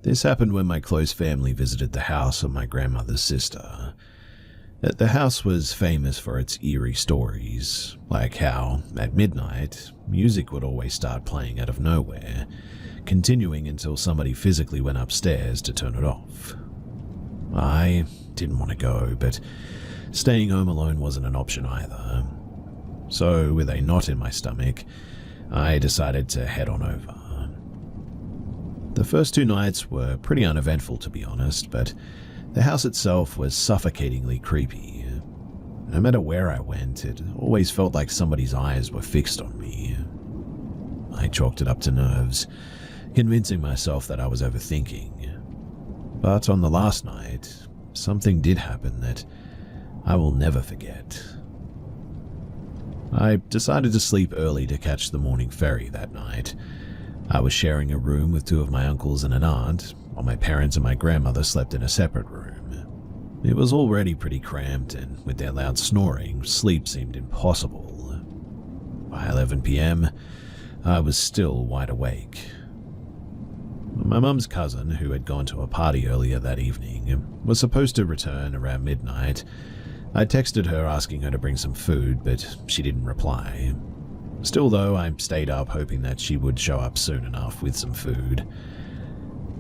This happened when my close family visited the house of my grandmother's sister. The house was famous for its eerie stories, like how, at midnight, music would always start playing out of nowhere, continuing until somebody physically went upstairs to turn it off. I didn't want to go, but staying home alone wasn't an option either. So, with a knot in my stomach, I decided to head on over. The first 2 nights were pretty uneventful, to be honest, but the house itself was suffocatingly creepy. No matter where I went, it always felt like somebody's eyes were fixed on me. I chalked it up to nerves, convincing myself that I was overthinking. But on the last night, something did happen that I will never forget. I decided to sleep early to catch the morning ferry that night. I was sharing a room with 2 of my uncles and an aunt, while my parents and my grandmother slept in a separate room. It was already pretty cramped, and with their loud snoring, sleep seemed impossible. By 11 p.m., I was still wide awake. My mum's cousin, who had gone to a party earlier that evening, was supposed to return around midnight. I texted her asking her to bring some food, but she didn't reply. Still though, I stayed up hoping that she would show up soon enough with some food.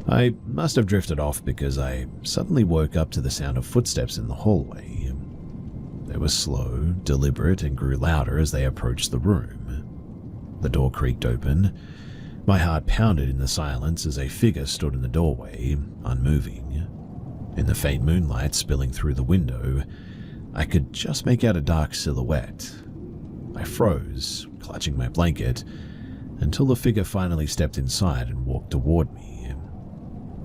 I must have drifted off because I suddenly woke up to the sound of footsteps in the hallway. They were slow, deliberate, and grew louder as they approached the room. The door creaked open. My heart pounded in the silence as a figure stood in the doorway, unmoving. In the faint moonlight spilling through the window, I could just make out a dark silhouette. I froze, clutching my blanket, until the figure finally stepped inside and walked toward me.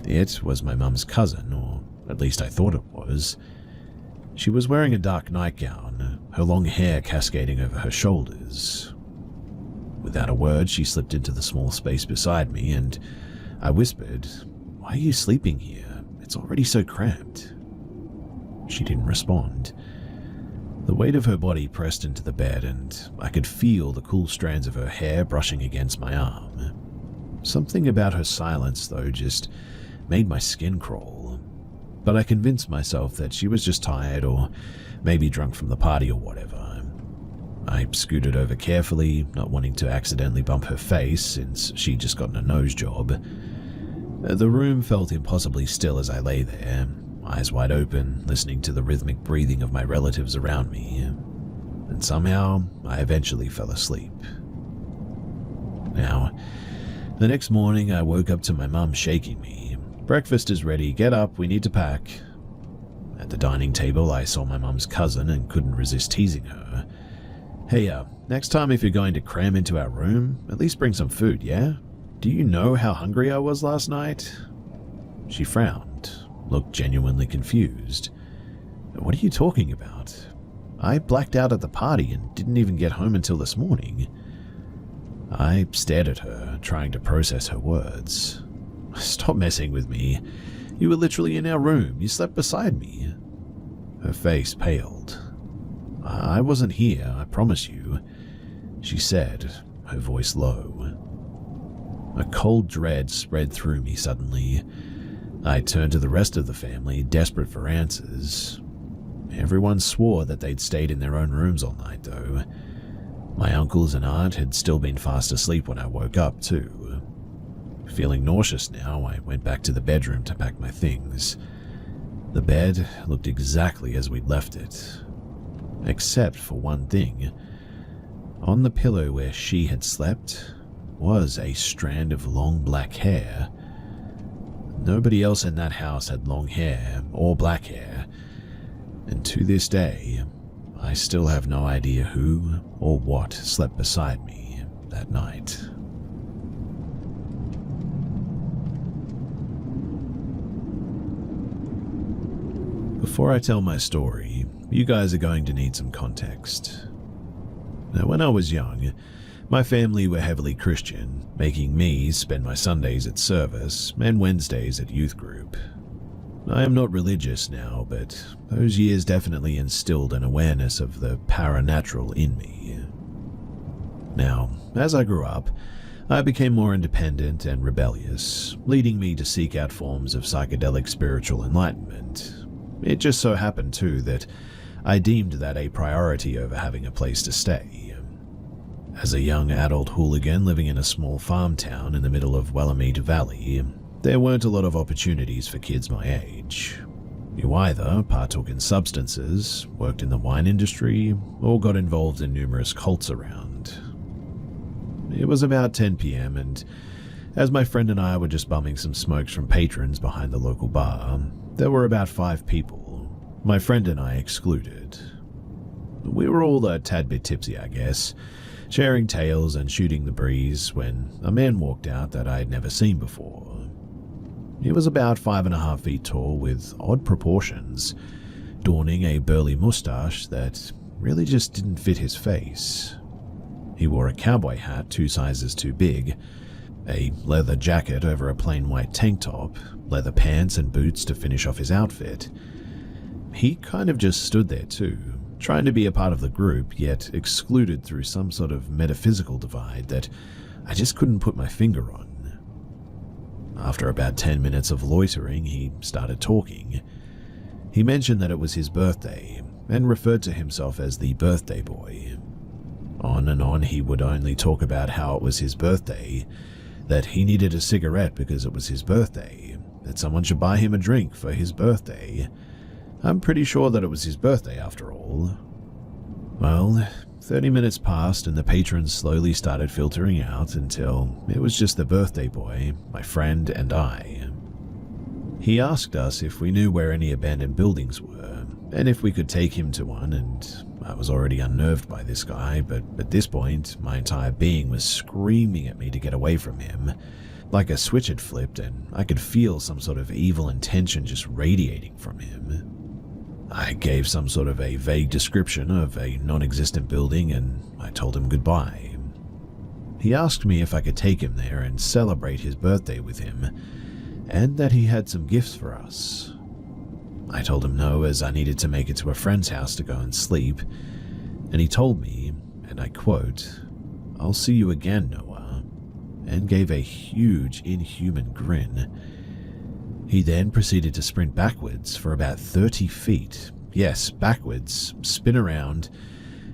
It was my mum's cousin, or at least I thought it was. She was wearing a dark nightgown, her long hair cascading over her shoulders. Without a word, she slipped into the small space beside me, and I whispered, "Why are you sleeping here? It's already so cramped." She didn't respond. The weight of her body pressed into the bed, and I could feel the cool strands of her hair brushing against my arm. Something about her silence, though, just made my skin crawl. But I convinced myself that she was just tired, or maybe drunk from the party or whatever. I scooted over carefully, not wanting to accidentally bump her face since she'd just gotten a nose job. The room felt impossibly still as I lay there, eyes wide open, listening to the rhythmic breathing of my relatives around me. And somehow, I eventually fell asleep. Now, the next morning I woke up to my mum shaking me. "Breakfast is ready, get up, we need to pack." At the dining table I saw my mum's cousin and couldn't resist teasing her. "Hey, next time if you're going to cram into our room, at least bring some food, yeah? Do you know how hungry I was last night?" She frowned, looked genuinely confused. "What are you talking about? I blacked out at the party and didn't even get home until this morning." I stared at her, trying to process her words. "Stop messing with me. You were literally in our room. You slept beside me." Her face paled. "I wasn't here, I promise you," she said, her voice low. A cold dread spread through me suddenly. I turned to the rest of the family, desperate for answers. Everyone swore that they'd stayed in their own rooms all night, though. My uncles and aunt had still been fast asleep when I woke up, too. Feeling nauseous now, I went back to the bedroom to pack my things. The bed looked exactly as we'd left it, except for one thing. On the pillow where she had slept was a strand of long black hair. Nobody else in that house had long hair or black hair, and to this day, I still have no idea who or what slept beside me that night. Before I tell my story, you guys are going to need some context. Now, when I was young, my family were heavily Christian, making me spend my Sundays at service and Wednesdays at youth group. I am not religious now, but those years definitely instilled an awareness of the paranatural in me. Now, as I grew up, I became more independent and rebellious, leading me to seek out forms of psychedelic spiritual enlightenment. It just so happened, too, that I deemed that a priority over having a place to stay. As a young adult hooligan living in a small farm town in the middle of Wellamede Valley, there weren't a lot of opportunities for kids my age. You either partook in substances, worked in the wine industry, or got involved in numerous cults around. It was about 10 p.m. and as my friend and I were just bumming some smokes from patrons behind the local bar, there were about 5 people, my friend and I excluded. We were all a tad bit tipsy, I guess, sharing tales and shooting the breeze when a man walked out that I had never seen before. He was about 5.5 feet tall with odd proportions, donning a burly mustache that really just didn't fit his face. He wore a cowboy hat 2 sizes too big, a leather jacket over a plain white tank top, leather pants and boots to finish off his outfit. He kind of just stood there too, trying to be a part of the group, yet excluded through some sort of metaphysical divide that I just couldn't put my finger on. After about 10 minutes of loitering, he started talking. He mentioned that it was his birthday, and referred to himself as the birthday boy. On and on he would only talk about how it was his birthday, that he needed a cigarette because it was his birthday, that someone should buy him a drink for his birthday. I'm pretty sure that it was his birthday after all. Well, 30 minutes passed and the patrons slowly started filtering out until it was just the birthday boy, my friend, and I. He asked us if we knew where any abandoned buildings were, and if we could take him to one, and I was already unnerved by this guy, but at this point, my entire being was screaming at me to get away from him. Like a switch had flipped, and I could feel some sort of evil intention just radiating from him. I gave some sort of a vague description of a non-existent building, and I told him goodbye. He asked me if I could take him there and celebrate his birthday with him, and that he had some gifts for us. I told him no, as I needed to make it to a friend's house to go and sleep, and he told me, and I quote, "I'll see you again, Noah," and gave a huge, inhuman grin. He then proceeded to sprint backwards for about 30 feet, yes, backwards, spin around,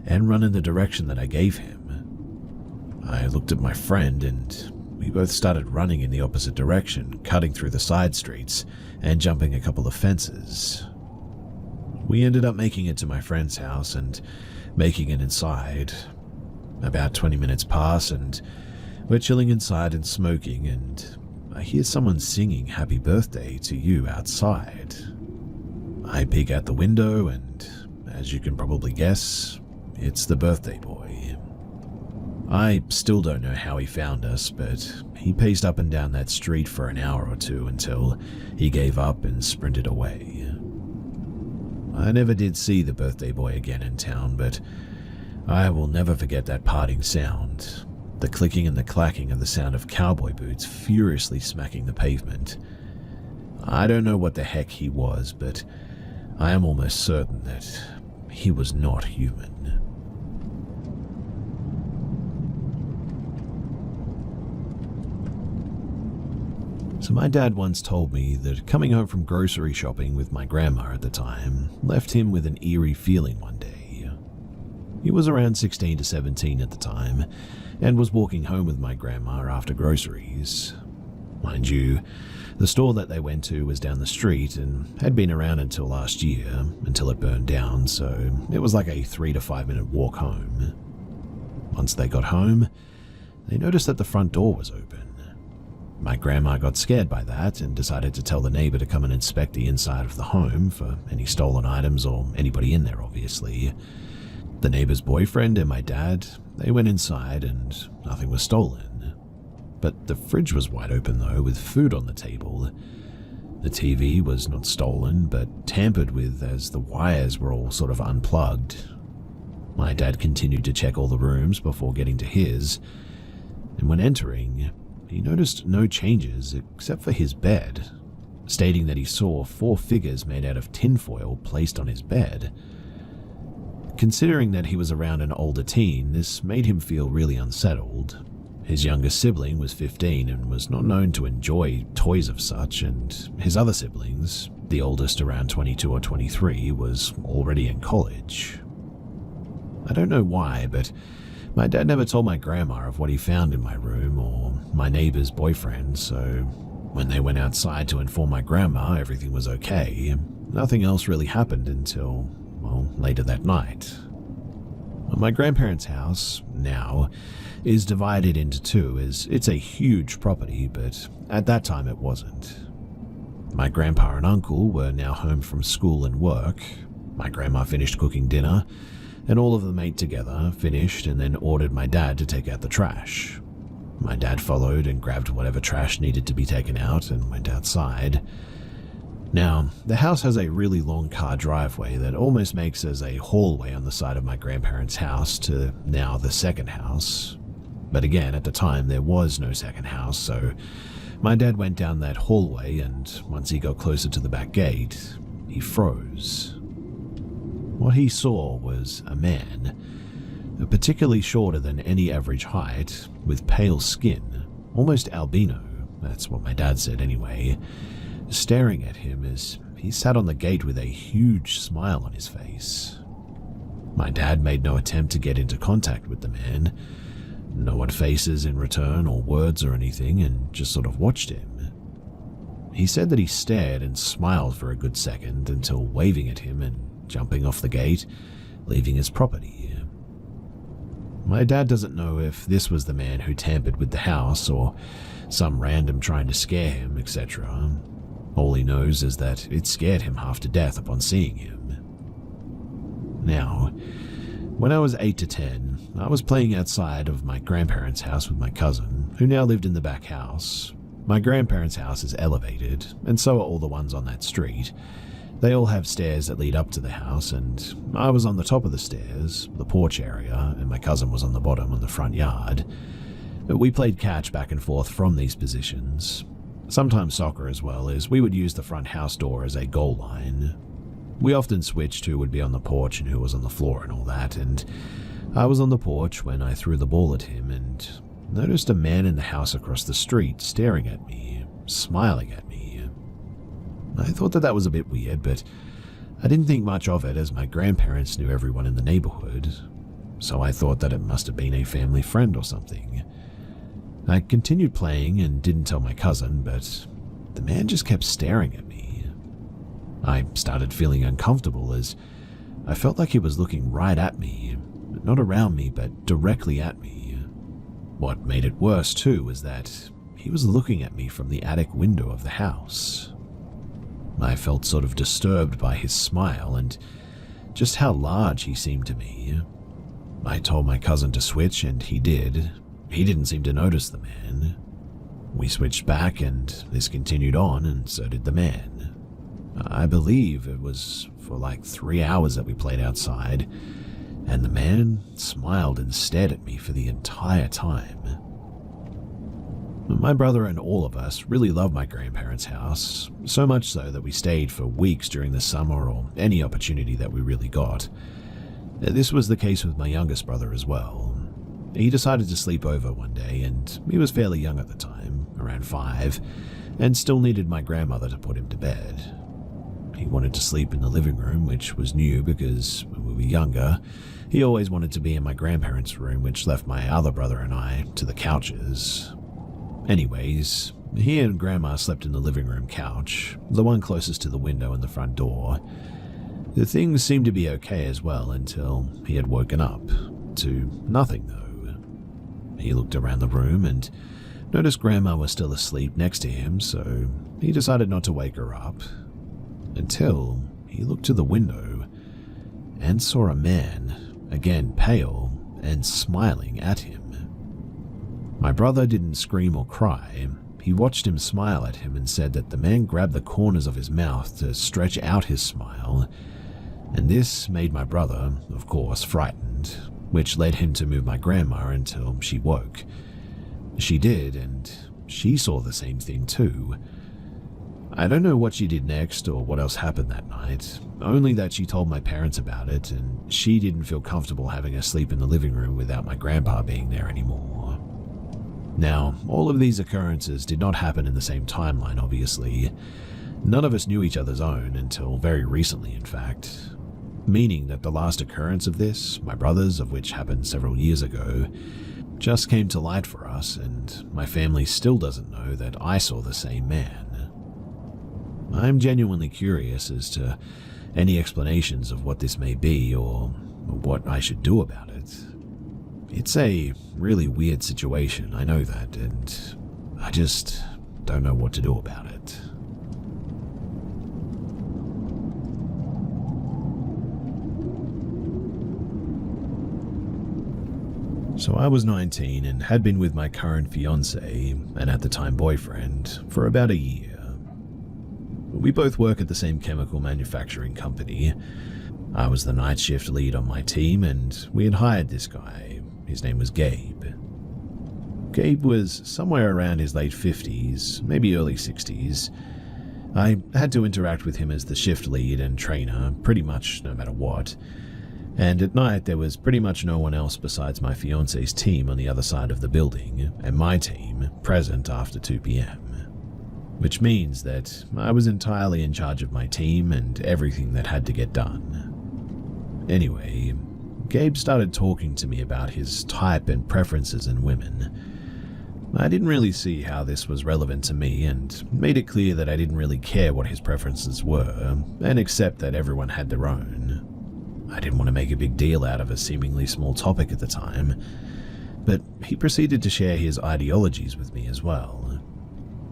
and run in the direction that I gave him. I looked at my friend, and we both started running in the opposite direction, cutting through the side streets and jumping a couple of fences. We ended up making it to my friend's house and making it inside. About 20 minutes pass and we're chilling inside and smoking, and I hear someone singing happy birthday to you outside. I peek out the window and, as you can probably guess, it's the birthday boy. I still don't know how he found us, but he paced up and down that street for an hour or two until he gave up and sprinted away. I never did see the birthday boy again in town, but I will never forget that parting sound, the clicking and the clacking of the sound of cowboy boots furiously smacking the pavement. I don't know what the heck he was, but I am almost certain that he was not human. So my dad once told me that coming home from grocery shopping with my grandma at the time left him with an eerie feeling one day. He was around 16 to 17 at the time and was walking home with my grandma after groceries. Mind you, the store that they went to was down the street and had been around until last year, until it burned down, so it was like a 3 to 5 minute walk home. Once they got home, they noticed that the front door was open. My grandma got scared by that and decided to tell the neighbor to come and inspect the inside of the home for any stolen items or anybody in there, obviously. The neighbor's boyfriend and my dad, they went inside and nothing was stolen. But the fridge was wide open though, with food on the table. The TV was not stolen, but tampered with as the wires were all sort of unplugged. My dad continued to check all the rooms before getting to his, and when entering, he noticed no changes except for his bed, stating that he saw 4 figures made out of tinfoil placed on his bed. Considering that he was around an older teen, this made him feel really unsettled. His youngest sibling was 15 and was not known to enjoy toys of such, and his other siblings, the oldest around 22 or 23, was already in college. I don't know why, but my dad never told my grandma of what he found in my room or my neighbor's boyfriend, so when they went outside to inform my grandma everything was okay, nothing else really happened until, well, later that night. My grandparents' house, now, is divided into two as it's a huge property, but at that time it wasn't. My grandpa and uncle were now home from school and work. My grandma finished cooking dinner, and all of them ate together, finished, and then ordered my dad to take out the trash. My dad followed and grabbed whatever trash needed to be taken out and went outside. Now, the house has a really long car driveway that almost makes as a hallway on the side of my grandparents' house to now the second house. But again, at the time, there was no second house, so my dad went down that hallway, and once he got closer to the back gate, he froze. What he saw was a man, particularly shorter than any average height, with pale skin, almost albino, that's what my dad said anyway, staring at him as he sat on the gate with a huge smile on his face. My dad made no attempt to get into contact with the man, no one faces in return or words or anything, and just sort of watched him. He said that he stared and smiled for a good second until waving at him and jumping off the gate, leaving his property. My dad doesn't know if this was the man who tampered with the house or some random trying to scare him, etc. All he knows is that it scared him half to death upon seeing him. Now, when I was 8 to 10, I was playing outside of my grandparents' house with my cousin, who now lived in the back house. My grandparents' house is elevated, and so are all the ones on that street. They all have stairs that lead up to the house, and I was on the top of the stairs, the porch area, and my cousin was on the bottom on the front yard. We played catch back and forth from these positions. Sometimes soccer as well, as we would use the front house door as a goal line. We often switched who would be on the porch and who was on the floor and all that, and I was on the porch when I threw the ball at him and noticed a man in the house across the street staring at me, smiling at me. I thought that was a bit weird, but I didn't think much of it as my grandparents knew everyone in the neighborhood, so I thought that it must have been a family friend or something. I continued playing and didn't tell my cousin, but the man just kept staring at me. I started feeling uncomfortable as I felt like he was looking right at me, not around me, but directly at me. What made it worse too was that he was looking at me from the attic window of the house. I felt sort of disturbed by his smile and just how large he seemed to me. I told my cousin to switch, and he did. He didn't seem to notice the man. We switched back, and this continued on, and so did the man. I believe it was for like 3 hours that we played outside, and the man smiled and stared at me for the entire time. My brother and all of us really loved my grandparents' house, so much so that we stayed for weeks during the summer or any opportunity that we really got. This was the case with my youngest brother as well. He decided to sleep over one day, and he was fairly young at the time, around 5, and still needed my grandmother to put him to bed. He wanted to sleep in the living room, which was new because when we were younger, he always wanted to be in my grandparents' room, which left my other brother and I to the couches. Anyways, he and Grandma slept in the living room couch, the one closest to the window and the front door. The things seemed to be okay as well until he had woken up, to nothing though. He looked around the room and noticed Grandma was still asleep next to him, so he decided not to wake her up, until he looked to the window and saw a man, again pale and smiling at him. My brother didn't scream or cry. He watched him smile at him and said that the man grabbed the corners of his mouth to stretch out his smile, and this made my brother, of course, frightened, which led him to move my grandma until she woke. She did, and she saw the same thing too. I don't know what she did next or what else happened that night, only that she told my parents about it, and she didn't feel comfortable having us sleep in the living room without my grandpa being there anymore. Now, all of these occurrences did not happen in the same timeline, obviously. None of us knew each other's own until very recently, in fact. Meaning that the last occurrence of this, my brother's, of which happened several years ago, just came to light for us, and my family still doesn't know that I saw the same man. I'm genuinely curious as to any explanations of what this may be or what I should do about it. It's a really weird situation, I know that, and I just don't know what to do about it. So I was 19 and had been with my current fiance, and at the time boyfriend, for about a year. We both work at the same chemical manufacturing company. I was the night shift lead on my team, and we had hired this guy. His name was Gabe. Gabe was somewhere around his late 50s, maybe early 60s. I had to interact with him as the shift lead and trainer pretty much no matter what. And at night there was pretty much no one else besides my fiance's team on the other side of the building, and my team present after 2 p.m. Which means that I was entirely in charge of my team and everything that had to get done. Anyway, Gabe started talking to me about his type and preferences in women. I didn't really see how this was relevant to me and made it clear that I didn't really care what his preferences were and accept that everyone had their own. I didn't want to make a big deal out of a seemingly small topic at the time, but he proceeded to share his ideologies with me as well.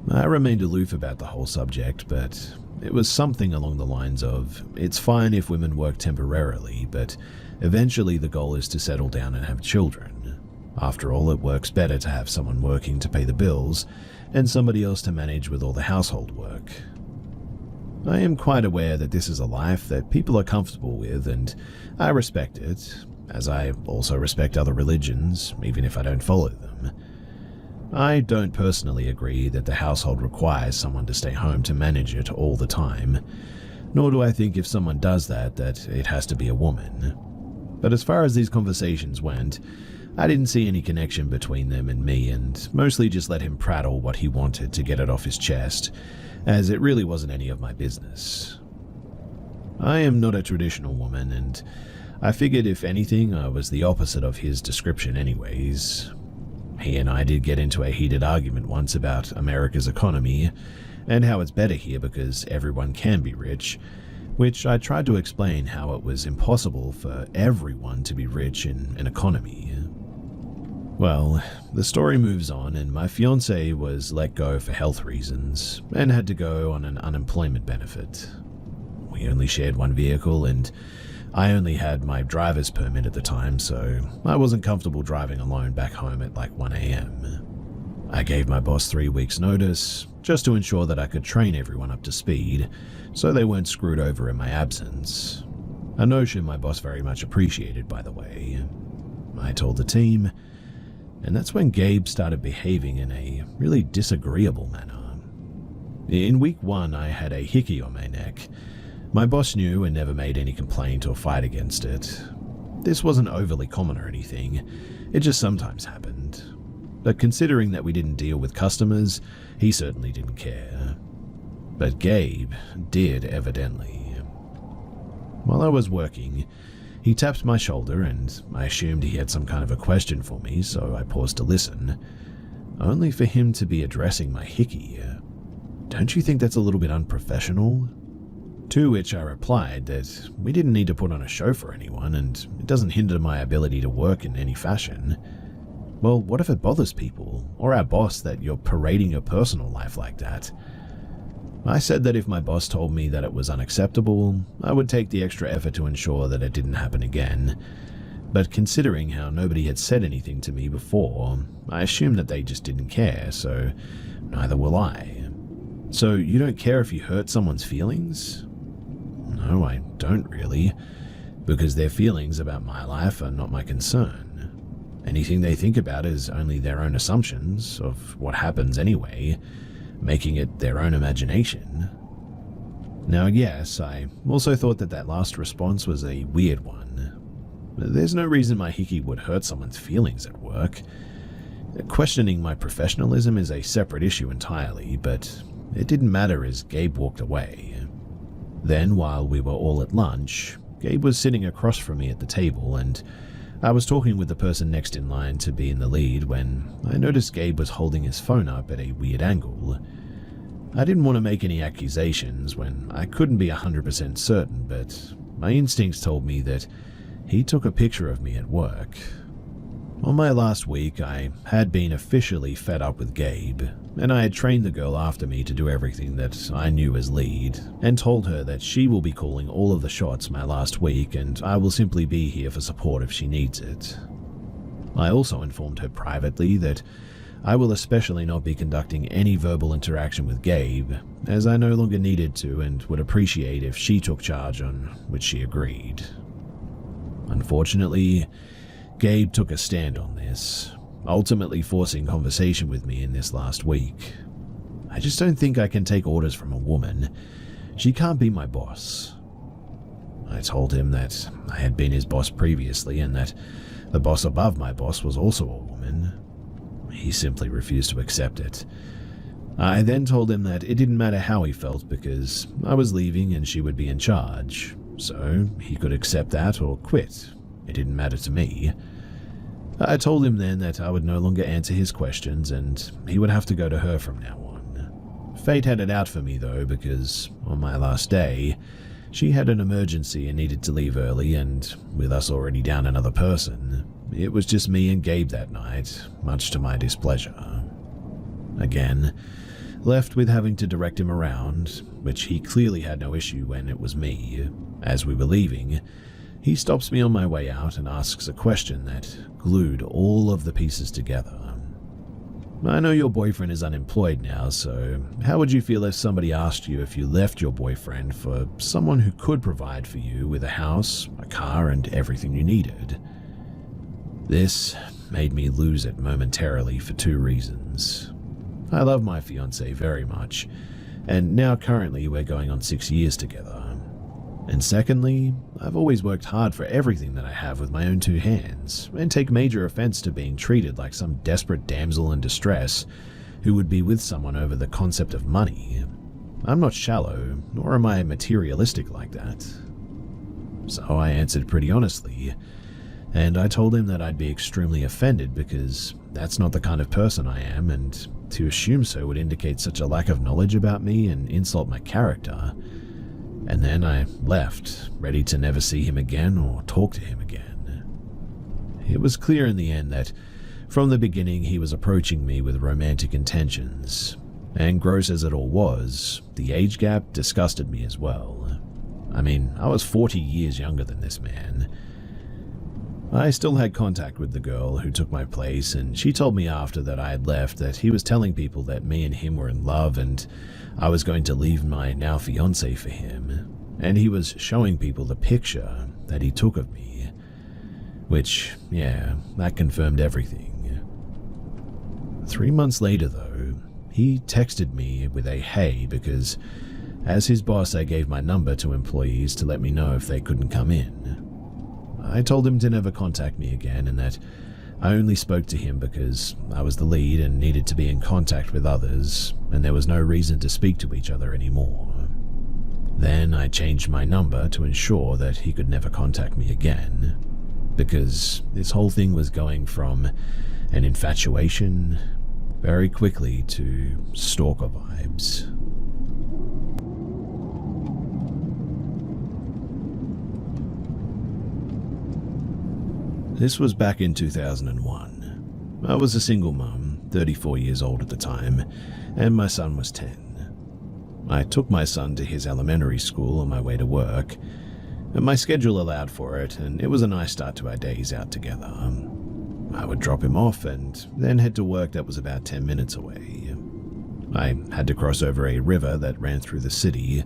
I remained aloof about the whole subject, but it was something along the lines of, it's fine if women work temporarily, but eventually the goal is to settle down and have children. After all, it works better to have someone working to pay the bills and somebody else to manage with all the household work. I am quite aware that this is a life that people are comfortable with, and I respect it, as I also respect other religions, even if I don't follow them. I don't personally agree that the household requires someone to stay home to manage it all the time, nor do I think if someone does that it has to be a woman. But as far as these conversations went, I didn't see any connection between them and me, and mostly just let him prattle what he wanted to get it off his chest, as it really wasn't any of my business. I am not a traditional woman, and I figured if anything I was the opposite of his description anyways. He and I did get into a heated argument once about America's economy and how it's better here because everyone can be rich, which I tried to explain how it was impossible for everyone to be rich in an economy. Well, the story moves on, and my fiancé was let go for health reasons and had to go on an unemployment benefit. We only shared one vehicle, and I only had my driver's permit at the time, so I wasn't comfortable driving alone back home at like 1 a.m. I gave my boss 3 weeks' notice, just to ensure that I could train everyone up to speed, so they weren't screwed over in my absence. A notion my boss very much appreciated, by the way. I told the team, and that's when Gabe started behaving in a really disagreeable manner. In week 1, I had a hickey on my neck. My boss knew and never made any complaint or fight against it. This wasn't overly common or anything, it just sometimes happened. But considering that we didn't deal with customers, he certainly didn't care. But Gabe did, evidently. While I was working, he tapped my shoulder, and I assumed he had some kind of a question for me, so I paused to listen, only for him to be addressing my hickey. "Don't you think that's a little bit unprofessional?" To which I replied that we didn't need to put on a show for anyone, and it doesn't hinder my ability to work in any fashion. Well, what if it bothers people, or our boss, that you're parading your personal life like that? I said that if my boss told me that it was unacceptable, I would take the extra effort to ensure that it didn't happen again. But considering how nobody had said anything to me before, I assumed that they just didn't care, so neither will I. "So you don't care if you hurt someone's feelings?" "No, I don't really, because their feelings about my life are not my concern. Anything they think about is only their own assumptions of what happens anyway, making it their own imagination." Now, yes, I also thought that last response was a weird one. There's no reason my hickey would hurt someone's feelings at work. Questioning my professionalism is a separate issue entirely, but it didn't matter as Gabe walked away. Then, while we were all at lunch, Gabe was sitting across from me at the table, and I was talking with the person next in line to be in the lead when I noticed Gabe was holding his phone up at a weird angle. I didn't want to make any accusations when I couldn't be 100% certain, but my instincts told me that he took a picture of me at work. On my last week, I had been officially fed up with Gabe, and I had trained the girl after me to do everything that I knew as lead, and told her that she will be calling all of the shots my last week, and I will simply be here for support if she needs it. I also informed her privately that I will especially not be conducting any verbal interaction with Gabe, as I no longer needed to and would appreciate if she took charge, on which she agreed. Unfortunately, Gabe took a stand on this, ultimately forcing conversation with me in this last week. I just don't think I can take orders from a woman. She can't be my boss. I told him that I had been his boss previously and that the boss above my boss was also a woman. He simply refused to accept it. I then told him that it didn't matter how he felt because I was leaving and she would be in charge, so he could accept that or quit. It didn't matter to me. I told him then that I would no longer answer his questions and he would have to go to her from now on. Fate had it out for me though, because on my last day, she had an emergency and needed to leave early, and with us already down another person, it was just me and Gabe that night, much to my displeasure. Again, left with having to direct him around, which he clearly had no issue when it was me. As we were leaving, he stops me on my way out and asks a question that glued all of the pieces together. I know your boyfriend is unemployed now, so how would you feel if somebody asked you if you left your boyfriend for someone who could provide for you with a house, a car, and everything you needed? This made me lose it momentarily for two reasons. I love my fiancée very much, and now currently we're going on 6 years together. And secondly, I've always worked hard for everything that I have with my own two hands, and take major offense to being treated like some desperate damsel in distress who would be with someone over the concept of money. I'm not shallow, nor am I materialistic like that. So I answered pretty honestly, and I told him that I'd be extremely offended because that's not the kind of person I am, and to assume so would indicate such a lack of knowledge about me and insult my character. And then I left, ready to never see him again or talk to him again. It was clear in the end that, from the beginning, he was approaching me with romantic intentions, and gross as it all was, the age gap disgusted me as well. I mean, I was 40 years younger than this man. I still had contact with the girl who took my place, and she told me after that I had left that he was telling people that me and him were in love and I was going to leave my now fiancé for him, and he was showing people the picture that he took of me. Which, yeah, that confirmed everything. 3 months later though, he texted me with a hey because as his boss I gave my number to employees to let me know if they couldn't come in. I told him to never contact me again and that I only spoke to him because I was the lead and needed to be in contact with others, and there was no reason to speak to each other anymore. Then I changed my number to ensure that he could never contact me again, because this whole thing was going from an infatuation very quickly to stalker vibes. This was back in 2001. I was a single mum, 34 years old at the time, and my son was 10. I took my son to his elementary school on my way to work, and my schedule allowed for it, and it was a nice start to our days out together. I would drop him off and then head to work that was about 10 minutes away. I had to cross over a river that ran through the city.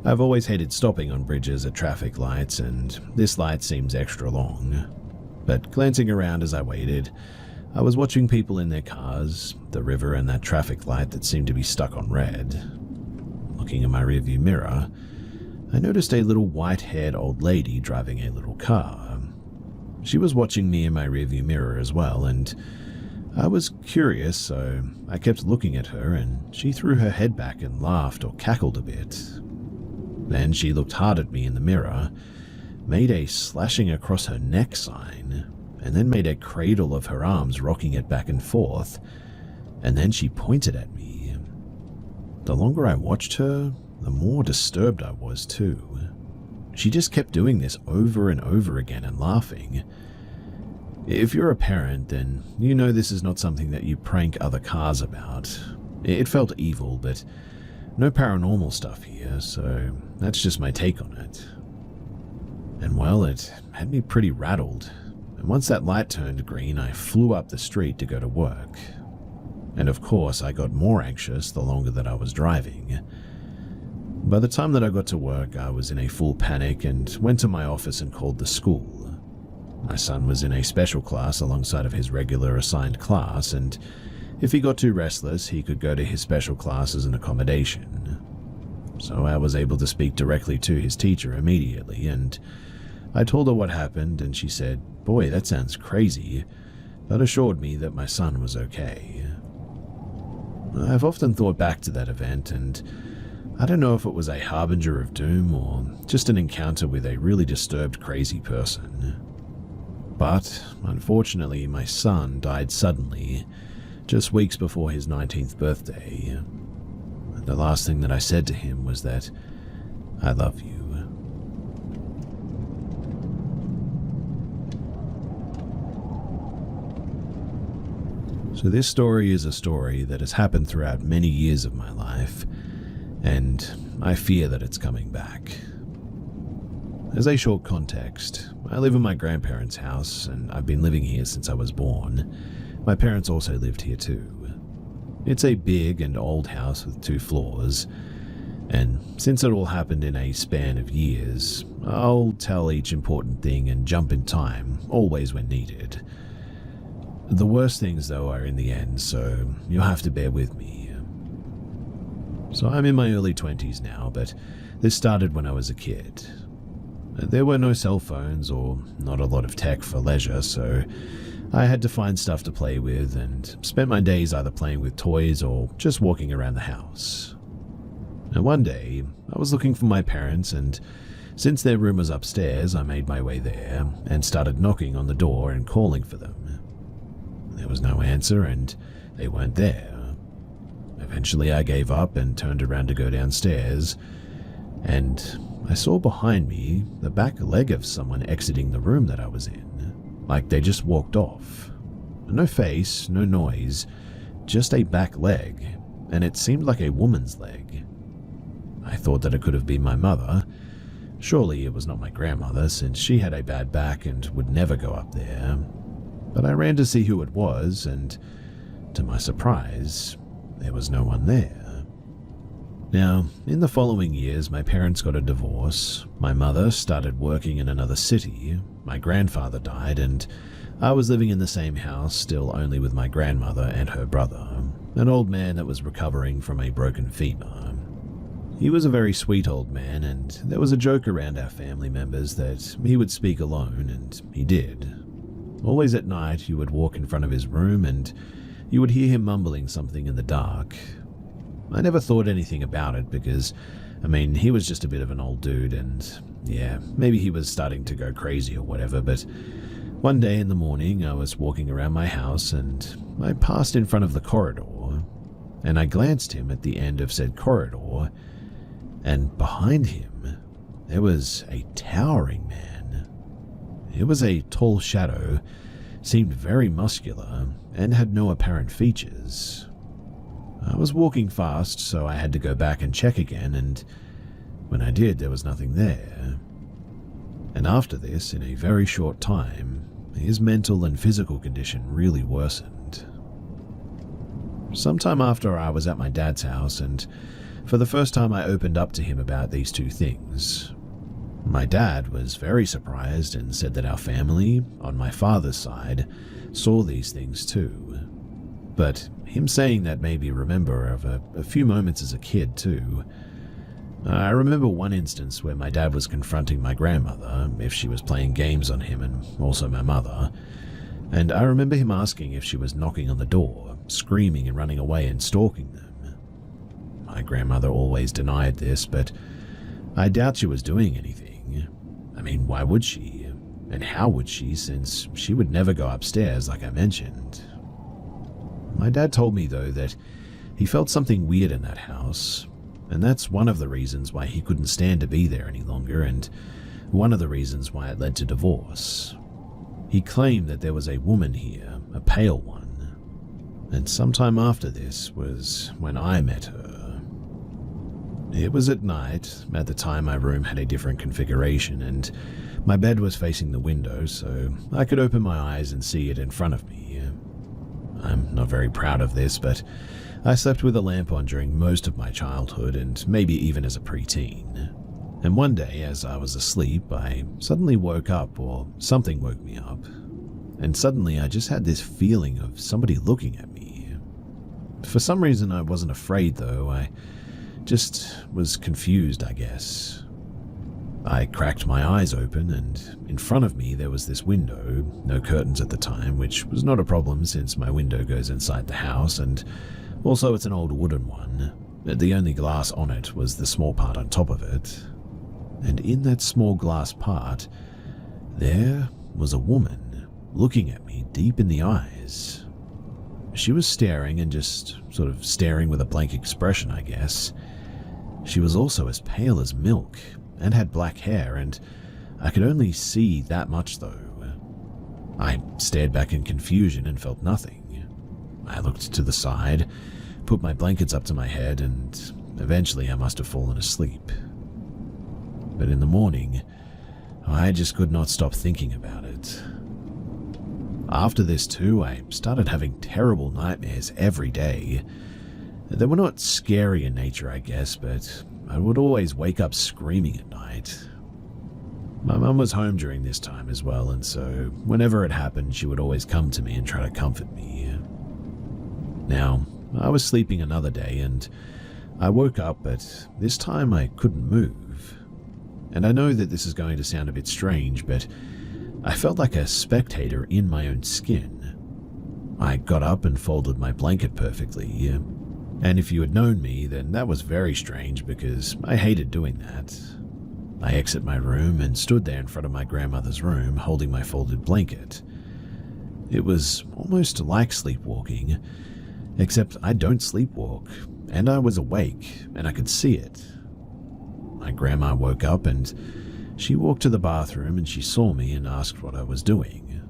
I've always hated stopping on bridges at traffic lights, and this light seems extra long. But glancing around as I waited, I was watching people in their cars, the river, and that traffic light that seemed to be stuck on red. Looking in my rearview mirror, I noticed a little white-haired old lady driving a little car. She was watching me in my rearview mirror as well, and I was curious, so I kept looking at her, and she threw her head back and laughed or cackled a bit. Then she looked hard at me in the mirror, made a slashing across her neck sign, and then made a cradle of her arms, rocking it back and forth, and then she pointed at me. The longer I watched her, the more disturbed I was too. She just kept doing this over and over again and laughing. If you're a parent, then you know this is not something that you prank other cars about. It felt evil, but no paranormal stuff here, so that's just my take on it. And well, it had me pretty rattled, and once that light turned green, I flew up the street to go to work. And of course, I got more anxious the longer that I was driving. By the time that I got to work, I was in a full panic and went to my office and called the school. My son was in a special class alongside of his regular assigned class, and if he got too restless, he could go to his special class as an accommodation. So I was able to speak directly to his teacher immediately, and I told her what happened, and she said, "Boy, that sounds crazy," but assured me that my son was okay. I've often thought back to that event, and I don't know if it was a harbinger of doom or just an encounter with a really disturbed, crazy person. But, unfortunately, my son died suddenly, just weeks before his 19th birthday. And the last thing that I said to him was that, "I love you." So this story is a story that has happened throughout many years of my life, and I fear that it's coming back. As a short context, I live in my grandparents' house, and I've been living here since I was born. My parents also lived here too. It's a big and old house with 2 floors, and since it all happened in a span of years, I'll tell each important thing and jump in time, always when needed. The worst things, though, are in the end, so you'll have to bear with me. So I'm in my early 20s now, but this started when I was a kid. There were no cell phones or not a lot of tech for leisure, so I had to find stuff to play with and spent my days either playing with toys or just walking around the house. And one day, I was looking for my parents, and since their room was upstairs, I made my way there and started knocking on the door and calling for them. There was no answer, and they weren't there. Eventually, I gave up and turned around to go downstairs, and I saw behind me the back leg of someone exiting the room that I was in, like they just walked off. No face, no noise, just a back leg, and it seemed like a woman's leg. I thought that it could have been my mother. Surely it was not my grandmother, since she had a bad back and would never go up there. But I ran to see who it was, and to my surprise, there was no one there. Now, in the following years, my parents got a divorce, my mother started working in another city, my grandfather died, and I was living in the same house, still only with my grandmother and her brother, an old man that was recovering from a broken femur. He was a very sweet old man, and there was a joke around our family members that he would speak alone, and he did. Always at night, you would walk in front of his room, and you would hear him mumbling something in the dark. I never thought anything about it because, he was just a bit of an old dude, and yeah, maybe he was starting to go crazy or whatever, but one day in the morning I was walking around my house and I passed in front of the corridor, and I glanced him at the end of said corridor, and behind him there was a towering man. It was a tall shadow, seemed very muscular, and had no apparent features. I was walking fast, so I had to go back and check again, and when I did, there was nothing there. And after this, in a very short time, his mental and physical condition really worsened. Sometime after, I was at my dad's house, and for the first time I opened up to him about these 2 things. My dad was very surprised and said that our family, on my father's side, saw these things too. But him saying that made me remember of a few moments as a kid too. I remember one instance where my dad was confronting my grandmother if she was playing games on him, and also my mother. And I remember him asking if she was knocking on the door, screaming and running away and stalking them. My grandmother always denied this, but I doubt she was doing anything. I mean, why would she? And how would she, since she would never go upstairs like I mentioned? My dad told me, though, that he felt something weird in that house, and that's one of the reasons why he couldn't stand to be there any longer, and one of the reasons why it led to divorce. He claimed that there was a woman here, a pale one, and sometime after this was when I met her. It was at night. At the time, my room had a different configuration, and my bed was facing the window, so I could open my eyes and see it in front of me. I'm not very proud of this, but I slept with a lamp on during most of my childhood, and maybe even as a preteen. And one day, as I was asleep, I suddenly woke up, or something woke me up. And suddenly I just had this feeling of somebody looking at me. For some reason I wasn't afraid though, I just was confused, I guess. I cracked my eyes open, and in front of me there was this window, no curtains at the time, which was not a problem since my window goes inside the house, and also it's an old wooden one. The only glass on it was the small part on top of it. And in that small glass part, there was a woman looking at me deep in the eyes. She was staring and just sort of staring with a blank expression, I guess. She was also as pale as milk and had black hair, and I could only see that much though. I stared back in confusion and felt nothing. I looked to the side, put my blankets up to my head, and eventually I must have fallen asleep. But in the morning, I just could not stop thinking about it. After this too, I started having terrible nightmares every day. They were not scary in nature, I guess, but I would always wake up screaming at night. My mum was home during this time as well, and so whenever it happened, she would always come to me and try to comfort me. Now, I was sleeping another day, and I woke up, but this time I couldn't move. And I know that this is going to sound a bit strange, but I felt like a spectator in my own skin. I got up and folded my blanket perfectly, and if you had known me, then that was very strange because I hated doing that. I exited my room and stood there in front of my grandmother's room holding my folded blanket. It was almost like sleepwalking, except I don't sleepwalk, and I was awake and I could see it. My grandma woke up and she walked to the bathroom and she saw me and asked what I was doing.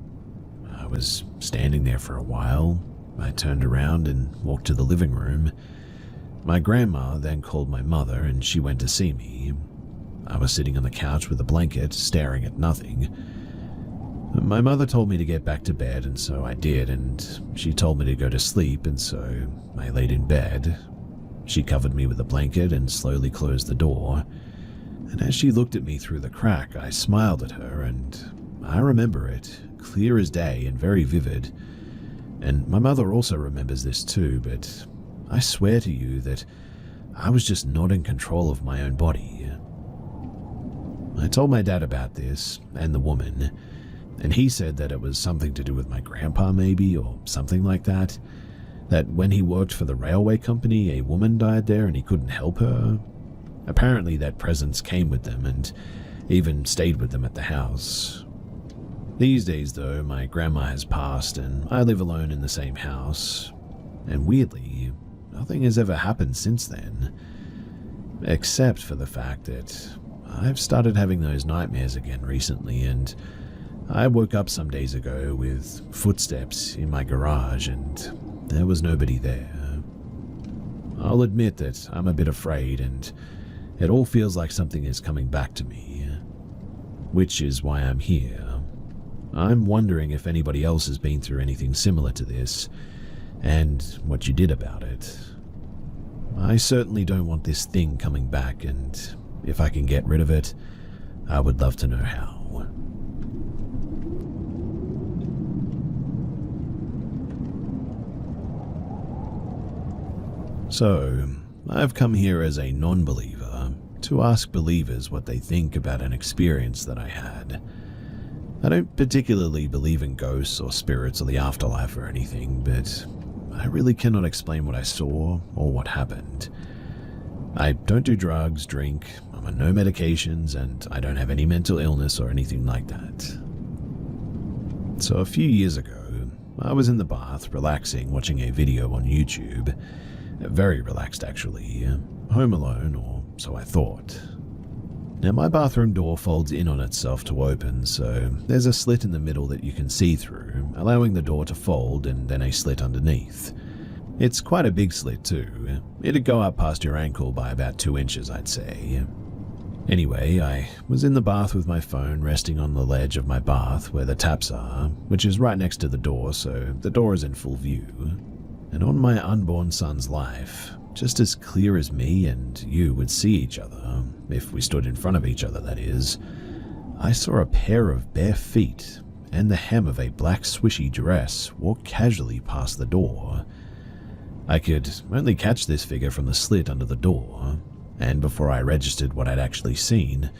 I was standing there for a while. I turned around and walked to the living room. My grandma then called my mother and she went to see me. I was sitting on the couch with a blanket, staring at nothing. My mother told me to get back to bed, and so I did, and she told me to go to sleep, and so I laid in bed. She covered me with a blanket and slowly closed the door. And as she looked at me through the crack, I smiled at her, and I remember it, clear as day and very vivid. And my mother also remembers this too, but I swear to you that I was just not in control of my own body. I told my dad about this, and the woman, and he said that it was something to do with my grandpa maybe, or something like that. That when he worked for the railway company, a woman died there and he couldn't help her. Apparently that presence came with them and even stayed with them at the house. These days though, my grandma has passed and I live alone in the same house. And weirdly, nothing has ever happened since then. Except for the fact that I've started having those nightmares again recently, and I woke up some days ago with footsteps in my garage and there was nobody there. I'll admit that I'm a bit afraid and it all feels like something is coming back to me, which is why I'm here. I'm wondering if anybody else has been through anything similar to this and what you did about it. I certainly don't want this thing coming back, and if I can get rid of it, I would love to know how. So, I've come here as a non-believer to ask believers what they think about an experience that I had. I don't particularly believe in ghosts or spirits or the afterlife or anything, but I really cannot explain what I saw or what happened. I don't do drugs, drink, I'm on no medications, and I don't have any mental illness or anything like that. So a few years ago, I was in the bath, relaxing, watching a video on YouTube. Very relaxed, actually. Home alone, or so I thought. Now, my bathroom door folds in on itself to open, so there's a slit in the middle that you can see through, allowing the door to fold and then a slit underneath. It's quite a big slit, too. It'd go up past your ankle by about 2 inches, I'd say. Anyway, I was in the bath with my phone resting on the ledge of my bath where the taps are, which is right next to the door, so the door is in full view. And on my unborn son's life, just as clear as me and you would see each other, if we stood in front of each other, that is, I saw a pair of bare feet and the hem of a black swishy dress walk casually past the door. I could only catch this figure from the slit under the door, and before I registered what I'd actually seen,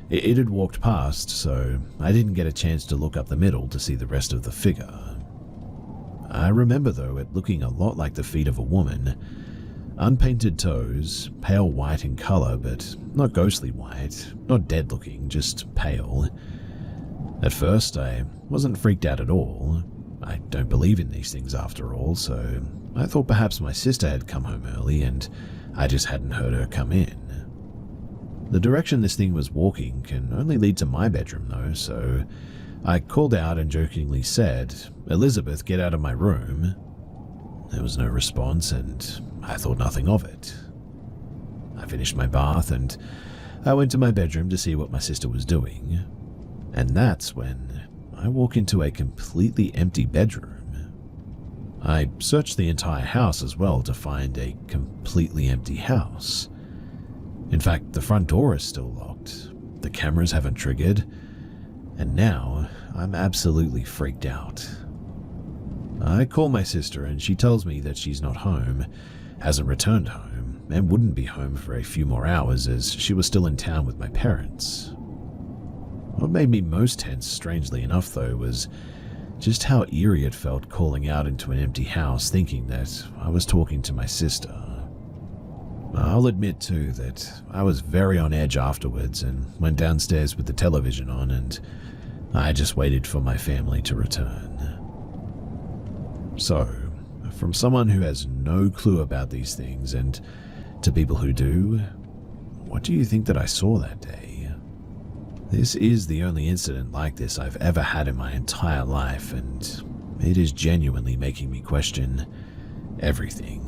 it had walked past, so I didn't get a chance to look up the middle to see the rest of the figure. I remember, though, it looking a lot like the feet of a woman. Unpainted toes, pale white in color, but not ghostly white, not dead looking, just pale. At first, I wasn't freaked out at all. I don't believe in these things after all, so I thought perhaps my sister had come home early and I just hadn't heard her come in. The direction this thing was walking can only lead to my bedroom though, so I called out and jokingly said, "Elizabeth, get out of my room." There was no response and I thought nothing of it. I finished my bath and I went to my bedroom to see what my sister was doing. And that's when I walk into a completely empty bedroom. I searched the entire house as well to find a completely empty house. In fact, the front door is still locked, the cameras haven't triggered, and now I'm absolutely freaked out. I call my sister and she tells me that she's not home, hasn't returned home, and wouldn't be home for a few more hours as she was still in town with my parents. What made me most tense, strangely enough though, was just how eerie it felt calling out into an empty house thinking that I was talking to my sister. I'll admit too that I was very on edge afterwards and went downstairs with the television on and I just waited for my family to return. So, from someone who has no clue about these things and to people who do, what do you think that I saw that day? This is the only incident like this I've ever had in my entire life, and it is genuinely making me question everything.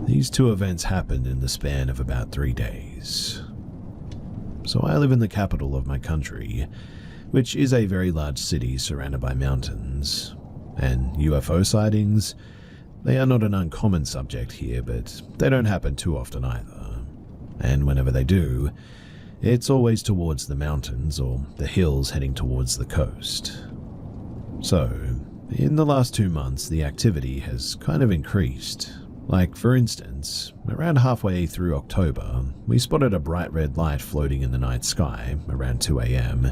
These two events happened in the span of about 3 days. So I live in the capital of my country, which is a very large city surrounded by mountains, and UFO sightings, they are not an uncommon subject here, but they don't happen too often either. And whenever they do, it's always towards the mountains or the hills heading towards the coast. So, in the last 2 months, the activity has kind of increased. Like, for instance, around halfway through October, we spotted a bright red light floating in the night sky around 2 a.m.,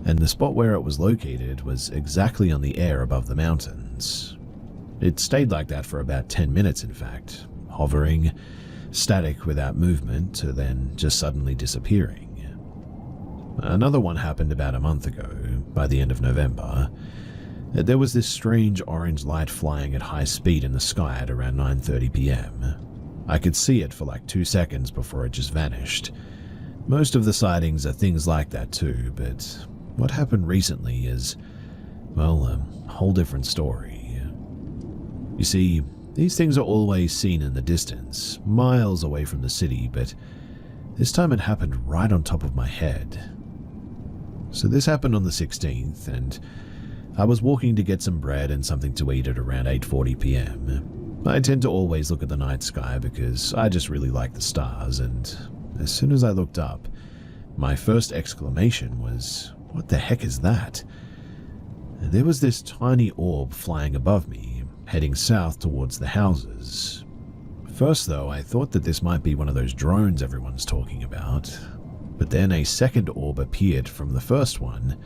and the spot where it was located was exactly on the air above the mountains. It stayed like that for about 10 minutes, in fact, hovering, static without movement, to then just suddenly disappearing. Another one happened about a month ago, by the end of November. There was this strange orange light flying at high speed in the sky at around 9:30 p.m. I could see it for like 2 seconds before it just vanished. Most of the sightings are things like that too, but what happened recently is, well, a whole different story. You see, these things are always seen in the distance, miles away from the city, but this time it happened right on top of my head. So this happened on the 16th, and I was walking to get some bread and something to eat at around 8:40 p.m. I tend to always look at the night sky because I just really like the stars, and as soon as I looked up, my first exclamation was, "What the heck is that?" There was this tiny orb flying above me, heading south towards the houses. First, though, I thought that this might be one of those drones everyone's talking about, but then a second orb appeared from the first one.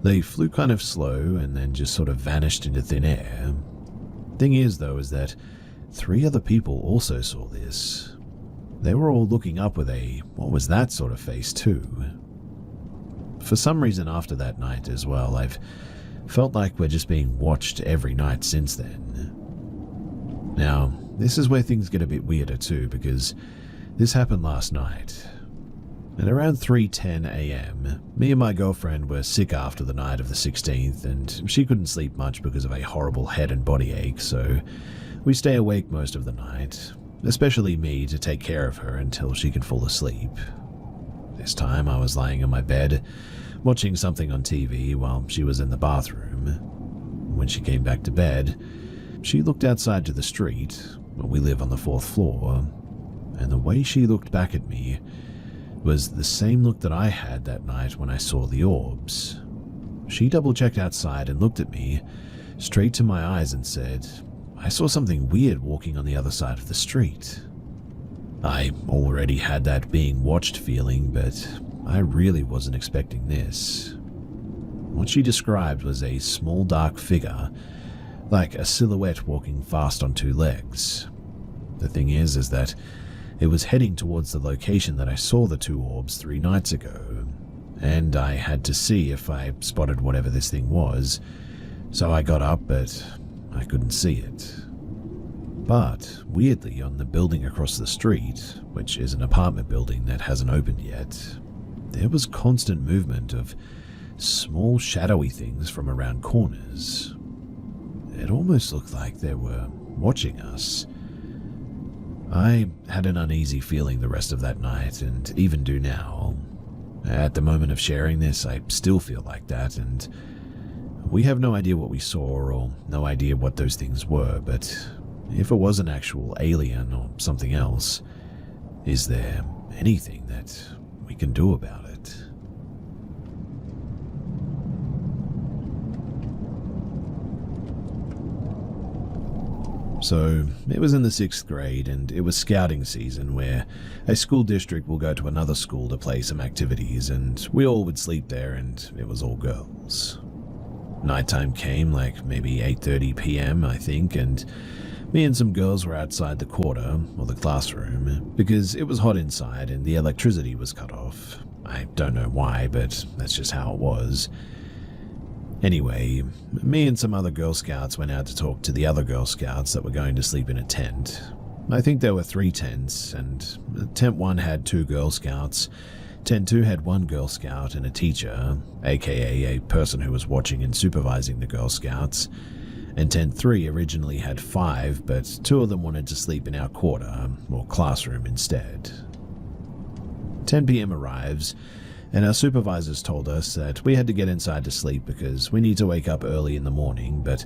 They flew kind of slow and then just sort of vanished into thin air. Thing is, though, is that 3 other people also saw this. They were all looking up with a "what was that" sort of face too. For some reason after that night as well, I've felt like we're just being watched every night since then. Now, this is where things get a bit weirder too, because this happened last night. At around 3:10 a.m., me and my girlfriend were sick after the night of the 16th, and she couldn't sleep much because of a horrible head and body ache, so we stay awake most of the night, especially me to take care of her until she could fall asleep. This time I was lying in my bed, watching something on TV while she was in the bathroom. When she came back to bed, she looked outside to the street. We live on the 4th floor, and the way she looked back at me was the same look that I had that night when I saw the orbs. She double-checked outside and looked at me, straight to my eyes, and said, "I saw something weird walking on the other side of the street." I already had that being watched feeling, but I really wasn't expecting this. What she described was a small dark figure, like a silhouette walking fast on 2 legs. The thing is that it was heading towards the location that I saw the 2 orbs 3 nights ago, and I had to see if I spotted whatever this thing was, so I got up, but I couldn't see it. But, weirdly, on the building across the street, which is an apartment building that hasn't opened yet, there was constant movement of small shadowy things from around corners. It almost looked like they were watching us. I had an uneasy feeling the rest of that night, and even do now. At the moment of sharing this, I still feel like that, and we have no idea what we saw or no idea what those things were, but if it was an actual alien or something else, is there anything that we can do about it? So, it was in the 6th grade, and it was scouting season, where a school district will go to another school to play some activities, and we all would sleep there, and it was all girls. Nighttime came, like maybe 8:30 p.m., I think, and me and some girls were outside the quarter, or the classroom, because it was hot inside and the electricity was cut off. I don't know why, but that's just how it was. Anyway, me and some other Girl Scouts went out to talk to the other Girl Scouts that were going to sleep in a tent. I think there were 3 tents, and Tent 1 had 2 Girl Scouts, Tent 2 had 1 Girl Scout and a teacher, aka a person who was watching and supervising the Girl Scouts, and Tent 3 originally had 5, but 2 of them wanted to sleep in our quarter, or classroom, instead. 10 p.m. arrives, and our supervisors told us that we had to get inside to sleep because we need to wake up early in the morning, but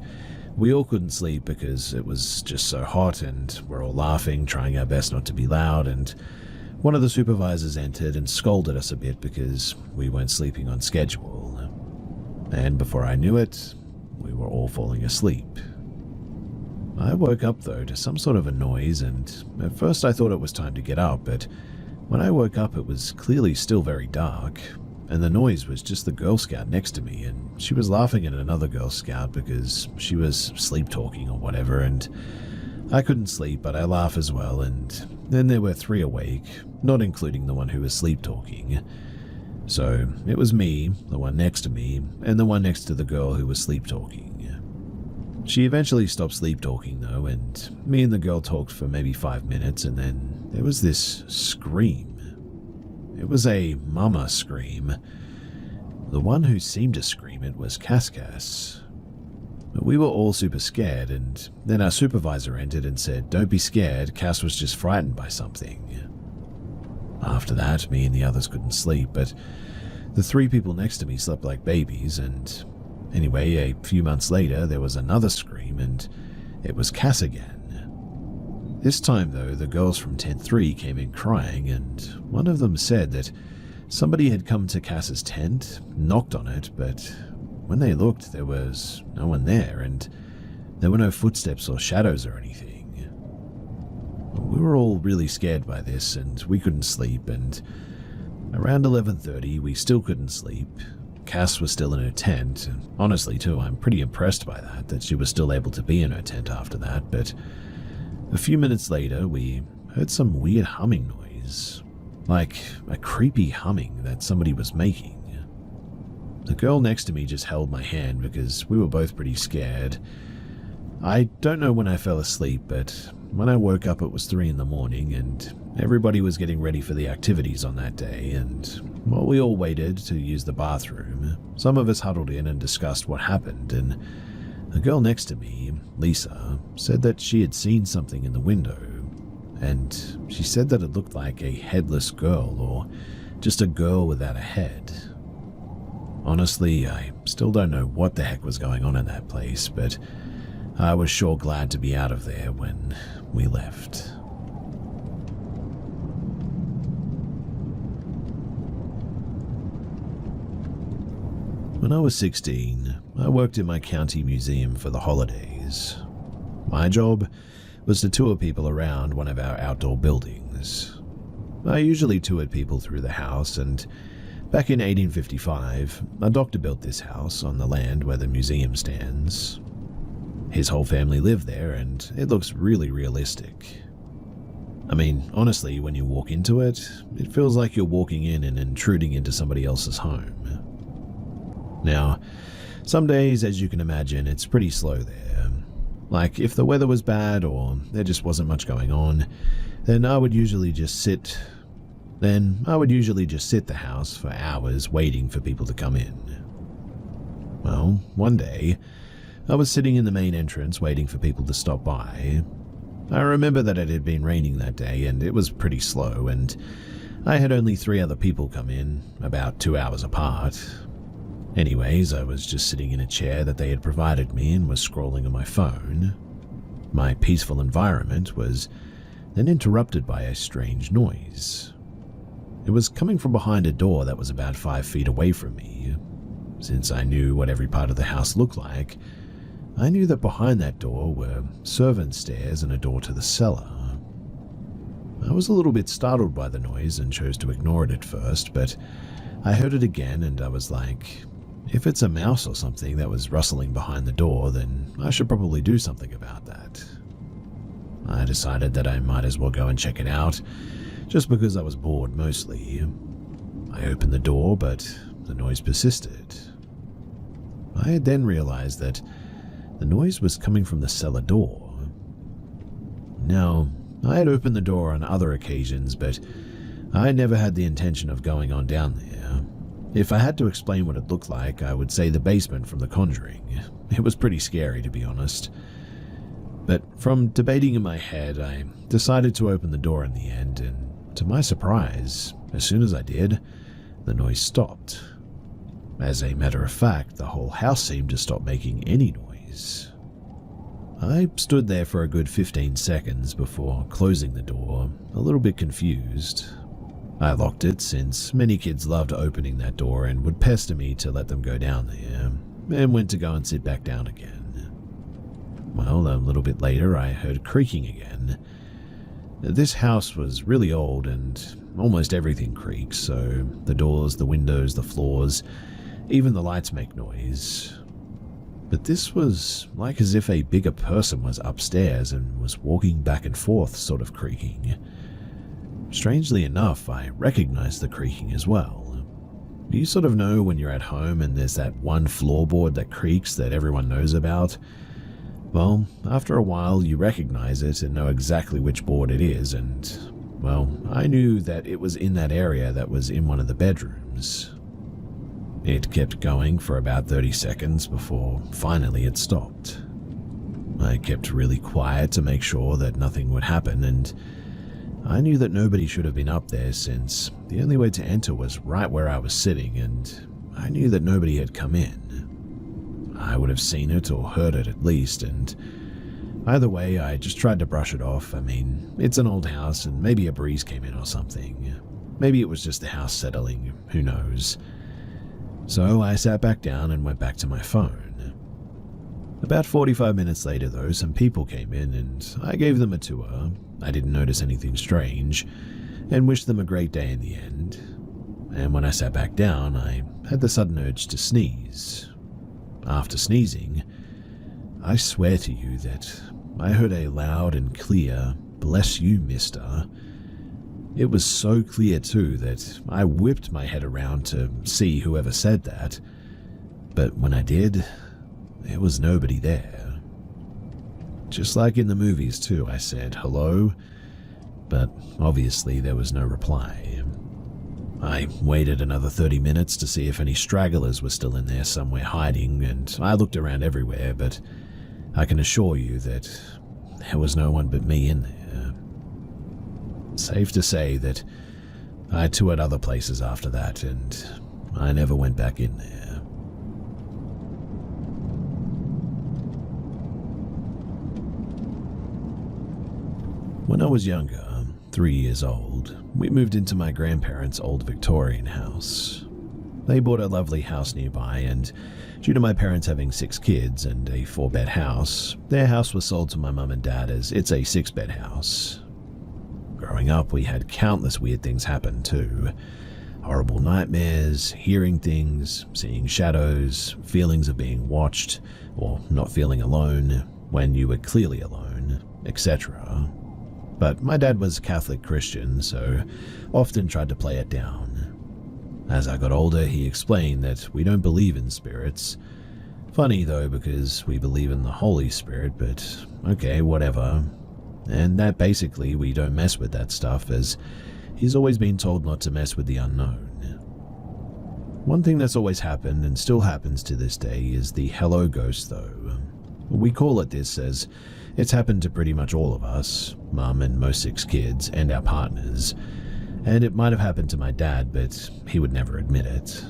we all couldn't sleep because it was just so hot, and we're all laughing, trying our best not to be loud, and one of the supervisors entered and scolded us a bit because we weren't sleeping on schedule. And before I knew it, we were all falling asleep. I woke up, though, to some sort of a noise, and at first I thought it was time to get up, but when I woke up it was clearly still very dark, and the noise was just the Girl Scout next to me, and she was laughing at another Girl Scout because she was sleep-talking or whatever, and I couldn't sleep, but I laugh as well, and then there were 3 awake, not including the one who was sleep-talking. So it was me, the one next to me, and the one next to the girl who was sleep-talking. She eventually stopped sleep-talking, though, and me and the girl talked for maybe 5 minutes, and then there was this scream. It was a mama scream. The one who seemed to scream it was Cass. We were all super scared, and then our supervisor entered and said, "Don't be scared, Cass was just frightened by something." After that, me and the others couldn't sleep, but the 3 people next to me slept like babies, and anyway, a few months later, there was another scream, and it was Cass again. This time, though, the girls from Tent 3 came in crying, and one of them said that somebody had come to Cass's tent, knocked on it, but when they looked, there was no one there, and there were no footsteps or shadows or anything. we were all really scared by this and we couldn't sleep, and around 11:30 we still couldn't sleep. Cass was still in her tent, and honestly too, I'm pretty impressed by that she was still able to be in her tent after that, but a few minutes later we heard some weird humming noise, like a creepy humming that somebody was making. The girl next to me just held my hand because we were both pretty scared. I don't know when I fell asleep, but when I woke up it was 3 in the morning and everybody was getting ready for the activities on that day, and while we all waited to use the bathroom, some of us huddled in and discussed what happened, and the girl next to me, Lisa, said that she had seen something in the window, and she said that it looked like a headless girl or just a girl without a head. Honestly, I still don't know what the heck was going on in that place, but I was sure glad to be out of there when we left. When I was 16, I worked in my county museum for the holidays. My job was to tour people around one of our outdoor buildings. I usually toured people through the house, and back in 1855, a doctor built this house on the land where the museum stands. His whole family lived there, and it looks really realistic. I mean, honestly, when you walk into it, it feels like you're walking in and intruding into somebody else's home. Now, some days, as you can imagine, it's pretty slow there. Like, if the weather was bad or there just wasn't much going on, then I would usually just sit the house for hours waiting for people to come in. Well, one day, I was sitting in the main entrance waiting for people to stop by. I remember that it had been raining that day and it was pretty slow, and I had only 3 other people come in, about 2 hours apart. Anyways, I was just sitting in a chair that they had provided me and was scrolling on my phone. My peaceful environment was then interrupted by a strange noise. It was coming from behind a door that was about 5 feet away from me. Since I knew what every part of the house looked like, I knew that behind that door were servants' stairs and a door to the cellar. I was a little bit startled by the noise and chose to ignore it at first, but I heard it again and I was like, if it's a mouse or something that was rustling behind the door, then I should probably do something about that. I decided that I might as well go and check it out, just because I was bored mostly. I opened the door, but the noise persisted. I had then realized that the noise was coming from the cellar door. Now, I had opened the door on other occasions, but I never had the intention of going on down there. If I had to explain what it looked like, I would say the basement from The Conjuring. It was pretty scary, to be honest. But from debating in my head, I decided to open the door in the end, and to my surprise, as soon as I did, the noise stopped. As a matter of fact, the whole house seemed to stop making any noise. I stood there for a good 15 seconds before closing the door, a little bit confused. I locked it since many kids loved opening that door and would pester me to let them go down there, and went to go and sit back down again. Well, a little bit later I heard creaking again. This house was really old and almost everything creaks, so the doors, the windows, the floors, even the lights make noise. But this was like as if a bigger person was upstairs and was walking back and forth, sort of creaking. Strangely enough, I recognized the creaking as well. Do you sort of know when you're at home and there's that one floorboard that creaks that everyone knows about? Well, after a while you recognize it and know exactly which board it is, and, well, I knew that it was in that area that was in one of the bedrooms. It kept going for about 30 seconds before finally it stopped. I kept really quiet to make sure that nothing would happen, and I knew that nobody should have been up there since the only way to enter was right where I was sitting, and I knew that nobody had come in. I would have seen it or heard it at least, and either way, I just tried to brush it off. I mean, it's an old house and maybe a breeze came in or something. Maybe it was just the house settling, who knows. So I sat back down and went back to my phone. About 45 minutes later, though, some people came in and I gave them a tour. I didn't notice anything strange and wished them a great day in the end. And when I sat back down, I had the sudden urge to sneeze. After sneezing, I swear to you that I heard a loud and clear, "Bless you, mister." It was so clear, too, that I whipped my head around to see whoever said that. But when I did, there was nobody there. Just like in the movies, too, I said hello, but obviously there was no reply. I waited another 30 minutes to see if any stragglers were still in there somewhere hiding, and I looked around everywhere, but I can assure you that there was no one but me in there. Safe to say that I toured other places after that, and I never went back in there. When I was younger, 3 years old, we moved into my grandparents' old Victorian house. They bought a lovely house nearby, and due to my parents having 6 kids and a 4-bed house, their house was sold to my mum and dad as it's a 6-bed house. Growing up, we had countless weird things happen too. Horrible nightmares, hearing things, seeing shadows, feelings of being watched, or not feeling alone when you were clearly alone, etc. But my dad was Catholic Christian, so often tried to play it down. As I got older, he explained that we don't believe in spirits. Funny though, because we believe in the Holy Spirit, but okay, whatever. And that basically we don't mess with that stuff, as he's always been told not to mess with the unknown. One thing that's always happened and still happens to this day is the hello ghost though. We call it this as it's happened to pretty much all of us, Mum and most 6 kids, and our partners. And it might have happened to my dad, but he would never admit it.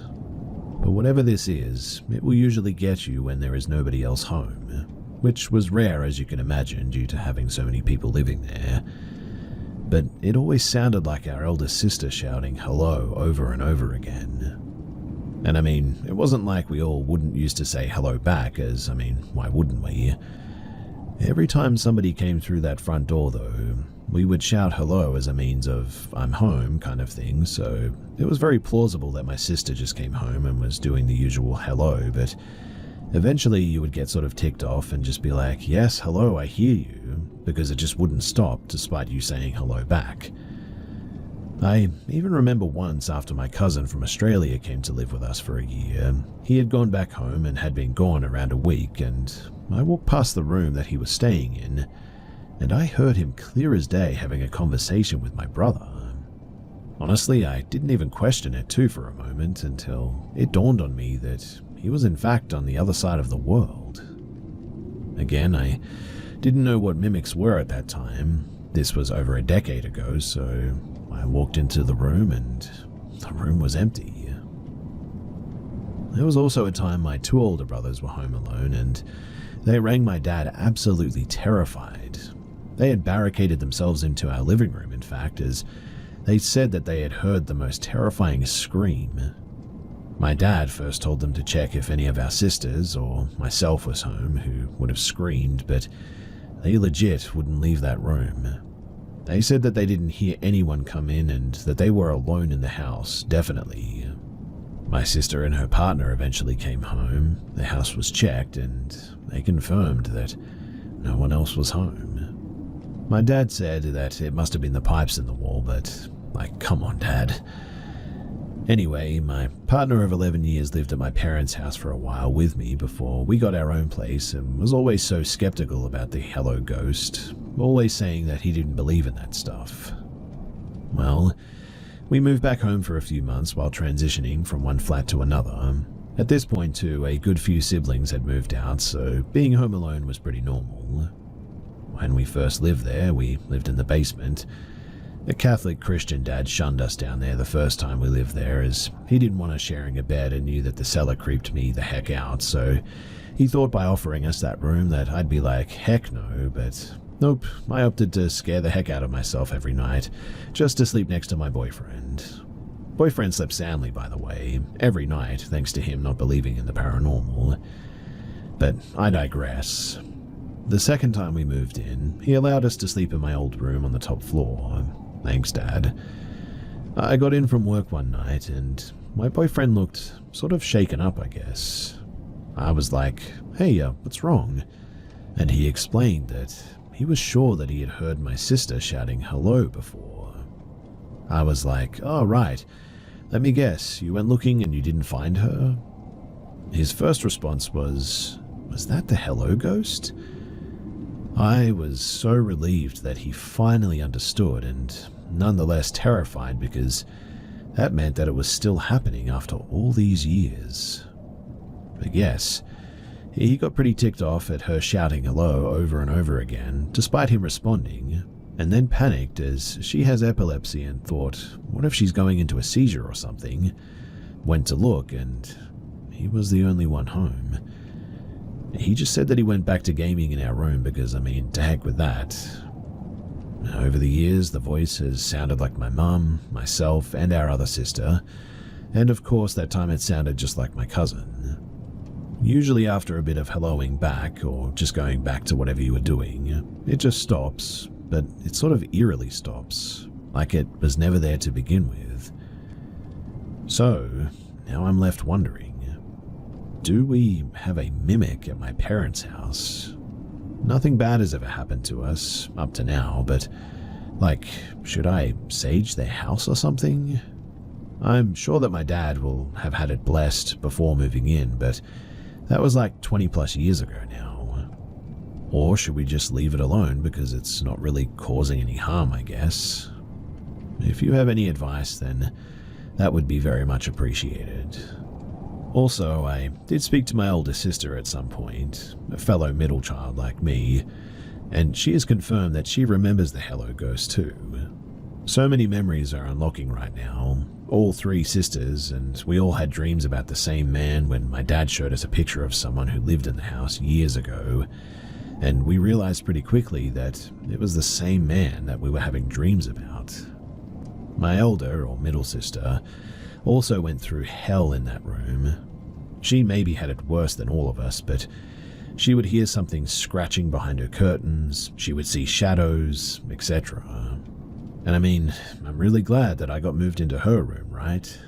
But whatever this is, it will usually get you when there is nobody else home, which was rare as you can imagine due to having so many people living there. But it always sounded like our eldest sister shouting hello over and over again. And I mean, it wasn't like we all wouldn't used to say hello back, as I mean, why wouldn't we? Every time somebody came through that front door though, we would shout hello as a means of "I'm home" kind of thing, so it was very plausible that my sister just came home and was doing the usual hello, but eventually you would get sort of ticked off and just be like, "Yes, hello, I hear you," because it just wouldn't stop despite you saying hello back. I even remember once after my cousin from Australia came to live with us for a year, he had gone back home and had been gone around a week, and I walked past the room that he was staying in, and I heard him clear as day having a conversation with my brother. Honestly, I didn't even question it too for a moment until it dawned on me that he was in fact on the other side of the world. Again, I didn't know what mimics were at that time. This was over a decade ago, so I walked into the room and the room was empty. There was also a time my 2 older brothers were home alone and they rang my dad absolutely terrified. They had barricaded themselves into our living room, in fact, as they said that they had heard the most terrifying scream. My dad first told them to check if any of our sisters or myself was home, who would have screamed, but they legit wouldn't leave that room. They said that they didn't hear anyone come in and that they were alone in the house, definitely. My sister and her partner eventually came home, the house was checked, and they confirmed that no one else was home. My dad said that it must have been the pipes in the wall, but, like, come on, Dad. Anyway, my partner of 11 years lived at my parents' house for a while with me before we got our own place and was always so skeptical about the hello ghost, always saying that he didn't believe in that stuff. Well, we moved back home for a few months while transitioning from one flat to another. At this point too, a good few siblings had moved out, so being home alone was pretty normal. When we first lived there, we lived in the basement. A Catholic Christian dad shunned us down there the first time we lived there, as he didn't want us sharing a bed and knew that the cellar creeped me the heck out, so he thought by offering us that room that I'd be like, heck no, but nope, I opted to scare the heck out of myself every night, just to sleep next to my boyfriend. Boyfriend slept soundly, by the way, every night, thanks to him not believing in the paranormal. But I digress. The second time we moved in, he allowed us to sleep in my old room on the top floor. Thanks, Dad. I got in from work one night and my boyfriend looked sort of shaken up, I guess. I was like, "Hey, what's wrong?" And he explained that he was sure that he had heard my sister shouting hello before. I was like, "Oh, right. Let me guess, you went looking and you didn't find her?" His first response was that the hello ghost? I was so relieved that he finally understood and nonetheless terrified because that meant that it was still happening after all these years. But yes, he got pretty ticked off at her shouting hello over and over again, despite him responding, and then panicked as she has epilepsy and thought, what if she's going into a seizure or something? Went to look and he was the only one home. He just said that he went back to gaming in our room because, to heck with that. Over the years, the voice has sounded like my mum, myself, and our other sister, and of course that time it sounded just like my cousin. Usually after a bit of helloing back, or just going back to whatever you were doing, it just stops, but it sort of eerily stops, like it was never there to begin with. So, now I'm left wondering, do we have a mimic at my parents' house? Nothing bad has ever happened to us, up to now, but, should I sage their house or something? I'm sure that my dad will have had it blessed before moving in, but that was 20 plus years ago now. Or should we just leave it alone because it's not really causing any harm, I guess? If you have any advice, then that would be very much appreciated. Also, I did speak to my older sister at some point, a fellow middle child like me, and she has confirmed that she remembers the hello ghost too. So many memories are unlocking right now, all three sisters, and we all had dreams about the same man when my dad showed us a picture of someone who lived in the house years ago, and we realized pretty quickly that it was the same man that we were having dreams about. My elder, or middle sister, also went through hell in that room. She maybe had it worse than all of us, but she would hear something scratching behind her curtains, she would see shadows, etc. And I'm really glad that I got moved into her room, right?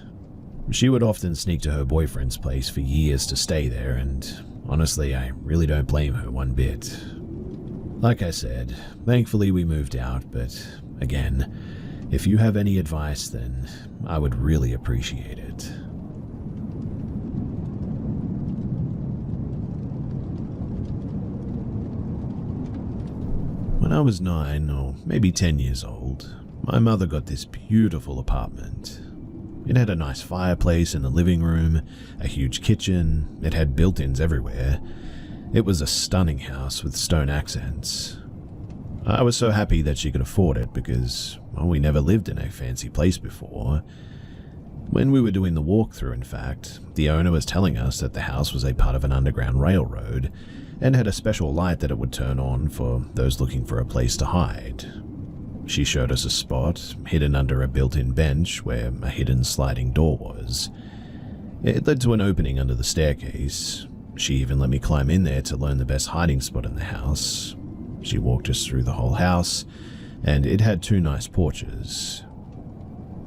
She would often sneak to her boyfriend's place for years to stay there, and honestly, I really don't blame her one bit. Like I said, thankfully we moved out, but again, if you have any advice, then I would really appreciate it. When I was 9 or maybe 10 years old, my mother got this beautiful apartment. It had a nice fireplace in the living room, a huge kitchen, it had built-ins everywhere. It was a stunning house with stone accents. I was so happy that she could afford it because, we never lived in a fancy place before. When we were doing the walkthrough, in fact, the owner was telling us that the house was a part of an underground railroad and had a special light that it would turn on for those looking for a place to hide. She showed us a spot hidden under a built-in bench where a hidden sliding door was. It led to an opening under the staircase. She even let me climb in there to learn the best hiding spot in the house. She walked us through the whole house, and it had 2 nice porches.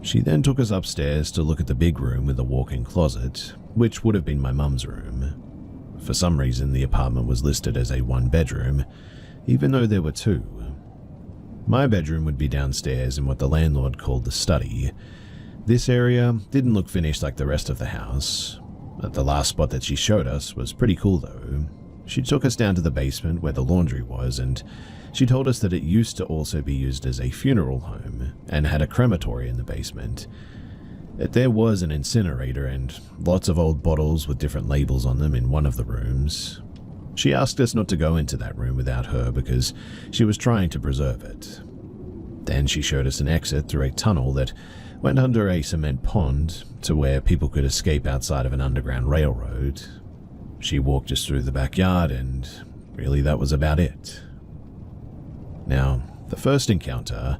She then took us upstairs to look at the big room with a walk-in closet, which would have been my mum's room. For some reason, the apartment was listed as a 1-bedroom, even though there were 2. My bedroom would be downstairs in what the landlord called the study. This area didn't look finished like the rest of the house. The last spot that she showed us was pretty cool though. She took us down to the basement where the laundry was, and she told us that it used to also be used as a funeral home and had a crematory in the basement. There was an incinerator and lots of old bottles with different labels on them in one of the rooms. She asked us not to go into that room without her because she was trying to preserve it. Then she showed us an exit through a tunnel that went under a cement pond to where people could escape outside of an underground railroad. She walked us through the backyard, and really that was about it. Now, the first encounter,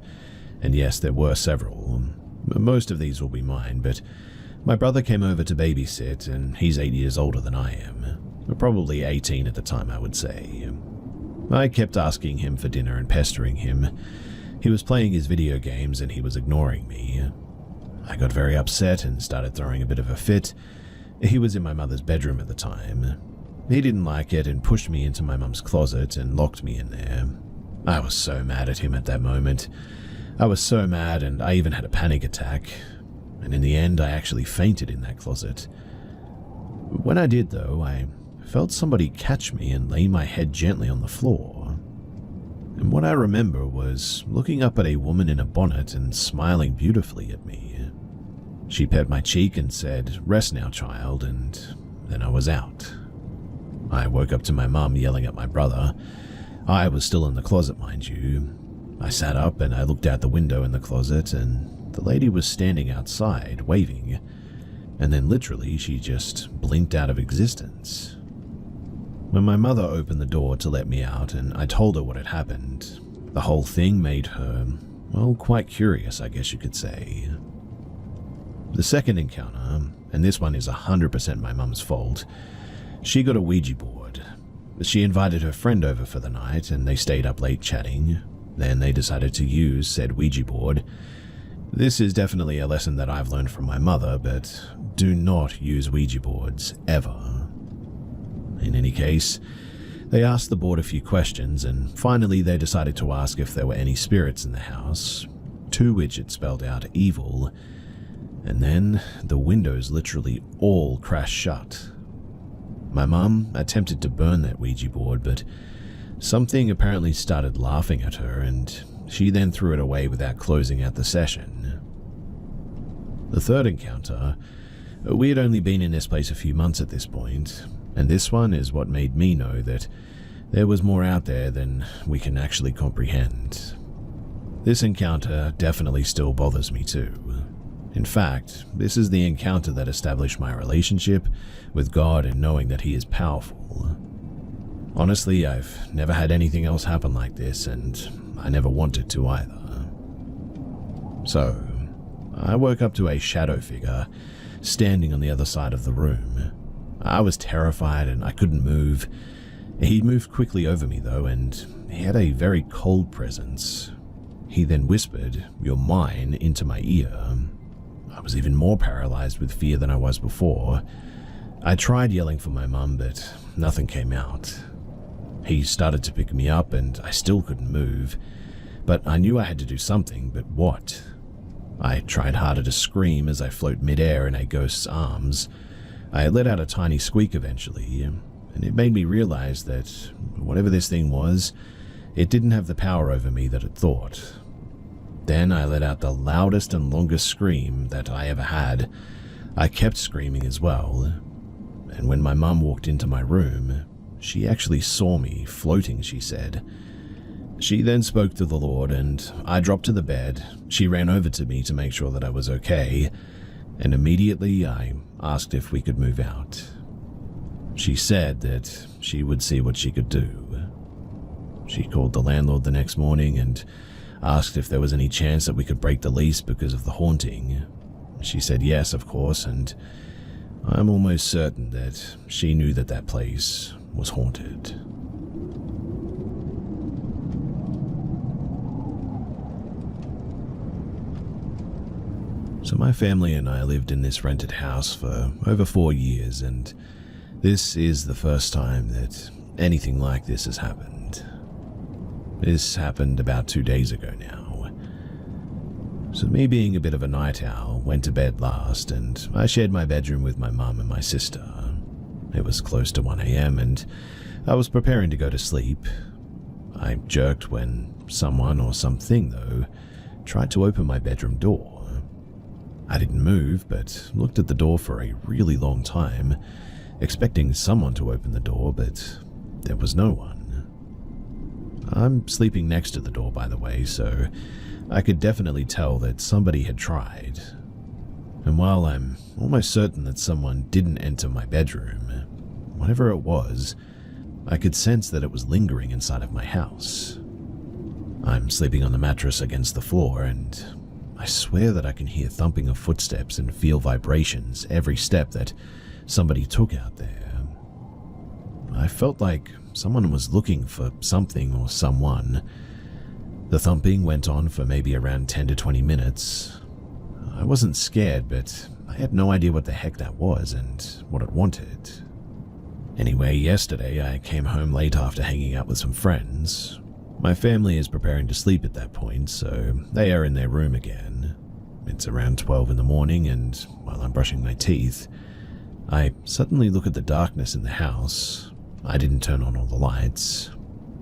and yes, there were several, most of these will be mine, but my brother came over to babysit, and he's 8 years older than I am. Probably 18 at the time, I would say. I kept asking him for dinner and pestering him. He was playing his video games and he was ignoring me. I got very upset and started throwing a bit of a fit. He was in my mother's bedroom at the time. He didn't like it and pushed me into my mum's closet and locked me in there. I was so mad at him at that moment. I was so mad, and I even had a panic attack. And in the end, I actually fainted in that closet. When I did, though, I felt somebody catch me and lay my head gently on the floor. And what I remember was looking up at a woman in a bonnet and smiling beautifully at me. She pet my cheek and said, "Rest now, child," and then I was out. I woke up to my mum yelling at my brother. I was still in the closet, mind you. I sat up and I looked out the window in the closet, and the lady was standing outside, waving. And then literally she just blinked out of existence. When my mother opened the door to let me out and I told her what had happened, the whole thing made her, well, quite curious, I guess you could say. The second encounter, and this one is 100% my mum's fault, she got a Ouija board. She invited her friend over for the night and they stayed up late chatting. Then they decided to use said Ouija board. This is definitely a lesson that I've learned from my mother, but do not use Ouija boards, ever. In any case, they asked the board a few questions and finally they decided to ask if there were any spirits in the house, to which it spelled out evil. And then the windows literally all crashed shut. My mum attempted to burn that Ouija board, but something apparently started laughing at her and she then threw it away without closing out the session. The third encounter, we had only been in this place a few months at this point, and this one is what made me know that there was more out there than we can actually comprehend. This encounter definitely still bothers me too. In fact, this is the encounter that established my relationship with God and knowing that He is powerful. Honestly, I've never had anything else happen like this, and I never wanted to either. So, I woke up to a shadow figure standing on the other side of the room. I was terrified and I couldn't move. He moved quickly over me though, and he had a very cold presence. He then whispered, "You're mine," into my ear. I was even more paralyzed with fear than I was before. I tried yelling for my mum, but nothing came out. He started to pick me up and I still couldn't move, but I knew I had to do something, but what? I tried harder to scream as I float midair in a ghost's arms. I let out a tiny squeak eventually, and it made me realize that whatever this thing was, it didn't have the power over me that it thought. Then I let out the loudest and longest scream that I ever had. I kept screaming as well, and when my mum walked into my room, she actually saw me floating, she said. She then spoke to the Lord and I dropped to the bed. She ran over to me to make sure that I was okay, and immediately I asked if we could move out. She said that she would see what she could do. She called the landlord the next morning and asked if there was any chance that we could break the lease because of the haunting. She said yes, of course, and I'm almost certain that she knew that that place was haunted. So my family and I lived in this rented house for over 4 years, and this is the first time that anything like this has happened. This happened about 2 days ago now. So me being a bit of a night owl, went to bed last, and I shared my bedroom with my mum and my sister. It was close to 1 a.m. and I was preparing to go to sleep. I jerked when someone or something, though, tried to open my bedroom door. I didn't move, but looked at the door for a really long time, expecting someone to open the door, but there was no one. I'm sleeping next to the door, by the way, so I could definitely tell that somebody had tried. And while I'm almost certain that someone didn't enter my bedroom, whatever it was, I could sense that it was lingering inside of my house. I'm sleeping on the mattress against the floor, and I swear that I can hear thumping of footsteps and feel vibrations every step that somebody took out there. I felt like someone was looking for something or someone. The thumping went on for maybe around 10 to 20 minutes. I wasn't scared, but I had no idea what the heck that was and what it wanted. Anyway, yesterday I came home late after hanging out with some friends. My family is preparing to sleep at that point, so they are in their room again. It's around 12 in the morning, and while I'm brushing my teeth, I suddenly look at the darkness in the house. I didn't turn on all the lights.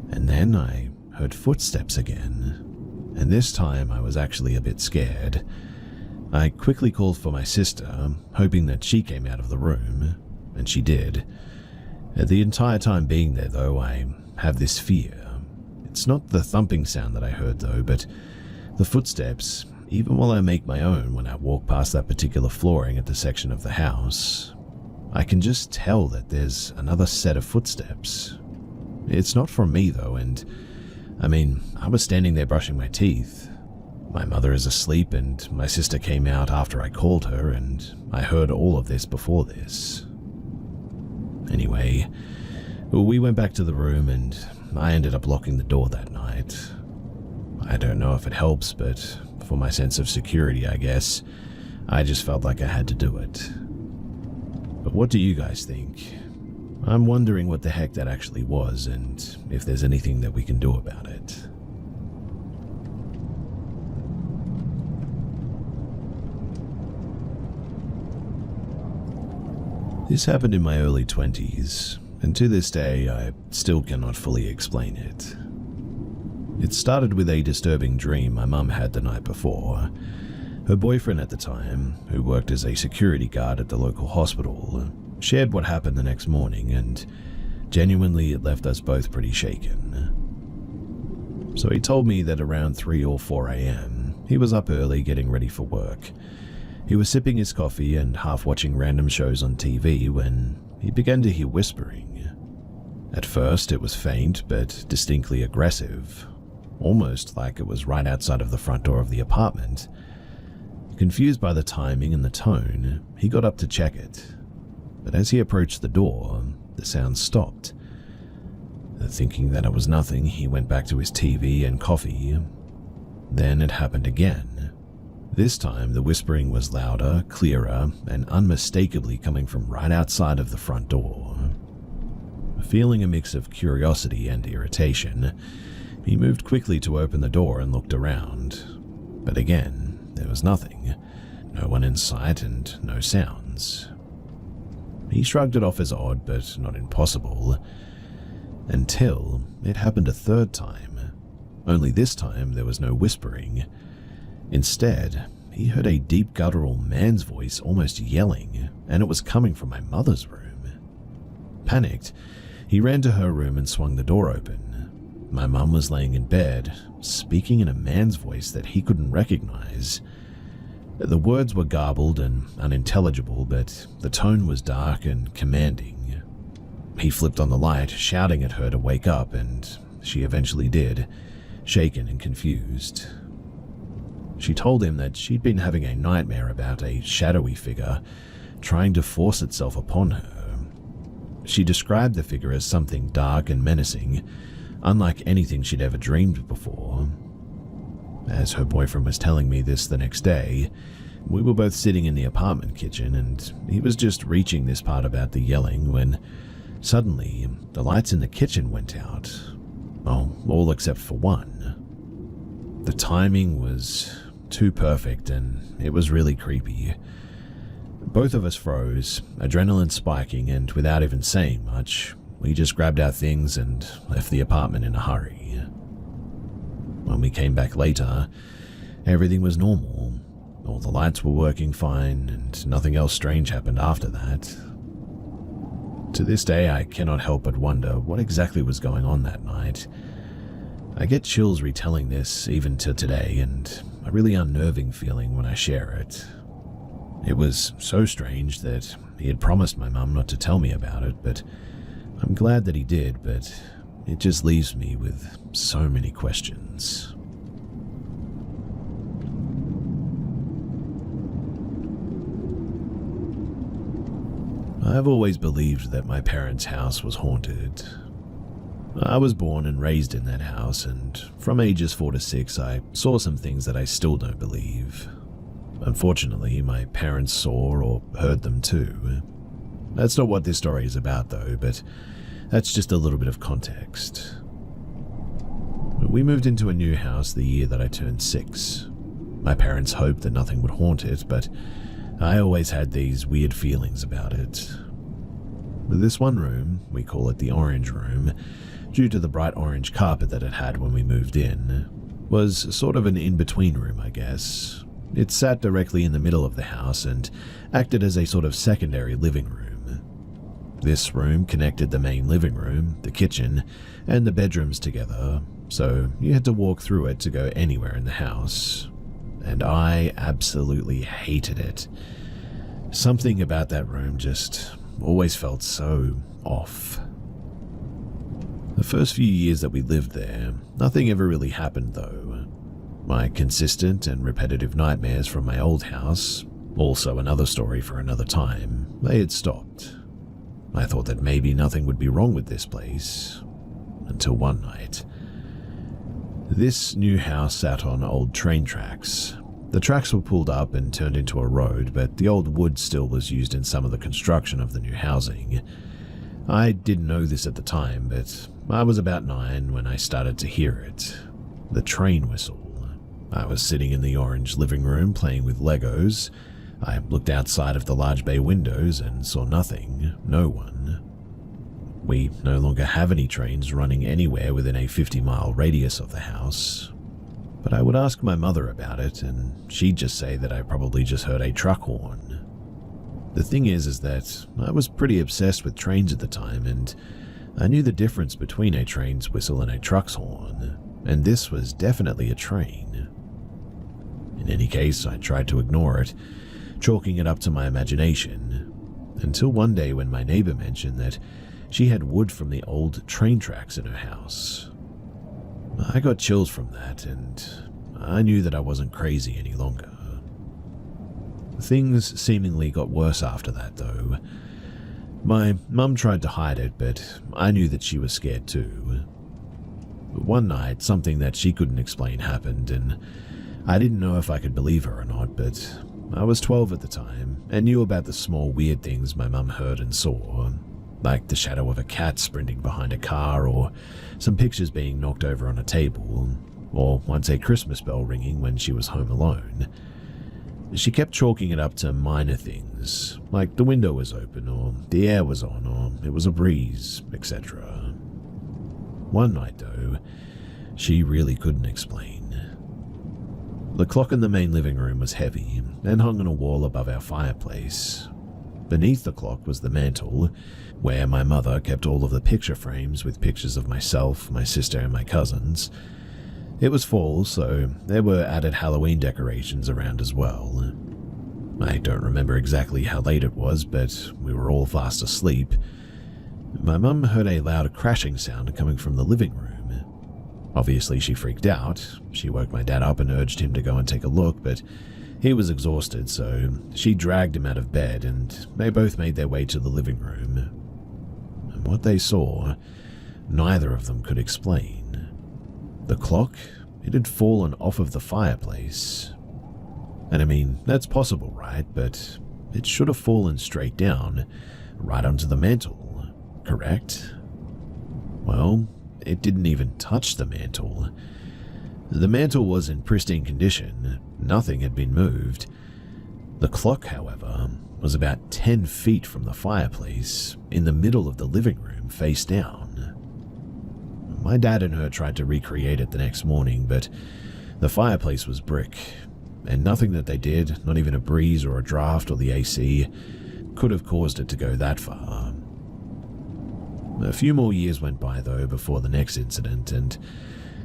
And then I heard footsteps again. And this time I was actually a bit scared. I quickly called for my sister, hoping that she came out of the room, and she did. The entire time being there, though, I have this fear. It's not the thumping sound that I heard, though, but the footsteps, even while I make my own when I walk past that particular flooring at the section of the house. I can just tell that there's another set of footsteps. It's not from me, though, and I was standing there brushing my teeth. My mother is asleep, and my sister came out after I called her, and I heard all of this before this. Anyway, we went back to the room, and I ended up locking the door that night. I don't know if it helps, but for my sense of security, I guess, I just felt like I had to do it. But what do you guys think? I'm wondering what the heck that actually was, and if there's anything that we can do about it. This happened in my early 20s, and to this day I still cannot fully explain it. It started with a disturbing dream my mum had the night before. Her boyfriend at the time, who worked as a security guard at the local hospital, shared what happened the next morning, and genuinely it left us both pretty shaken. So he told me that around 3 or 4 a.m., he was up early getting ready for work. He was sipping his coffee and half watching random shows on TV when he began to hear whispering. At first it was faint but distinctly aggressive, almost like it was right outside of the front door of the apartment. Confused by the timing and the tone, he got up to check it. But as he approached the door, the sound stopped. Thinking that it was nothing, he went back to his TV and coffee. Then it happened again. This time, the whispering was louder, clearer, and unmistakably coming from right outside of the front door. Feeling a mix of curiosity and irritation, he moved quickly to open the door and looked around. But again, there was nothing. No one in sight and no sounds. He shrugged it off as odd, but not impossible. Until it happened a third time. Only this time there was no whispering. Instead, he heard a deep guttural man's voice almost yelling, and it was coming from my mother's room. Panicked, he ran to her room and swung the door open. My mum was laying in bed, speaking in a man's voice that he couldn't recognize. The words were garbled and unintelligible, but the tone was dark and commanding. He flipped on the light, shouting at her to wake up, and she eventually did, shaken and confused. She told him that she'd been having a nightmare about a shadowy figure trying to force itself upon her. She described the figure as something dark and menacing, unlike anything she'd ever dreamed before. As her boyfriend was telling me this the next day, we were both sitting in the apartment kitchen, and he was just reaching this part about the yelling when suddenly the lights in the kitchen went out. Oh, all except for one. The timing was too perfect, and it was really creepy. Both of us froze, adrenaline spiking, and without even saying much, we just grabbed our things and left the apartment in a hurry. When we came back later, everything was normal. All the lights were working fine, and nothing else strange happened after that. To this day, I cannot help but wonder what exactly was going on that night. I get chills retelling this even to today, and a really unnerving feeling when I share it. It was so strange that he had promised my mum not to tell me about it, but I'm glad that he did, but it just leaves me with so many questions. I've always believed that my parents' house was haunted. I was born and raised in that house, and from ages 4 to 6, I saw some things that I still don't believe. Unfortunately, my parents saw or heard them too. That's not what this story is about though, but that's just a little bit of context. We moved into a new house the year that I turned 6. My parents hoped that nothing would haunt it, but I always had these weird feelings about it. This one room, we call it the orange room, due to the bright orange carpet that it had when we moved in, was sort of an in-between room, I guess. It sat directly in the middle of the house and acted as a sort of secondary living room. This room connected the main living room, the kitchen, and the bedrooms together, so you had to walk through it to go anywhere in the house. And I absolutely hated it. Something about that room just always felt so off. The first few years that we lived there, nothing ever really happened though. My consistent and repetitive nightmares from my old house, also another story for another time, they had stopped. I thought that maybe nothing would be wrong with this place, until one night. This new house sat on old train tracks. The tracks were pulled up and turned into a road, but the old wood still was used in some of the construction of the new housing. I didn't know this at the time, but I was about 9 when I started to hear it. The train whistle. I was sitting in the orange living room playing with Legos. I looked outside of the large bay windows and saw nothing, no one. We no longer have any trains running anywhere within a 50-mile radius of the house. But I would ask my mother about it, and she'd just say that I probably just heard a truck horn. The thing is that I was pretty obsessed with trains at the time, and I knew the difference between a train's whistle and a truck's horn, and this was definitely a train. In any case, I tried to ignore it, chalking it up to my imagination, until one day when my neighbor mentioned that she had wood from the old train tracks in her house. I got chills from that, and I knew that I wasn't crazy any longer. Things seemingly got worse after that, though. My mum tried to hide it, but I knew that she was scared too. One night, something that she couldn't explain happened, and I didn't know if I could believe her or not, but I was 12 at the time and knew about the small weird things my mum heard and saw, like the shadow of a cat sprinting behind a car, or some pictures being knocked over on a table, or once a Christmas bell ringing when she was home alone. She kept chalking it up to minor things, like the window was open, or the air was on, or it was a breeze, etc. One night, though, she really couldn't explain. The clock in the main living room was heavy and hung on a wall above our fireplace. Beneath the clock was the mantel, where my mother kept all of the picture frames with pictures of myself, my sister, and my cousins. It was fall, so there were added Halloween decorations around as well. I don't remember exactly how late it was, but we were all fast asleep. My mum heard a loud crashing sound coming from the living room. Obviously, she freaked out. She woke my dad up and urged him to go and take a look, but he was exhausted, so she dragged him out of bed, and they both made their way to the living room. And what they saw, neither of them could explain. The clock, it had fallen off of the fireplace. And I mean, that's possible, right? But it should have fallen straight down, right onto the mantel, correct? Well, it didn't even touch the mantel. The mantel was in pristine condition. Nothing had been moved. The clock, however, was about 10 feet from the fireplace, in the middle of the living room, face down. My dad and her tried to recreate it the next morning, but the fireplace was brick, and nothing that they did, not even a breeze or a draft or the AC, could have caused it to go that far. A few more years went by, though, before the next incident, and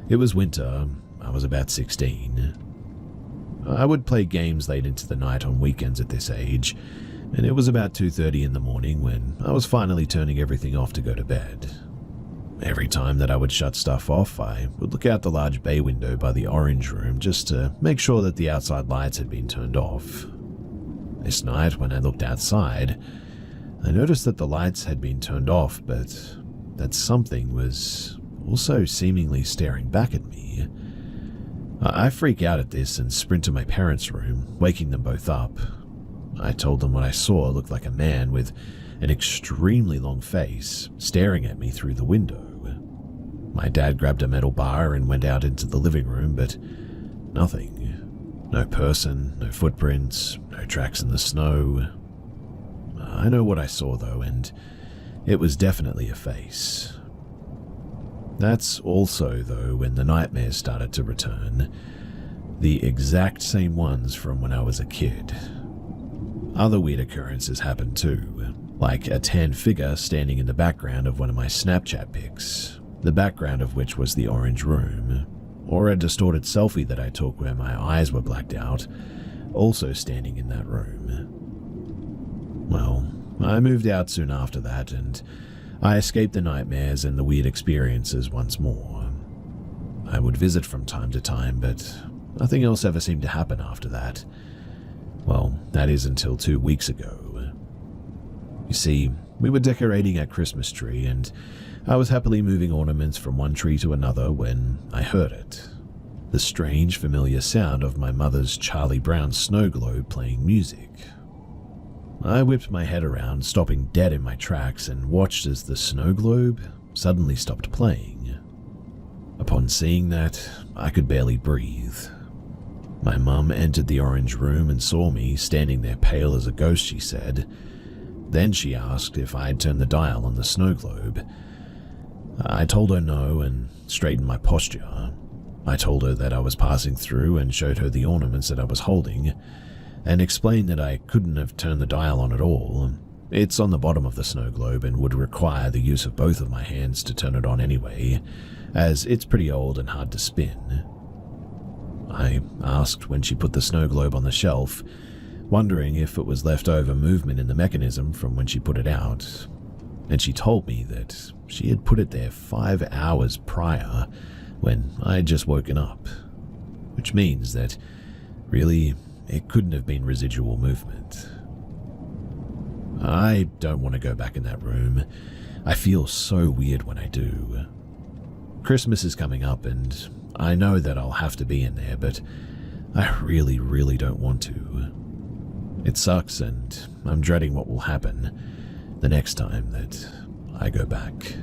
it was winter. I was about 16. I would play games late into the night on weekends at this age, and it was about 2:30 in the morning when I was finally turning everything off to go to bed. Every time that I would shut stuff off, I would look out the large bay window by the orange room just to make sure that the outside lights had been turned off. This night, when I looked outside, I noticed that the lights had been turned off, but that something was also seemingly staring back at me. I freak out at this and sprint to my parents' room, waking them both up. I told them what I saw looked like a man with an extremely long face staring at me through the window. My dad grabbed a metal bar and went out into the living room, but nothing. No person, no footprints, no tracks in the snow. I know what I saw though, and it was definitely a face. That's also, though, when the nightmares started to return. The exact same ones from when I was a kid. Other weird occurrences happened too, like a tan figure standing in the background of one of my Snapchat pics, the background of which was the orange room, or a distorted selfie that I took where my eyes were blacked out, also standing in that room. Well, I moved out soon after that, and I escaped the nightmares and the weird experiences once more. I would visit from time to time, but nothing else ever seemed to happen after that. Well, that is until 2 weeks ago. You see, we were decorating our Christmas tree, and I was happily moving ornaments from one tree to another when I heard it. The strange, familiar sound of my mother's Charlie Brown snow globe playing music. I whipped my head around, stopping dead in my tracks, and watched as the snow globe suddenly stopped playing. Upon seeing that, I could barely breathe. My mum entered the orange room and saw me standing there pale as a ghost, she said. Then she asked if I'd turned the dial on the snow globe. I told her no and straightened my posture. I told her that I was passing through and showed her the ornaments that I was holding, and explained that I couldn't have turned the dial on at all. It's on the bottom of the snow globe and would require the use of both of my hands to turn it on anyway, as it's pretty old and hard to spin. I asked when she put the snow globe on the shelf, wondering if it was leftover movement in the mechanism from when she put it out, and she told me that she had put it there 5 hours prior when I had just woken up, which means that really it couldn't have been residual movement. I don't want to go back in that room. I feel so weird when I do. Christmas is coming up and I know that I'll have to be in there, but I really, really don't want to. It sucks and I'm dreading what will happen the next time that I go back.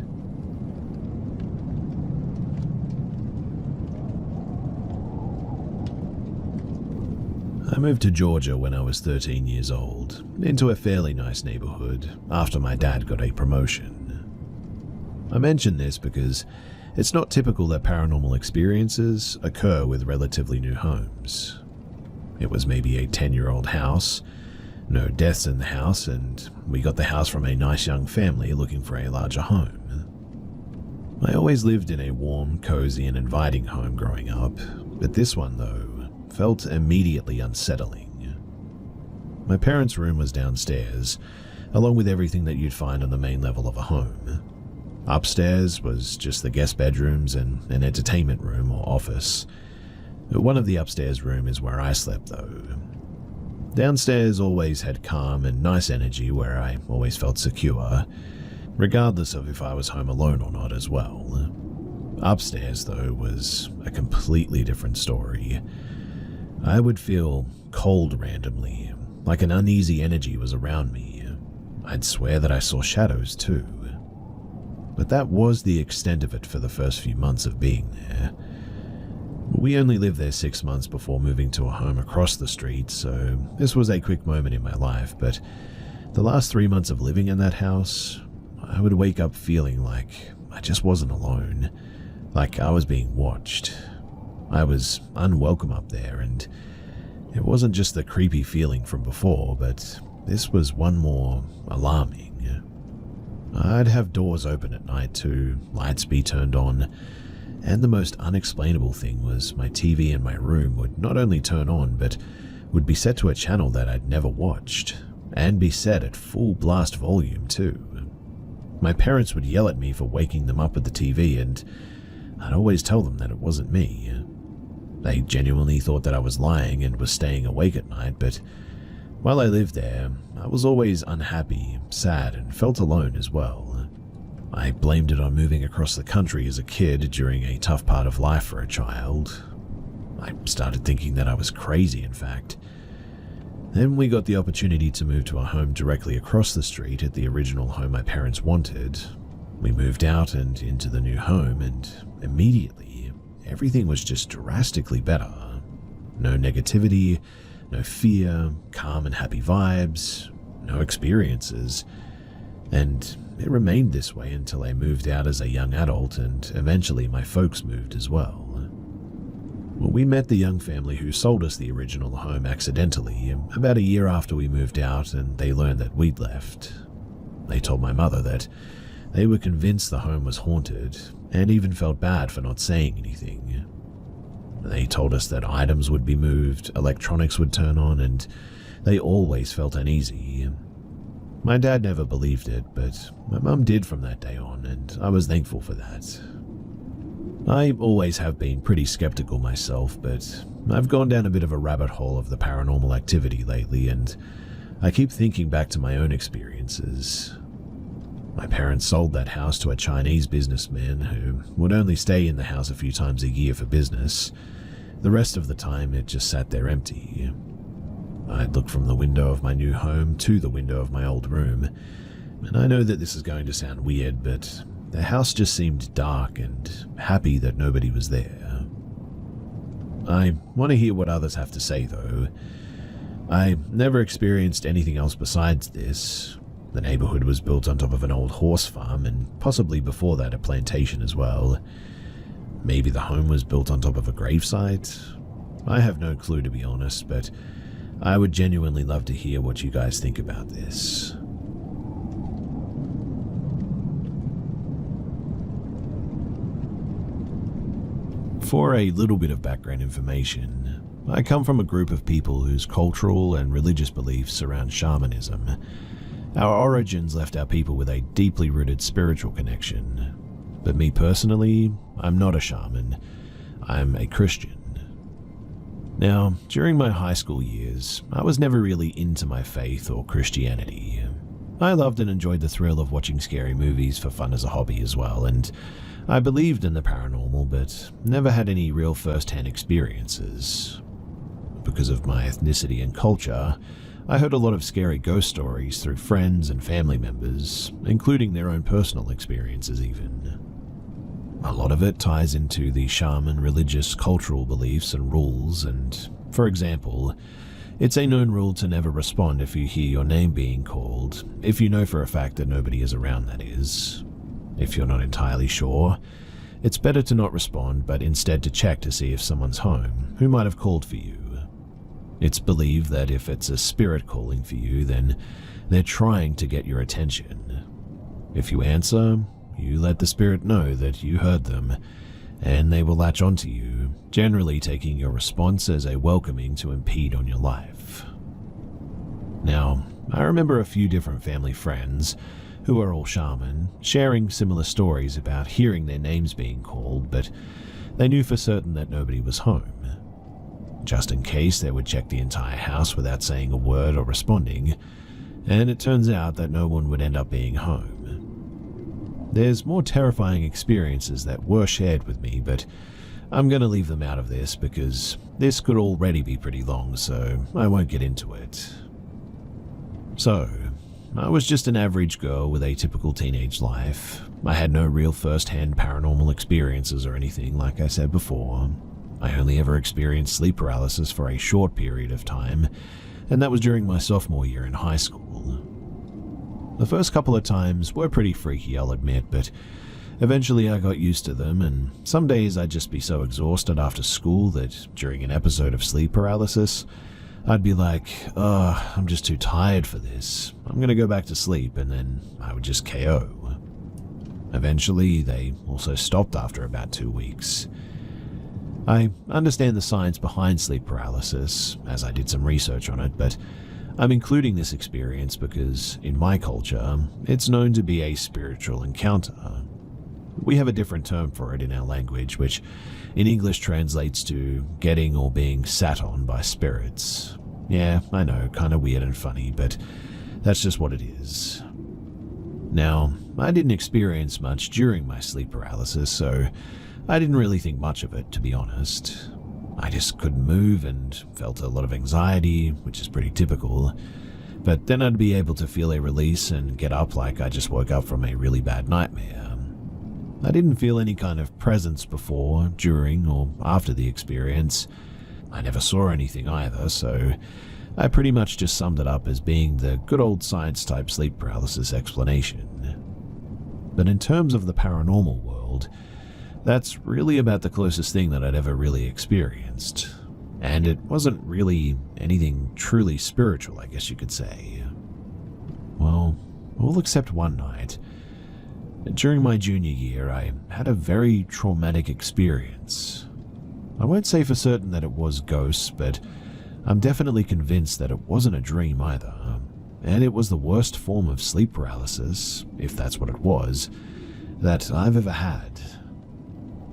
I moved to Georgia when I was 13 years old, into a fairly nice neighborhood after my dad got a promotion. I mention this because it's not typical that paranormal experiences occur with relatively new homes. It was maybe a 10-year-old house, no deaths in the house, and we got the house from a nice young family looking for a larger home. I always lived in a warm, cozy, and inviting home growing up, but this one, though, felt immediately unsettling. My parents' room was downstairs, along with everything that you'd find on the main level of a home. Upstairs was just the guest bedrooms and an entertainment room or office. One of the upstairs rooms is where I slept, though. Downstairs always had calm and nice energy where I always felt secure, regardless of if I was home alone or not as well. Upstairs, though, was a completely different story. I would feel cold randomly, like an uneasy energy was around me. I'd swear that I saw shadows too. But that was the extent of it for the first few months of being there. We only lived there 6 months before moving to a home across the street, so this was a quick moment in my life, but the last 3 months of living in that house, I would wake up feeling like I just wasn't alone, like I was being watched. I was unwelcome up there, and it wasn't just the creepy feeling from before, but this was one more alarming. I'd have doors open at night too, lights be turned on, and the most unexplainable thing was my TV in my room would not only turn on, but would be set to a channel that I'd never watched, and be set at full blast volume too. My parents would yell at me for waking them up with the TV, and I'd always tell them that it wasn't me. They genuinely thought that I was lying and was staying awake at night, but, While I lived there, I was always unhappy, sad, and felt alone as well. I blamed it on moving across the country as a kid during a tough part of life for a child. I started thinking that I was crazy, in fact. Then we got the opportunity to move to a home directly across the street at the original home my parents wanted. We moved out and into the new home, and immediately, everything was just drastically better. No negativity, no fear, calm and happy vibes, no experiences. And it remained this way until I moved out as a young adult, and eventually my folks moved as well. We met the young family who sold us the original home accidentally about a year after we moved out, and they learned that we'd left. They told my mother that they were convinced the home was haunted and even felt bad for not saying anything. They told us that items would be moved, electronics would turn on, and they always felt uneasy. My dad never believed it, but my mum did from that day on, and I was thankful for that. I always have been pretty skeptical myself, but I've gone down a bit of a rabbit hole of the paranormal activity lately, and I keep thinking back to my own experiences. My parents sold that house to a Chinese businessman who would only stay in the house a few times a year for business. The rest of the time, it just sat there empty. I'd look from the window of my new home to the window of my old room, and I know that this is going to sound weird, but the house just seemed dark and happy that nobody was there. I want to hear what others have to say, though. I never experienced anything else besides this. The neighborhood was built on top of an old horse farm, and possibly before that a plantation as well. Maybe the home was built on top of a gravesite? I have no clue, to be honest, but I would genuinely love to hear what you guys think about this. For a little bit of background information, I come from a group of people whose cultural and religious beliefs surround shamanism. Our origins left our people with a deeply rooted spiritual connection. But me personally, I'm not a shaman. I'm a Christian. Now, during my high school years, I was never really into my faith or Christianity. I loved and enjoyed the thrill of watching scary movies for fun as a hobby as well, and I believed in the paranormal, but never had any real first-hand experiences. Because of my ethnicity and culture, I heard a lot of scary ghost stories through friends and family members, including their own personal experiences even. A lot of it ties into the shaman religious cultural beliefs and rules, and, for example, it's a known rule to never respond if you hear your name being called, if you know for a fact that nobody is around, that is. If you're not entirely sure, it's better to not respond, but instead to check to see if someone's home who might have called for you. It's believed that if it's a spirit calling for you, then they're trying to get your attention. If you answer, you let the spirit know that you heard them, and they will latch onto you, generally taking your response as a welcoming to impede on your life. Now, I remember a few different family friends who are all shaman, sharing similar stories about hearing their names being called, but they knew for certain that nobody was home. Just in case, they would check the entire house without saying a word or responding, and it turns out that no one would end up being home. There's more terrifying experiences that were shared with me, but I'm going to leave them out of this because this could already be pretty long, so I won't get into it. So, I was just an average girl with a typical teenage life. I had no real first-hand paranormal experiences or anything, like I said before. I only ever experienced sleep paralysis for a short period of time, and that was during my sophomore year in high school. The first couple of times were pretty freaky, I'll admit, but eventually I got used to them, and some days I'd just be so exhausted after school that during an episode of sleep paralysis, I'd be like, I'm just too tired for this. I'm gonna go back to sleep, and then I would just KO. Eventually, they also stopped after about 2 weeks. I understand the science behind sleep paralysis, as I did some research on it, but I'm including this experience because, in my culture, it's known to be a spiritual encounter. We have a different term for it in our language, which in English translates to getting or being sat on by spirits. Yeah, I know, kinda weird and funny, but that's just what it is. Now, I didn't experience much during my sleep paralysis, so I didn't really think much of it, to be honest. I just couldn't move and felt a lot of anxiety, which is pretty typical. But then I'd be able to feel a release and get up like I just woke up from a really bad nightmare. I didn't feel any kind of presence before, during, or after the experience. I never saw anything either, so I pretty much just summed it up as being the good old science-type sleep paralysis explanation. But in terms of the paranormal world, that's really about the closest thing that I'd ever really experienced. And it wasn't really anything truly spiritual, I guess you could say. Well, all except one night. During my junior year, I had a very traumatic experience. I won't say for certain that it was ghosts, but I'm definitely convinced that it wasn't a dream either. And it was the worst form of sleep paralysis, if that's what it was, that I've ever had.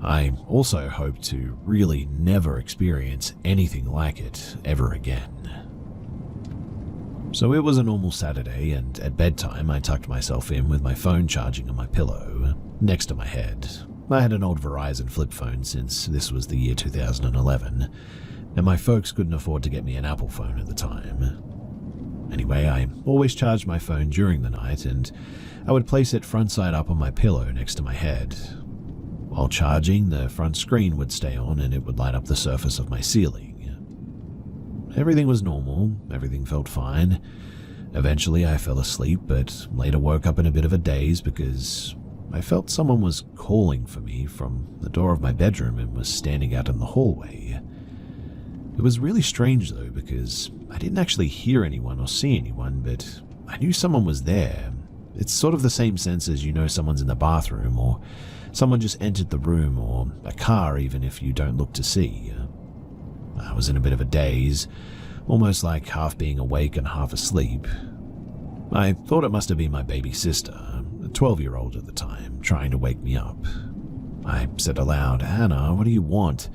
I also hope to really never experience anything like it ever again. So it was a normal Saturday, and at bedtime I tucked myself in with my phone charging on my pillow, next to my head. I had an old Verizon flip phone since this was the year 2011, and my folks couldn't afford to get me an Apple phone at the time. Anyway, I always charged my phone during the night, and I would place it front side up on my pillow next to my head. While charging, the front screen would stay on and it would light up the surface of my ceiling. Everything was normal, everything felt fine. Eventually I fell asleep, but later woke up in a bit of a daze because I felt someone was calling for me from the door of my bedroom and was standing out in the hallway. It was really strange though, because I didn't actually hear anyone or see anyone, but I knew someone was there. It's sort of the same sense as you know someone's in the bathroom, or someone just entered the room, or a car even if you don't look to see. I was in a bit of a daze, almost like half being awake and half asleep. I thought it must have been my baby sister, a 12-year-old at the time, trying to wake me up. I said aloud, "Hannah, what do you want?"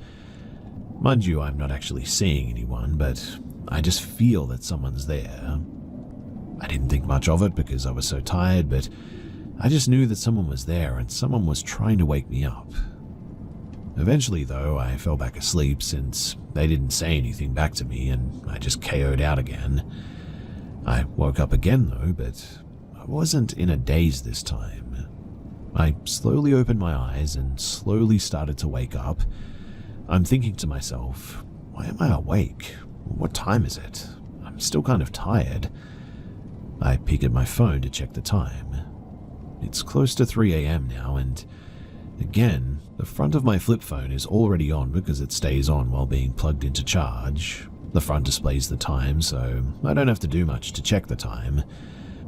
Mind you, I'm not actually seeing anyone, but I just feel that someone's there. I didn't think much of it because I was so tired, but I just knew that someone was there and someone was trying to wake me up. Eventually, though, I fell back asleep since they didn't say anything back to me and I just KO'd out again. I woke up again, though, but I wasn't in a daze this time. I slowly opened my eyes and slowly started to wake up. I'm thinking to myself, why am I awake? What time is it? I'm still kind of tired. I peek at my phone to check the time. It's close to 3 a.m. now, and again, the front of my flip phone is already on because it stays on while being plugged into charge. The front displays the time, so I don't have to do much to check the time.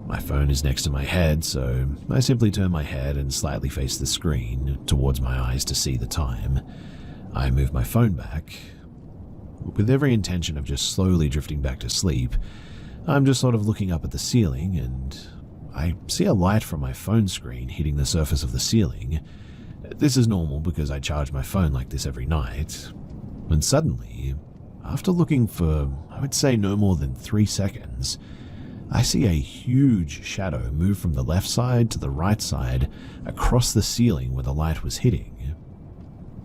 My phone is next to my head, so I simply turn my head and slightly face the screen towards my eyes to see the time. I move my phone back. With every intention of just slowly drifting back to sleep, I'm just sort of looking up at the ceiling, and I see a light from my phone screen hitting the surface of the ceiling. This is normal because I charge my phone like this every night. When suddenly, after looking for, I would say no more than 3 seconds, I see a huge shadow move from the left side to the right side across the ceiling where the light was hitting.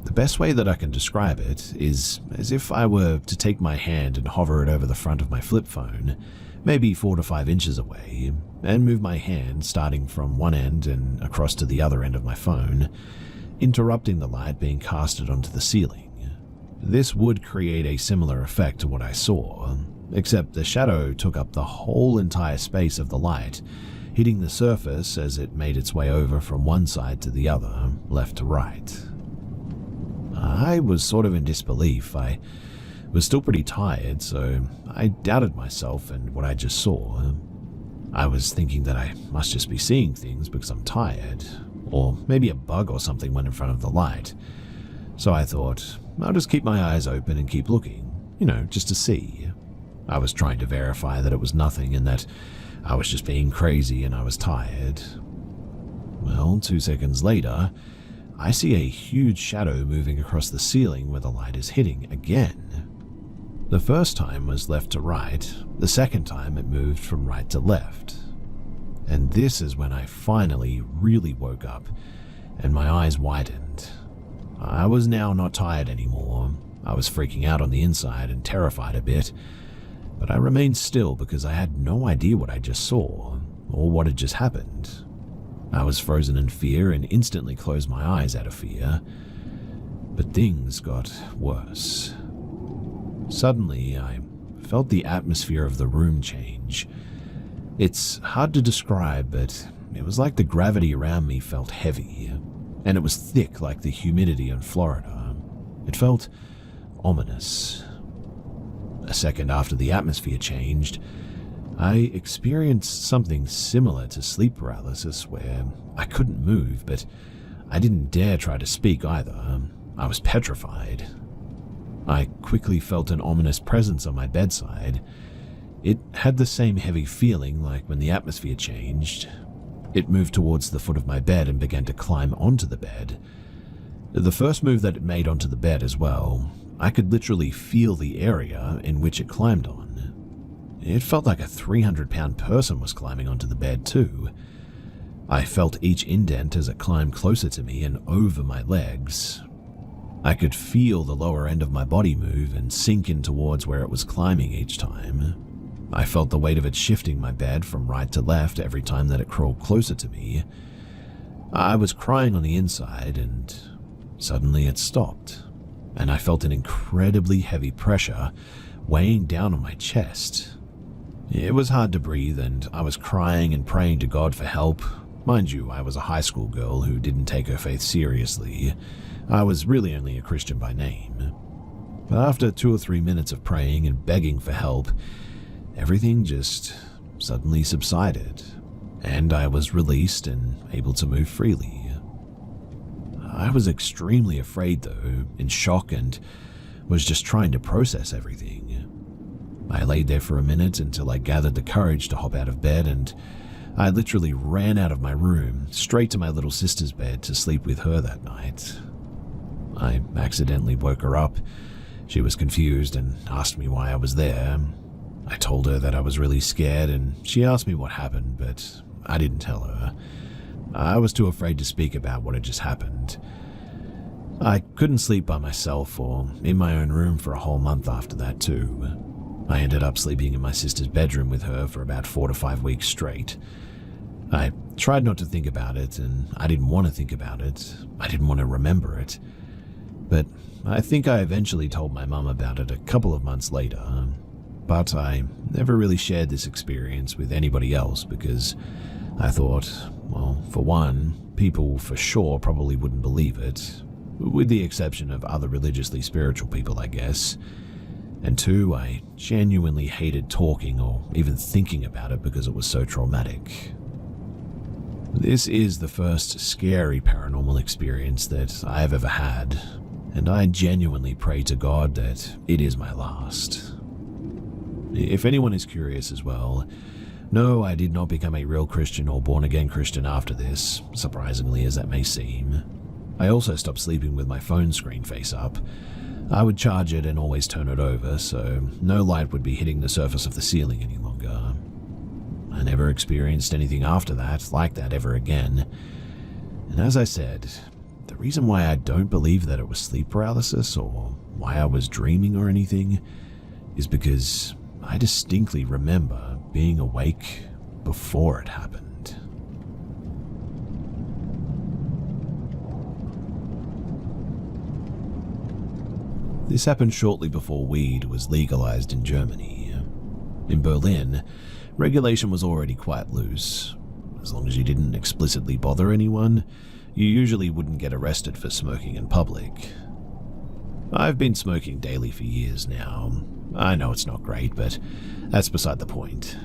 The best way that I can describe it is as if I were to take my hand and hover it over the front of my flip phone, maybe 4 to 5 inches away, and move my hand starting from one end and across to the other end of my phone, interrupting the light being casted onto the ceiling. This would create a similar effect to what I saw, except the shadow took up the whole entire space of the light, hitting the surface as it made its way over from one side to the other, left to right. I was sort of in disbelief. I was still pretty tired, so I doubted myself and what I just saw. I was thinking that I must just be seeing things because I'm tired, or maybe a bug or something went in front of the light. So I thought, I'll just keep my eyes open and keep looking, just to see. I was trying to verify that it was nothing and that I was just being crazy and I was tired. Well, 2 seconds later, I see a huge shadow moving across the ceiling where the light is hitting again. The first time was left to right, the second time it moved from right to left. And this is when I finally really woke up and my eyes widened. I was now not tired anymore. I was freaking out on the inside and terrified a bit, but I remained still because I had no idea what I just saw or what had just happened. I was frozen in fear and instantly closed my eyes out of fear. But things got worse. Suddenly, I felt the atmosphere of the room change. It's hard to describe, but it was like the gravity around me felt heavy, and it was thick like the humidity in Florida. It felt ominous. A second after the atmosphere changed, I experienced something similar to sleep paralysis where I couldn't move, but I didn't dare try to speak either. I was petrified. I quickly felt an ominous presence on my bedside. It had the same heavy feeling like when the atmosphere changed. It moved towards the foot of my bed and began to climb onto the bed. The first move that it made onto the bed as well, I could literally feel the area in which it climbed on. It felt like a 300-pound person was climbing onto the bed too. I felt each indent as it climbed closer to me and over my legs. I could feel the lower end of my body move and sink in towards where it was climbing each time. I felt the weight of it shifting my bed from right to left every time that it crawled closer to me. I was crying on the inside, and suddenly it stopped, and I felt an incredibly heavy pressure weighing down on my chest. It was hard to breathe, and I was crying and praying to God for help. Mind you, I was a high school girl who didn't take her faith seriously. I was really only a Christian by name. But after 2 or 3 minutes of praying and begging for help, everything just suddenly subsided, and I was released and able to move freely. I was extremely afraid though, in shock, and was just trying to process everything. I laid there for a minute until I gathered the courage to hop out of bed, and I literally ran out of my room, straight to my little sister's bed to sleep with her that night. I accidentally woke her up. She was confused and asked me why I was there. I told her that I was really scared, and she asked me what happened, but I didn't tell her. I was too afraid to speak about what had just happened. I couldn't sleep by myself or in my own room for a whole month after that too. I ended up sleeping in my sister's bedroom with her for about 4 to 5 weeks straight. I tried not to think about it, and I didn't want to think about it. I didn't want to remember it. But I think I eventually told my mum about it a couple of months later. But I never really shared this experience with anybody else because I thought, well, for one, people for sure probably wouldn't believe it, with the exception of other religiously spiritual people, I guess. And two, I genuinely hated talking or even thinking about it because it was so traumatic. This is the first scary paranormal experience that I have ever had, and I genuinely pray to God that it is my last. If anyone is curious as well, no, I did not become a real Christian or born-again Christian after this, surprisingly as that may seem. I also stopped sleeping with my phone screen face up. I would charge it and always turn it over, so no light would be hitting the surface of the ceiling any longer. I never experienced anything after that like that ever again. And as I said, the reason why I don't believe that it was sleep paralysis or why I was dreaming or anything is because I distinctly remember being awake before it happened. This happened shortly before weed was legalized in Germany. In Berlin, regulation was already quite loose. As long as you didn't explicitly bother anyone, you usually wouldn't get arrested for smoking in public. I've been smoking daily for years now. I know it's not great, but that's beside the point.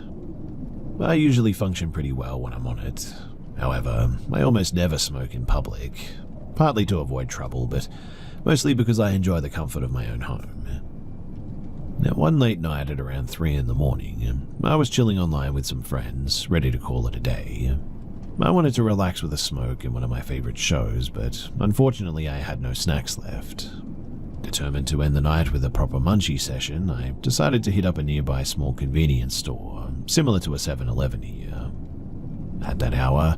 I usually function pretty well when I'm on it. However, I almost never smoke in public, partly to avoid trouble, but mostly because I enjoy the comfort of my own home. Now, one late night at around 3 in the morning, I was chilling online with some friends, ready to call it a day. I wanted to relax with a smoke in one of my favorite shows, but unfortunately I had no snacks left. Determined to end the night with a proper munchie session, I decided to hit up a nearby small convenience store, similar to a 7-Eleven here. At that hour,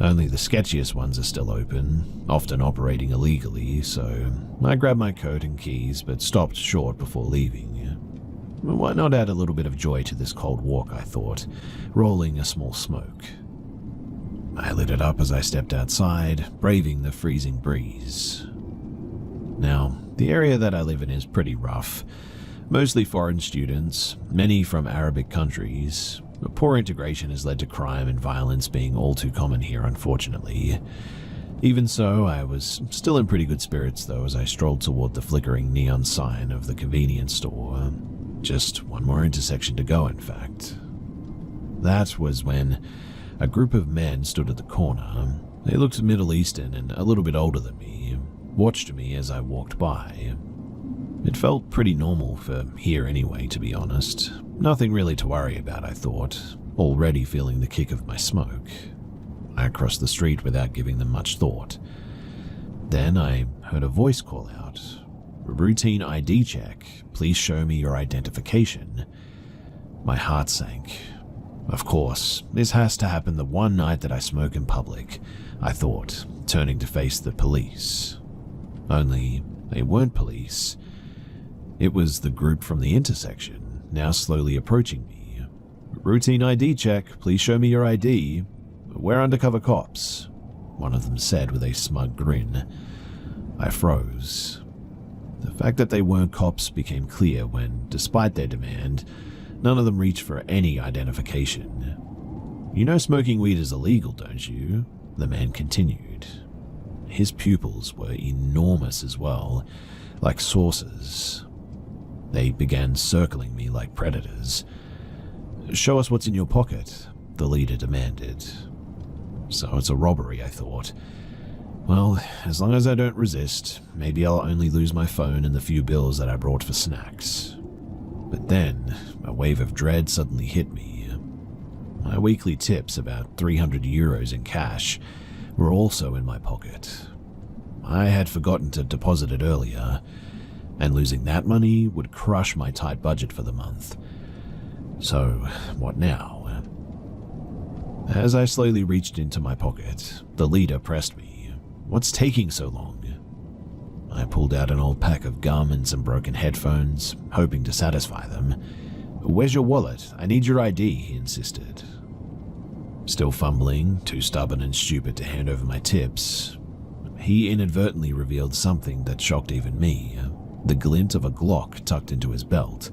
only the sketchiest ones are still open, often operating illegally, so I grabbed my coat and keys but stopped short before leaving. Why not add a little bit of joy to this cold walk, I thought, rolling a small smoke. I lit it up as I stepped outside, braving the freezing breeze. Now, the area that I live in is pretty rough. Mostly foreign students, many from Arabic countries. Poor integration has led to crime and violence being all too common here, unfortunately. Even so, I was still in pretty good spirits, though, as I strolled toward the flickering neon sign of the convenience store. Just one more intersection to go, in fact. That was when a group of men stood at the corner. They looked Middle Eastern and a little bit older than me, watched me as I walked by. It felt pretty normal for here anyway, to be honest. Nothing really to worry about, I thought, already feeling the kick of my smoke. I crossed the street without giving them much thought. Then I heard a voice call out, "Routine ID check. Please show me your identification." My heart sank. Of course, this has to happen the one night that I smoke in public, I thought, turning to face the police. Only they weren't police. It was the group from the intersection, now slowly approaching me. "Routine ID check. Please show me your ID. We're undercover cops," one of them said with a smug grin. I froze. The fact that they weren't cops became clear when, despite their demand, none of them reached for any identification. "You know smoking weed is illegal, don't you?" the man continued. His pupils were enormous as well, like saucers. They began circling me like predators. "Show us what's in your pocket," the leader demanded. So it's a robbery, I thought. Well, as long as I don't resist, maybe I'll only lose my phone and the few bills that I brought for snacks. But then, a wave of dread suddenly hit me. My weekly tips, about 300 euros in cash, were also in my pocket. I had forgotten to deposit it earlier, and losing that money would crush my tight budget for the month. So, what now? As I slowly reached into my pocket, the leader pressed me. "What's taking so long?" I pulled out an old pack of gum and some broken headphones, hoping to satisfy them. "Where's your wallet? I need your ID," he insisted. Still fumbling, too stubborn and stupid to hand over my tips, he inadvertently revealed something that shocked even me, the glint of a Glock tucked into his belt.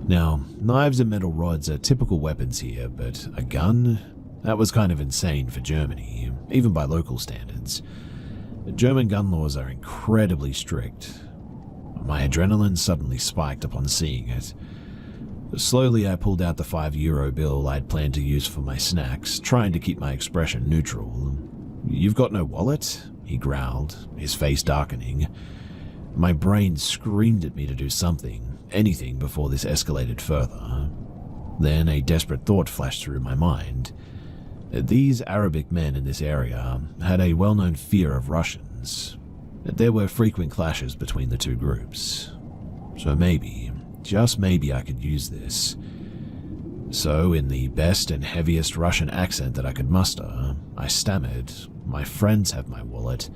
Now, knives and metal rods are typical weapons here, but a gun? That was kind of insane for Germany, even by local standards. German gun laws are incredibly strict. My adrenaline suddenly spiked upon seeing it. Slowly, I pulled out the €5 bill I'd planned to use for my snacks, trying to keep my expression neutral. "You've got no wallet?" he growled, his face darkening. My brain screamed at me to do something, anything before this escalated further. Then a desperate thought flashed through my mind. These Arabic men in this area had a well-known fear of Russians. There were frequent clashes between the two groups. So maybe, just maybe I could use this. So, in the best and heaviest Russian accent that I could muster, I stammered, "My friends have my wallet.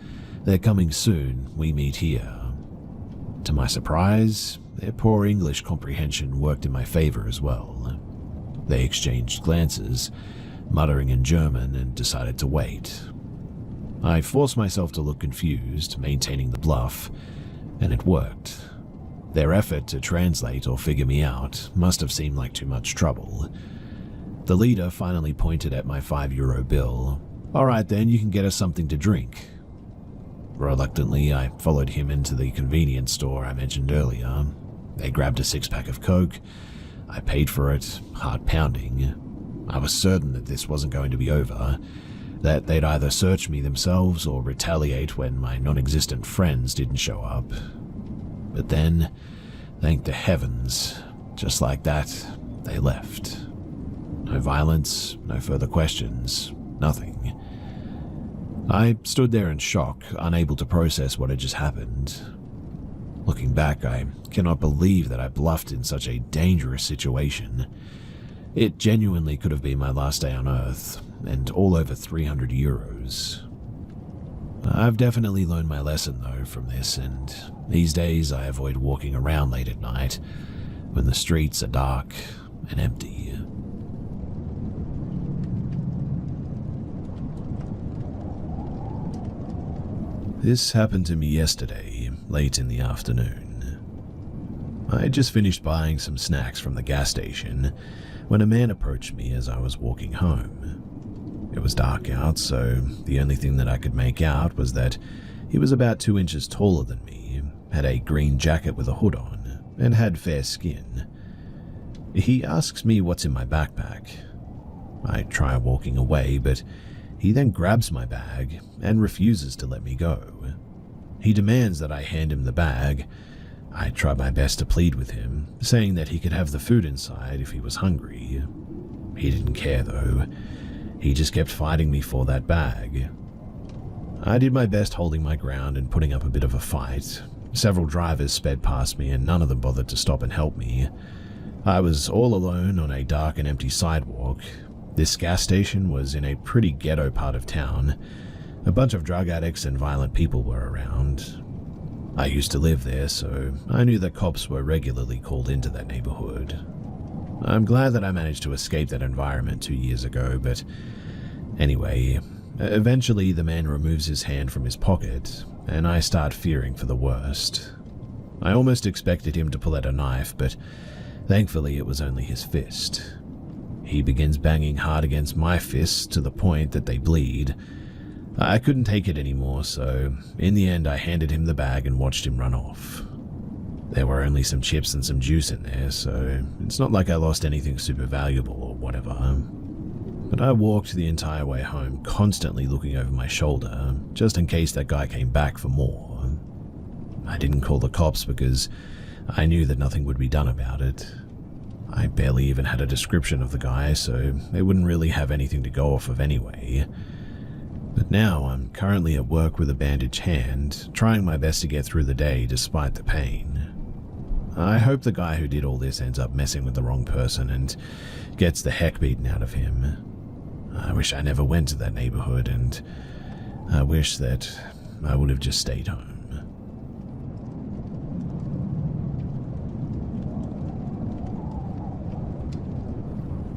They're coming soon. We meet here." To my surprise, their poor English comprehension worked in my favor as well. They exchanged glances, muttering in German, and decided to wait. I forced myself to look confused, maintaining the bluff, and it worked. Their effort to translate or figure me out must have seemed like too much trouble. The leader finally pointed at my €5 bill. "All right then, you can get us something to drink." Reluctantly, I followed him into the convenience store I mentioned earlier. They grabbed a 6-pack of Coke. I paid for it, heart pounding. I was certain that this wasn't going to be over, that they'd either search me themselves or retaliate when my non-existent friends didn't show up. But then, thank the heavens, just like that, they left. No violence, no further questions, nothing. I stood there in shock, unable to process what had just happened. Looking back, I cannot believe that I bluffed in such a dangerous situation. It genuinely could have been my last day on Earth, and all over 300 euros. I've definitely learned my lesson though from this, and these days I avoid walking around late at night when the streets are dark and empty. This happened to me yesterday, late in the afternoon. I had just finished buying some snacks from the gas station when a man approached me as I was walking home. It was dark out, so the only thing that I could make out was that he was about 2 inches taller than me, had a green jacket with a hood on, and had fair skin. He asks me what's in my backpack. I try walking away, but he then grabs my bag and refuses to let me go. He demands that I hand him the bag. I try my best to plead with him, saying that he could have the food inside if he was hungry. He didn't care though. He just kept fighting me for that bag. I did my best holding my ground and putting up a bit of a fight. Several drivers sped past me and none of them bothered to stop and help me. I was all alone on a dark and empty sidewalk. This gas station was in a pretty ghetto part of town. A bunch of drug addicts and violent people were around. I used to live there, so I knew that cops were regularly called into that neighborhood. I'm glad that I managed to escape that environment 2 years ago, but anyway, eventually the man removes his hand from his pocket, and I start fearing for the worst. I almost expected him to pull out a knife, but thankfully it was only his fist. He begins banging hard against my fists to the point that they bleed. I couldn't take it anymore, so in the end I handed him the bag and watched him run off. There were only some chips and some juice in there, so it's not like I lost anything super valuable or whatever. But I walked the entire way home constantly looking over my shoulder, just in case that guy came back for more. I didn't call the cops because I knew that nothing would be done about it. I barely even had a description of the guy, so they wouldn't really have anything to go off of anyway. But now I'm currently at work with a bandaged hand, trying my best to get through the day despite the pain. I hope the guy who did all this ends up messing with the wrong person and gets the heck beaten out of him. I wish I never went to that neighborhood, and I wish that I would have just stayed home.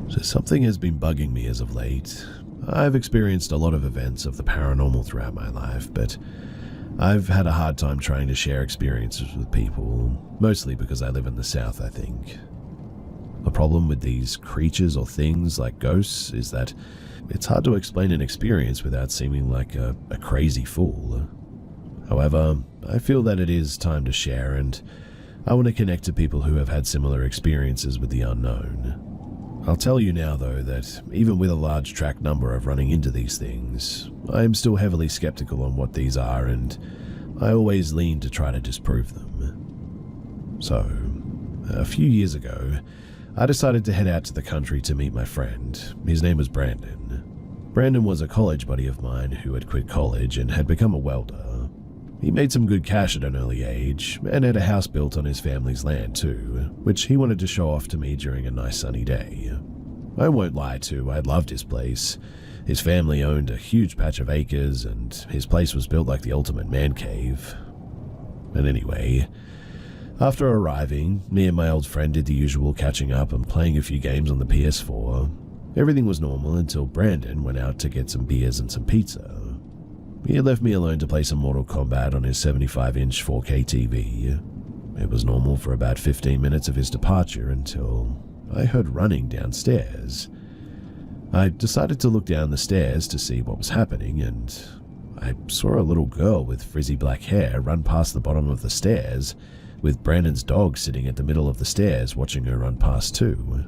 So something has been bugging me as of late. I've experienced a lot of events of the paranormal throughout my life, but I've had a hard time trying to share experiences with people, mostly because I live in the South, I think. The problem with these creatures or things like ghosts is that it's hard to explain an experience without seeming like a crazy fool. However, I feel that it is time to share, and I want to connect to people who have had similar experiences with the unknown. I'll tell you now, though, that even with a large track number of running into these things, I am still heavily skeptical on what these are, and I always lean to try to disprove them. So, a few years ago, I decided to head out to the country to meet my friend. His name was Brandon. Brandon was a college buddy of mine who had quit college and had become a welder. He made some good cash at an early age, and had a house built on his family's land too, which he wanted to show off to me during a nice sunny day. I won't lie too, I loved his place. His family owned a huge patch of acres, and his place was built like the ultimate man cave. And anyway, after arriving, me and my old friend did the usual catching up and playing a few games on the PS4. Everything was normal until Brandon went out to get some beers and some pizza. He had left me alone to play some Mortal Kombat on his 75-inch 4K TV. It was normal for about 15 minutes of his departure until I heard running downstairs. I decided to look down the stairs to see what was happening, and I saw a little girl with frizzy black hair run past the bottom of the stairs, with Brandon's dog sitting at the middle of the stairs watching her run past too.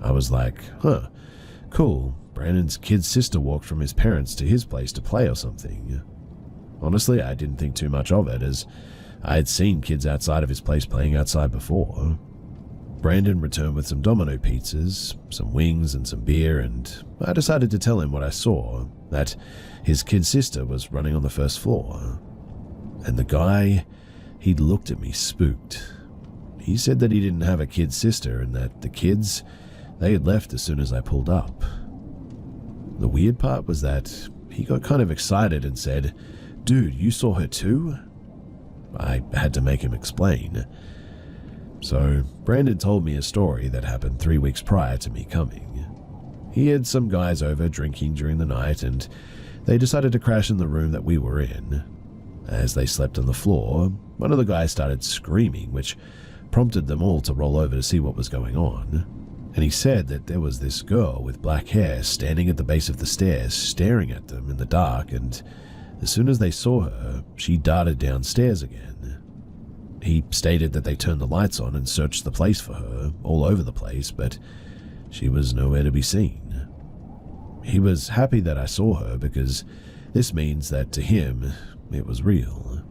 I was like, huh, cool. Brandon's kid's sister walked from his parents to his place to play or something. Honestly, I didn't think too much of it, as I had seen kids outside of his place playing outside before. Brandon returned with some Domino pizzas, some wings and some beer, and I decided to tell him what I saw, that his kid sister was running on the first floor. And the guy He looked at me spooked. He said that he didn't have a kid sister and that the kids, they had left as soon as I pulled up. The weird part was that he got kind of excited and said, "Dude, you saw her too?" I had to make him explain. So Brandon told me a story that happened 3 weeks prior to me coming. He had some guys over drinking during the night and they decided to crash in the room that we were in. As they slept on the floor, one of the guys started screaming, which prompted them all to roll over to see what was going on. And he said that there was this girl with black hair standing at the base of the stairs staring at them in the dark, and as soon as they saw her, she darted downstairs again. He stated that they turned the lights on and searched the place for her, all over the place, but she was nowhere to be seen. He was happy that I saw her because this means that to him, it was real.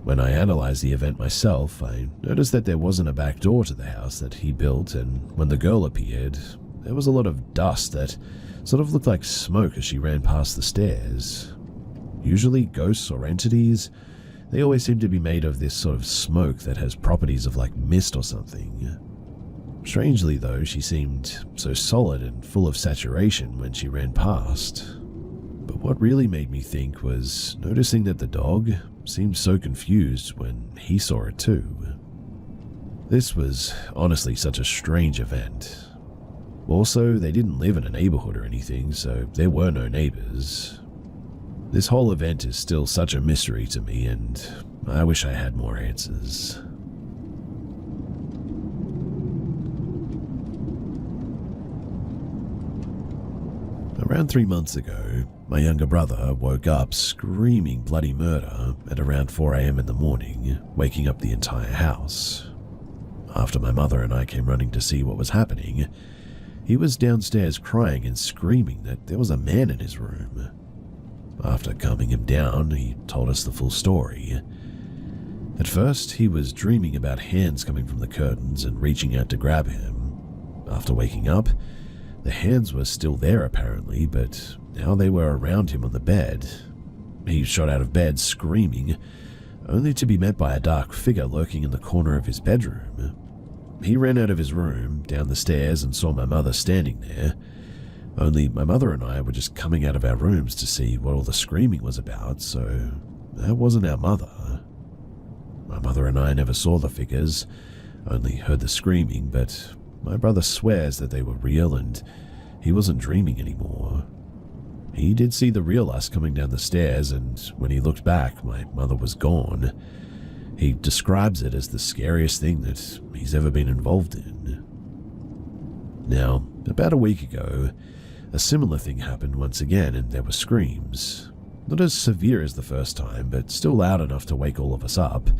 When I analyzed the event myself, I noticed that there wasn't a back door to the house that he built, and when the girl appeared, there was a lot of dust that sort of looked like smoke as she ran past the stairs. Usually ghosts or entities, they always seem to be made of this sort of smoke that has properties of like mist or something. Strangely though, she seemed so solid and full of saturation when she ran past. But what really made me think was noticing that the dog seemed so confused when he saw it too. This was honestly such a strange event. Also, they didn't live in a neighborhood or anything, so there were no neighbors. This whole event is still such a mystery to me, and I wish I had more answers. Around 3 months ago, my younger brother woke up screaming bloody murder at around 4 a.m. in the morning, waking up the entire house. After my mother and I came running to see what was happening, he was downstairs crying and screaming that there was a man in his room. After calming him down, he told us the full story. At first, he was dreaming about hands coming from the curtains and reaching out to grab him. After waking up, the hands were still there apparently, but now they were around him on the bed. He shot out of bed screaming, only to be met by a dark figure lurking in the corner of his bedroom. He ran out of his room, down the stairs, and saw my mother standing there. Only my mother and I were just coming out of our rooms to see what all the screaming was about, so that wasn't our mother. My mother and I never saw the figures, only heard the screaming, but my brother swears that they were real and he wasn't dreaming anymore. He did see the real us coming down the stairs, and when he looked back, my mother was gone. He describes it as the scariest thing that he's ever been involved in. Now, about a week ago, a similar thing happened once again, and there were screams. Not as severe as the first time, but still loud enough to wake all of us up.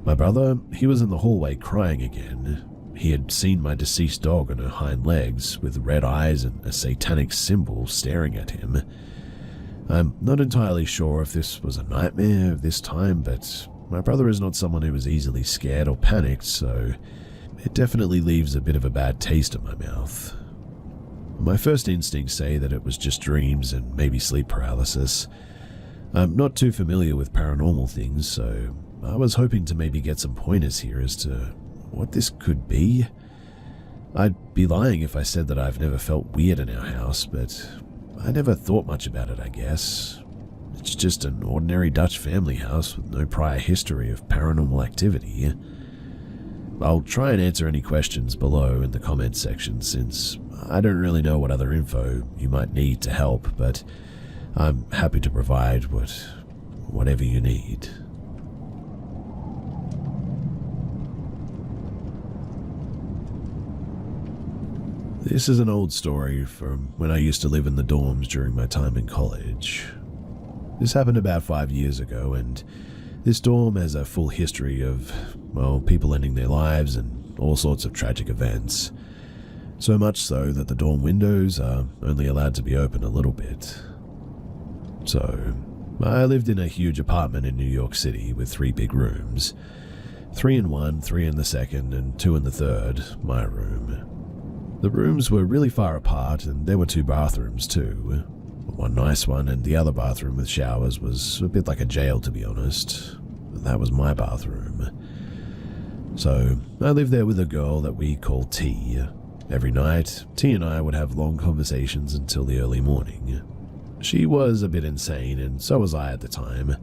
My brother, he was in the hallway crying again. He had seen my deceased dog on her hind legs, with red eyes and a satanic symbol staring at him. I'm not entirely sure if this was a nightmare this time, but my brother is not someone who was easily scared or panicked, so it definitely leaves a bit of a bad taste in my mouth. My first instincts say that it was just dreams and maybe sleep paralysis. I'm not too familiar with paranormal things, so I was hoping to maybe get some pointers here as to what this could be. I'd be lying if I said that I've never felt weird in our house, but I never thought much about it, I guess. It's just an ordinary Dutch family house with no prior history of paranormal activity. I'll try and answer any questions below in the comments section, since I don't really know what other info you might need to help, but I'm happy to provide whatever you need. This is an old story from when I used to live in the dorms during my time in college. This happened about 5 years ago, and this dorm has a full history of, well, people ending their lives and all sorts of tragic events. So much so that the dorm windows are only allowed to be open a little bit. So, I lived in a huge apartment in New York City with 3 big rooms. 3 in one, 3 in the second, and 2 in the third, my room. The rooms were really far apart, and there were 2 bathrooms too. One nice one, and the other bathroom with showers was a bit like a jail, to be honest. That was my bathroom. So I lived there with a girl that we called T. Every night, T and I would have long conversations until the early morning. She was a bit insane, and so was I at the time.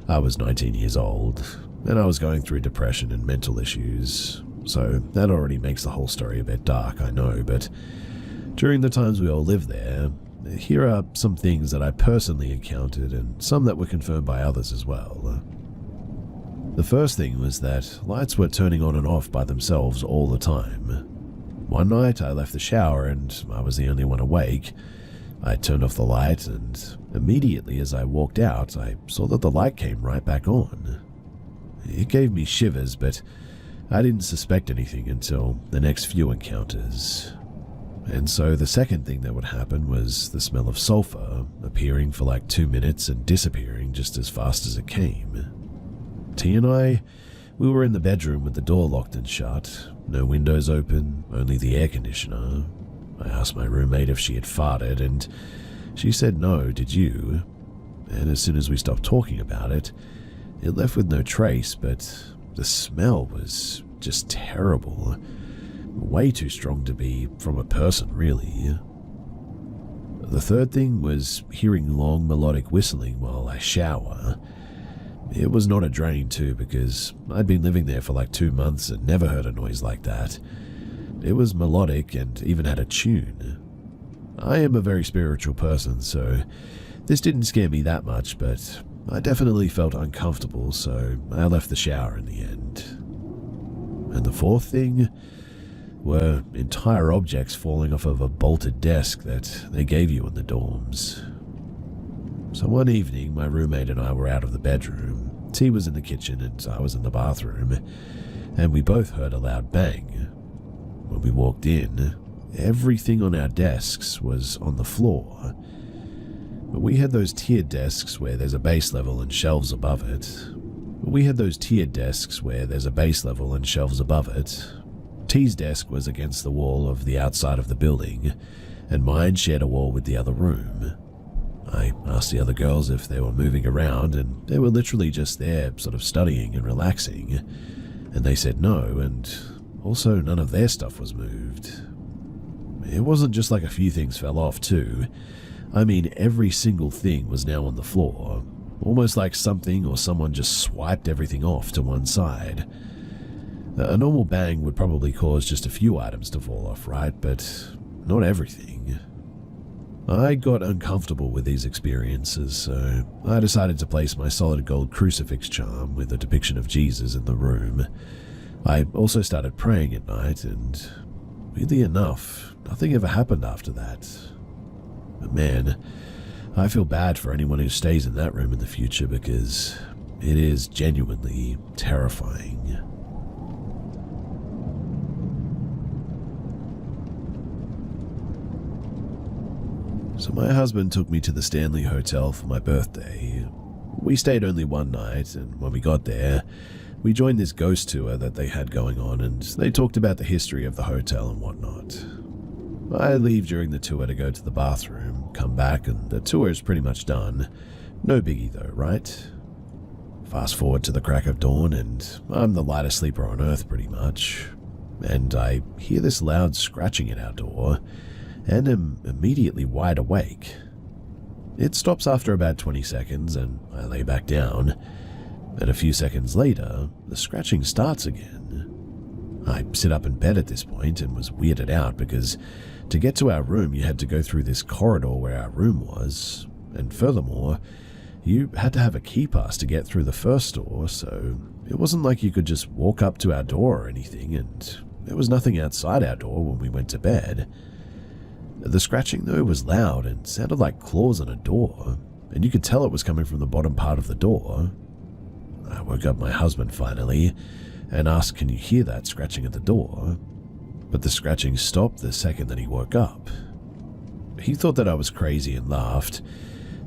I was 19 years old, and I was going through depression and mental issues, so that already makes the whole story a bit dark, I know, but during the times we all lived there, here are some things that I personally encountered and some that were confirmed by others as well. The first thing was that lights were turning on and off by themselves all the time. One night I left the shower and I was the only one awake. I turned off the light and immediately as I walked out, I saw that the light came right back on. It gave me shivers, but I didn't suspect anything until the next few encounters. And so the second thing that would happen was the smell of sulfur appearing for like 2 minutes and disappearing just as fast as it came. T and we were in the bedroom with the door locked and shut, no windows open, only the air conditioner. I asked my roommate if she had farted, and she said no, did you? And as soon as we stopped talking about it, it left with no trace, but the smell was just terrible. Way too strong to be from a person, really. The third thing was hearing long melodic whistling while I shower. It was not a drain too, because I'd been living there for like 2 months and never heard a noise like that. It was melodic and even had a tune. I am a very spiritual person, so this didn't scare me that much, but I definitely felt uncomfortable, so I left the shower in the end. And the fourth thing were entire objects falling off of a bolted desk that they gave you in the dorms. So one evening, my roommate and I were out of the bedroom. T was in the kitchen and I was in the bathroom, and we both heard a loud bang. When we walked in, everything on our desks was on the floor. But we had those tiered desks where there's a base level and shelves above it. T's desk was against the wall of the outside of the building, and mine shared a wall with the other room. I asked the other girls if they were moving around, and they were literally just there, sort of studying and relaxing, and they said no, and also none of their stuff was moved. It wasn't just like a few things fell off too. I mean, every single thing was now on the floor, almost like something or someone just swiped everything off to one side. A normal bang would probably cause just a few items to fall off, right? But not everything. I got uncomfortable with these experiences, so I decided to place my solid gold crucifix charm with a depiction of Jesus in the room. I also started praying at night, and weirdly enough, nothing ever happened after that. But man, I feel bad for anyone who stays in that room in the future because it is genuinely terrifying. So my husband took me to the Stanley Hotel for my birthday. We stayed only one night, and when we got there, we joined this ghost tour that they had going on, and they talked about the history of the hotel and whatnot. I leave during the tour to go to the bathroom, come back, and the tour is pretty much done. No biggie though, right? Fast forward to the crack of dawn, and I'm the lightest sleeper on earth pretty much. And I hear this loud scratching at our door, and am immediately wide awake. It stops after about 20 seconds, and I lay back down. And a few seconds later, the scratching starts again. I sit up in bed at this point and was weirded out because to get to our room you had to go through this corridor where our room was, and furthermore, you had to have a key pass to get through the first door, so it wasn't like you could just walk up to our door or anything, and there was nothing outside our door when we went to bed. The scratching, though, was loud and sounded like claws on a door, and you could tell it was coming from the bottom part of the door. I woke up my husband finally and asked, "Can you hear that scratching at the door?" But the scratching stopped the second that he woke up. He thought that I was crazy and laughed.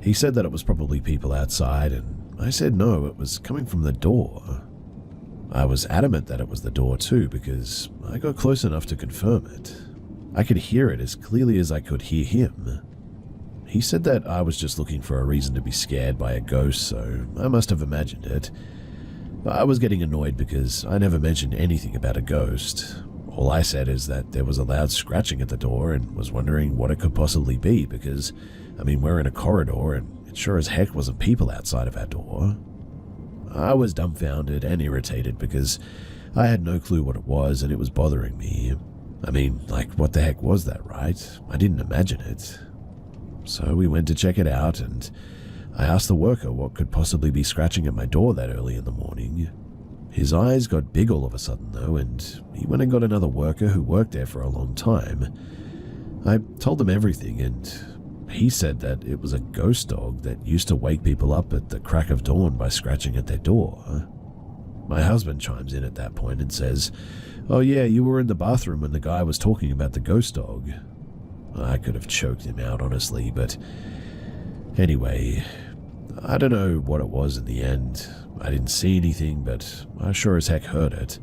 He said that it was probably people outside, and I said no, it was coming from the door. I was adamant that it was the door too because I got close enough to confirm it. I could hear it as clearly as I could hear him. He said that I was just looking for a reason to be scared by a ghost, so I must have imagined it. I was getting annoyed because I never mentioned anything about a ghost. All I said is that there was a loud scratching at the door and was wondering what it could possibly be because, we're in a corridor and it sure as heck wasn't people outside of our door. I was dumbfounded and irritated because I had no clue what it was and it was bothering me. What the heck was that, right? I didn't imagine it. So we went to check it out and I asked the worker what could possibly be scratching at my door that early in the morning. His eyes got big all of a sudden though, and he went and got another worker who worked there for a long time. I told him everything and he said that it was a ghost dog that used to wake people up at the crack of dawn by scratching at their door. My husband chimes in at that point and says, "Oh yeah, you were in the bathroom when the guy was talking about the ghost dog." I could have choked him out, honestly, but anyway, I don't know what it was in the end. I didn't see anything, but I sure as heck heard it.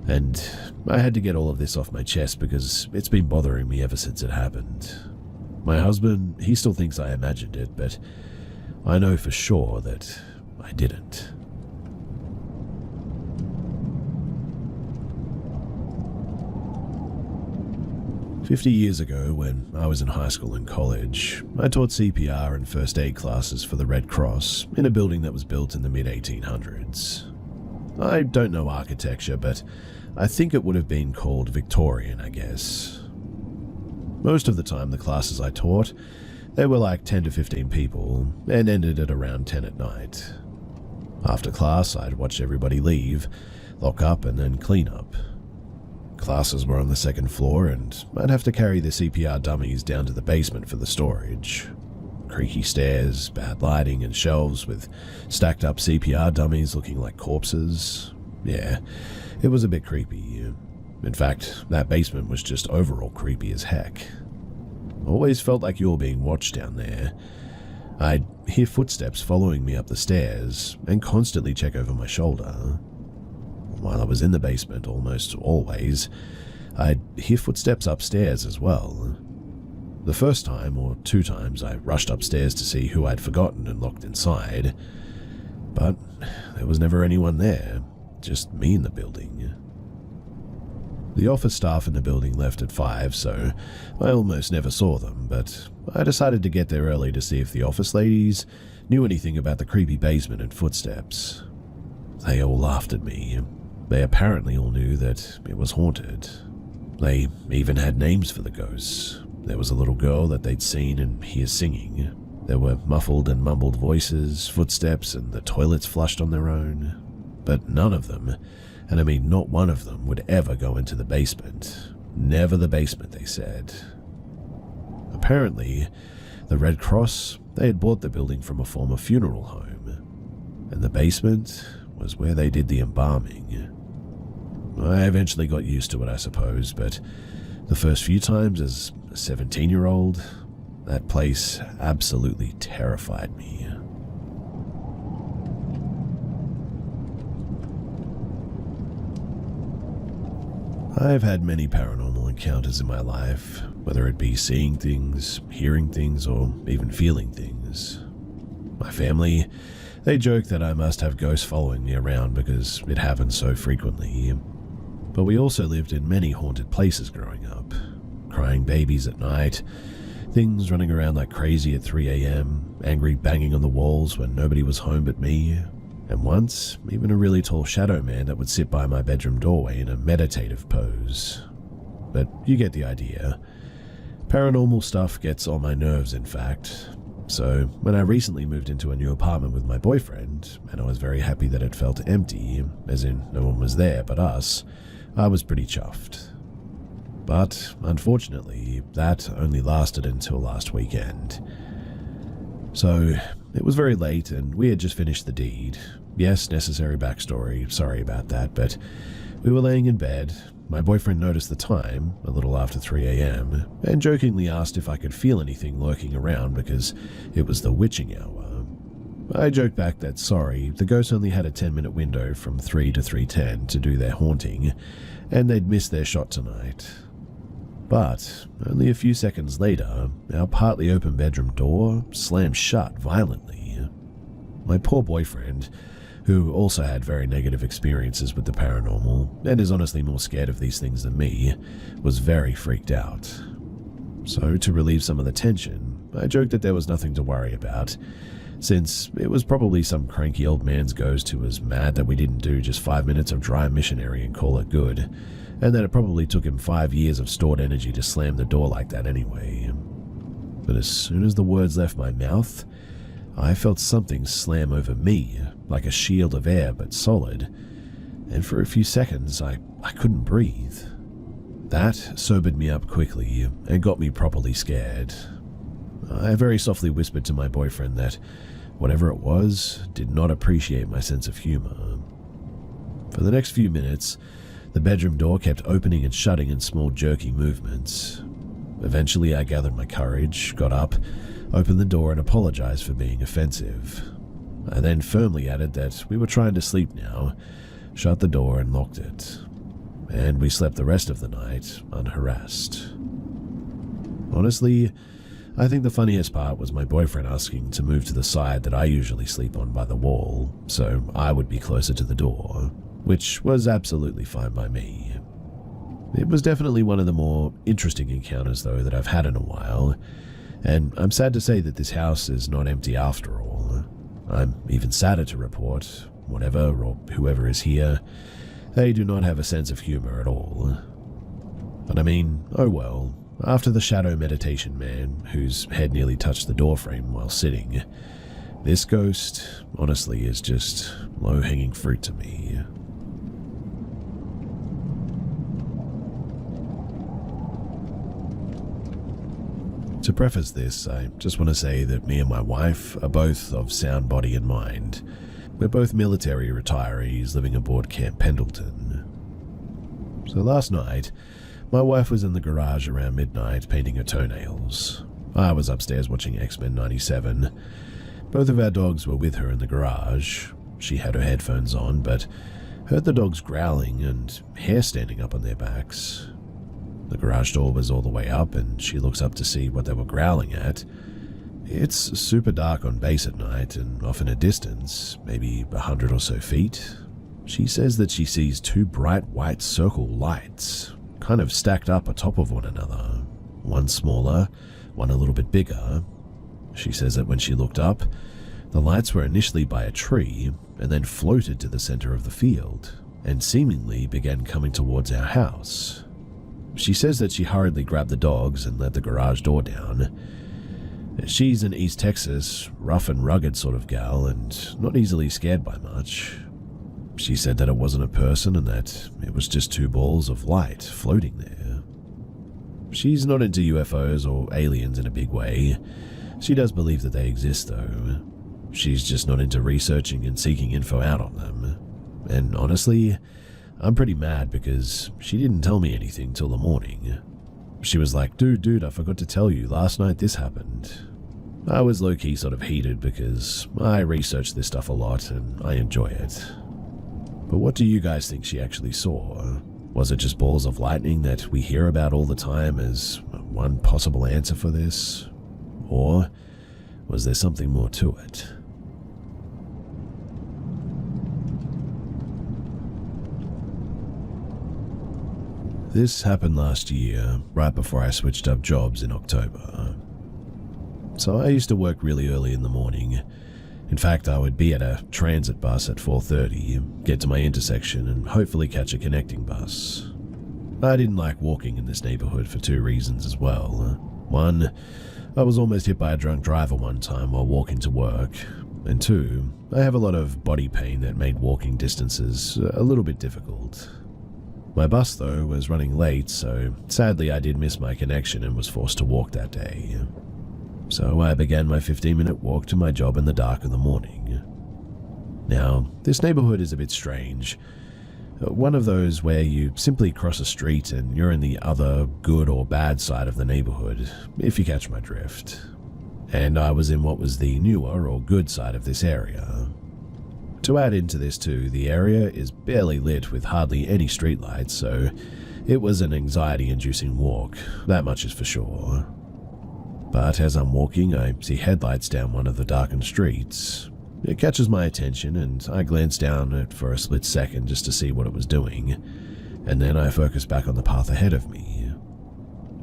And I had to get all of this off my chest because it's been bothering me ever since it happened. My husband, he still thinks I imagined it, but I know for sure that I didn't. "50 years ago, when I was in high school and college, I taught CPR and first aid classes for the Red Cross in a building that was built in the mid-1800s. I don't know architecture, but I think it would have been called Victorian, I guess. Most of the time, the classes I taught, they were like 10 to 15 people and ended at around 10 at night. After class, I'd watch everybody leave, lock up, and then clean up. Classes were on the second floor, and I'd have to carry the CPR dummies down to the basement for the storage. Creaky stairs, bad lighting, and shelves with stacked up CPR dummies looking like corpses. Yeah, it was a bit creepy. In fact, that basement was just overall creepy as heck. Always felt like you were being watched down there. I'd hear footsteps following me up the stairs and constantly check over my shoulder. While I was in the basement, almost always, I'd hear footsteps upstairs as well. The first time or two times I rushed upstairs to see who I'd forgotten and locked inside, but there was never anyone there, just me in the building. The office staff in the building left at 5, so I almost never saw them, but I decided to get there early to see if the office ladies knew anything about the creepy basement and footsteps. They all laughed at me. They apparently all knew that it was haunted. They even had names for the ghosts. There was a little girl that they'd seen and hear singing. There were muffled and mumbled voices, footsteps, and the toilets flushed on their own. But none of them, and I mean not one of them, would ever go into the basement. Never the basement, they said. Apparently, the Red Cross, they had bought the building from a former funeral home, and the basement was where they did the embalming. I eventually got used to it, I suppose, but the first few times as a 17-year-old, that place absolutely terrified me. I've had many paranormal encounters in my life, whether it be seeing things, hearing things, or even feeling things. My family, they joke that I must have ghosts following me around because it happens so frequently. But we also lived in many haunted places growing up. Crying babies at night, things running around like crazy at 3 a.m, angry banging on the walls when nobody was home but me, and once, even a really tall shadow man that would sit by my bedroom doorway in a meditative pose. But you get the idea. Paranormal stuff gets on my nerves, in fact. So when I recently moved into a new apartment with my boyfriend, and I was very happy that it felt empty, as in no one was there but us, I was pretty chuffed. But unfortunately, that only lasted until last weekend. So it was very late and we had just finished the deed. Yes, necessary backstory, sorry about that, but we were laying in bed. My boyfriend noticed the time, a little after 3 a.m, and jokingly asked if I could feel anything lurking around because it was the witching hour. I joked back that sorry, the ghosts only had a 10-minute window from 3 to 3:10 to do their haunting, and they'd missed their shot tonight. But only a few seconds later, our partly open bedroom door slammed shut violently. My poor boyfriend, who also had very negative experiences with the paranormal and is honestly more scared of these things than me, was very freaked out. So, to relieve some of the tension, I joked that there was nothing to worry about, since it was probably some cranky old man's ghost who was mad that we didn't do just 5 minutes of dry missionary and call it good, and that it probably took him 5 years of stored energy to slam the door like that anyway. But as soon as the words left my mouth, I felt something slam over me, like a shield of air but solid, and for a few seconds I couldn't breathe. That sobered me up quickly and got me properly scared. I very softly whispered to my boyfriend that whatever it was did not appreciate my sense of humor. For the next few minutes, the bedroom door kept opening and shutting in small jerky movements. Eventually I gathered my courage, got up, opened the door and apologized for being offensive. I then firmly added that we were trying to sleep now, shut the door and locked it. And we slept the rest of the night unharassed. Honestly, I think the funniest part was my boyfriend asking to move to the side that I usually sleep on by the wall, so I would be closer to the door, which was absolutely fine by me. It was definitely one of the more interesting encounters, though, that I've had in a while, and I'm sad to say that this house is not empty after all. I'm even sadder to report, whatever or whoever is here, they do not have a sense of humor at all. But I mean, oh well, after the shadow meditation man, whose head nearly touched the doorframe while sitting, this ghost, honestly, is just low-hanging fruit to me. To preface this, I just want to say that me and my wife are both of sound body and mind. We're both military retirees living aboard Camp Pendleton. So last night, my wife was in the garage around midnight painting her toenails. I was upstairs watching X-Men 97. Both of our dogs were with her in the garage. She had her headphones on, but heard the dogs growling and hair standing up on their backs. The garage door was all the way up, and she looks up to see what they were growling at. It's super dark on base at night, and off in a distance, maybe 100 or so feet, she says that she sees two bright white circle lights, kind of stacked up atop of one another, one smaller, one a little bit bigger. She says that when she looked up, the lights were initially by a tree, and then floated to the center of the field, and seemingly began coming towards our house. She says that she hurriedly grabbed the dogs and let the garage door down. She's an East Texas, rough and rugged sort of gal, and not easily scared by much. She said that it wasn't a person and that it was just two balls of light floating there. She's not into UFOs or aliens in a big way. She does believe that they exist, though. She's just not into researching and seeking info out on them. And honestly, I'm pretty mad because she didn't tell me anything till the morning. She was like, dude, I forgot to tell you, last night this happened. I was low-key sort of heated because I research this stuff a lot and I enjoy it. But what do you guys think she actually saw? Was it just balls of lightning that we hear about all the time as one possible answer for this? Or was there something more to it? This happened last year, right before I switched up jobs in October. So I used to work really early in the morning. In fact, I would be at a transit bus at 4:30, get to my intersection, and hopefully catch a connecting bus. I didn't like walking in this neighborhood for two reasons as well. One, I was almost hit by a drunk driver one time while walking to work. And two, I have a lot of body pain that made walking distances a little bit difficult. My bus, though, was running late, so sadly I did miss my connection and was forced to walk that day. So I began my 15-minute walk to my job in the dark of the morning. Now, this neighborhood is a bit strange. One of those where you simply cross a street and you're in the other good or bad side of the neighborhood, if you catch my drift. And I was in what was the newer or good side of this area. To add into this too, the area is barely lit with hardly any streetlights, so it was an anxiety-inducing walk, that much is for sure. But as I'm walking, I see headlights down one of the darkened streets. It catches my attention, and I glance down it for a split second just to see what it was doing, and then I focus back on the path ahead of me.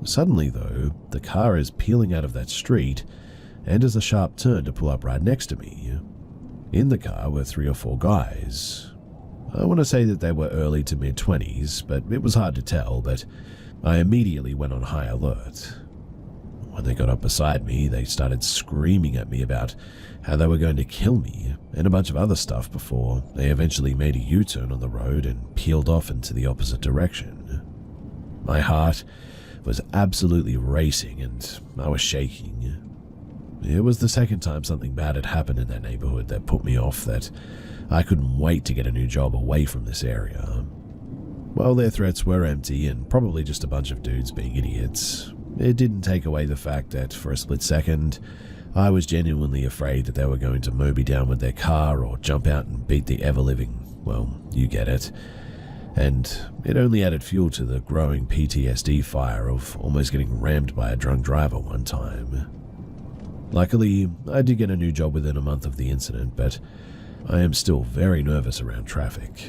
Suddenly, though, the car is peeling out of that street and does a sharp turn to pull up right next to me. In the car were 3 or 4 guys. I want to say that they were early to mid-20s, but it was hard to tell, but I immediately went on high alert. When they got up beside me, they started screaming at me about how they were going to kill me and a bunch of other stuff before they eventually made a U-turn on the road and peeled off into the opposite direction. My heart was absolutely racing and I was shaking. It was the second time something bad had happened in that neighborhood that put me off that I couldn't wait to get a new job away from this area. While their threats were empty and probably just a bunch of dudes being idiots, it didn't take away the fact that for a split second, I was genuinely afraid that they were going to mow me down with their car or jump out and beat the ever-living, well, you get it. And it only added fuel to the growing PTSD fire of almost getting rammed by a drunk driver one time. Luckily, I did get a new job within a month of the incident, but I am still very nervous around traffic.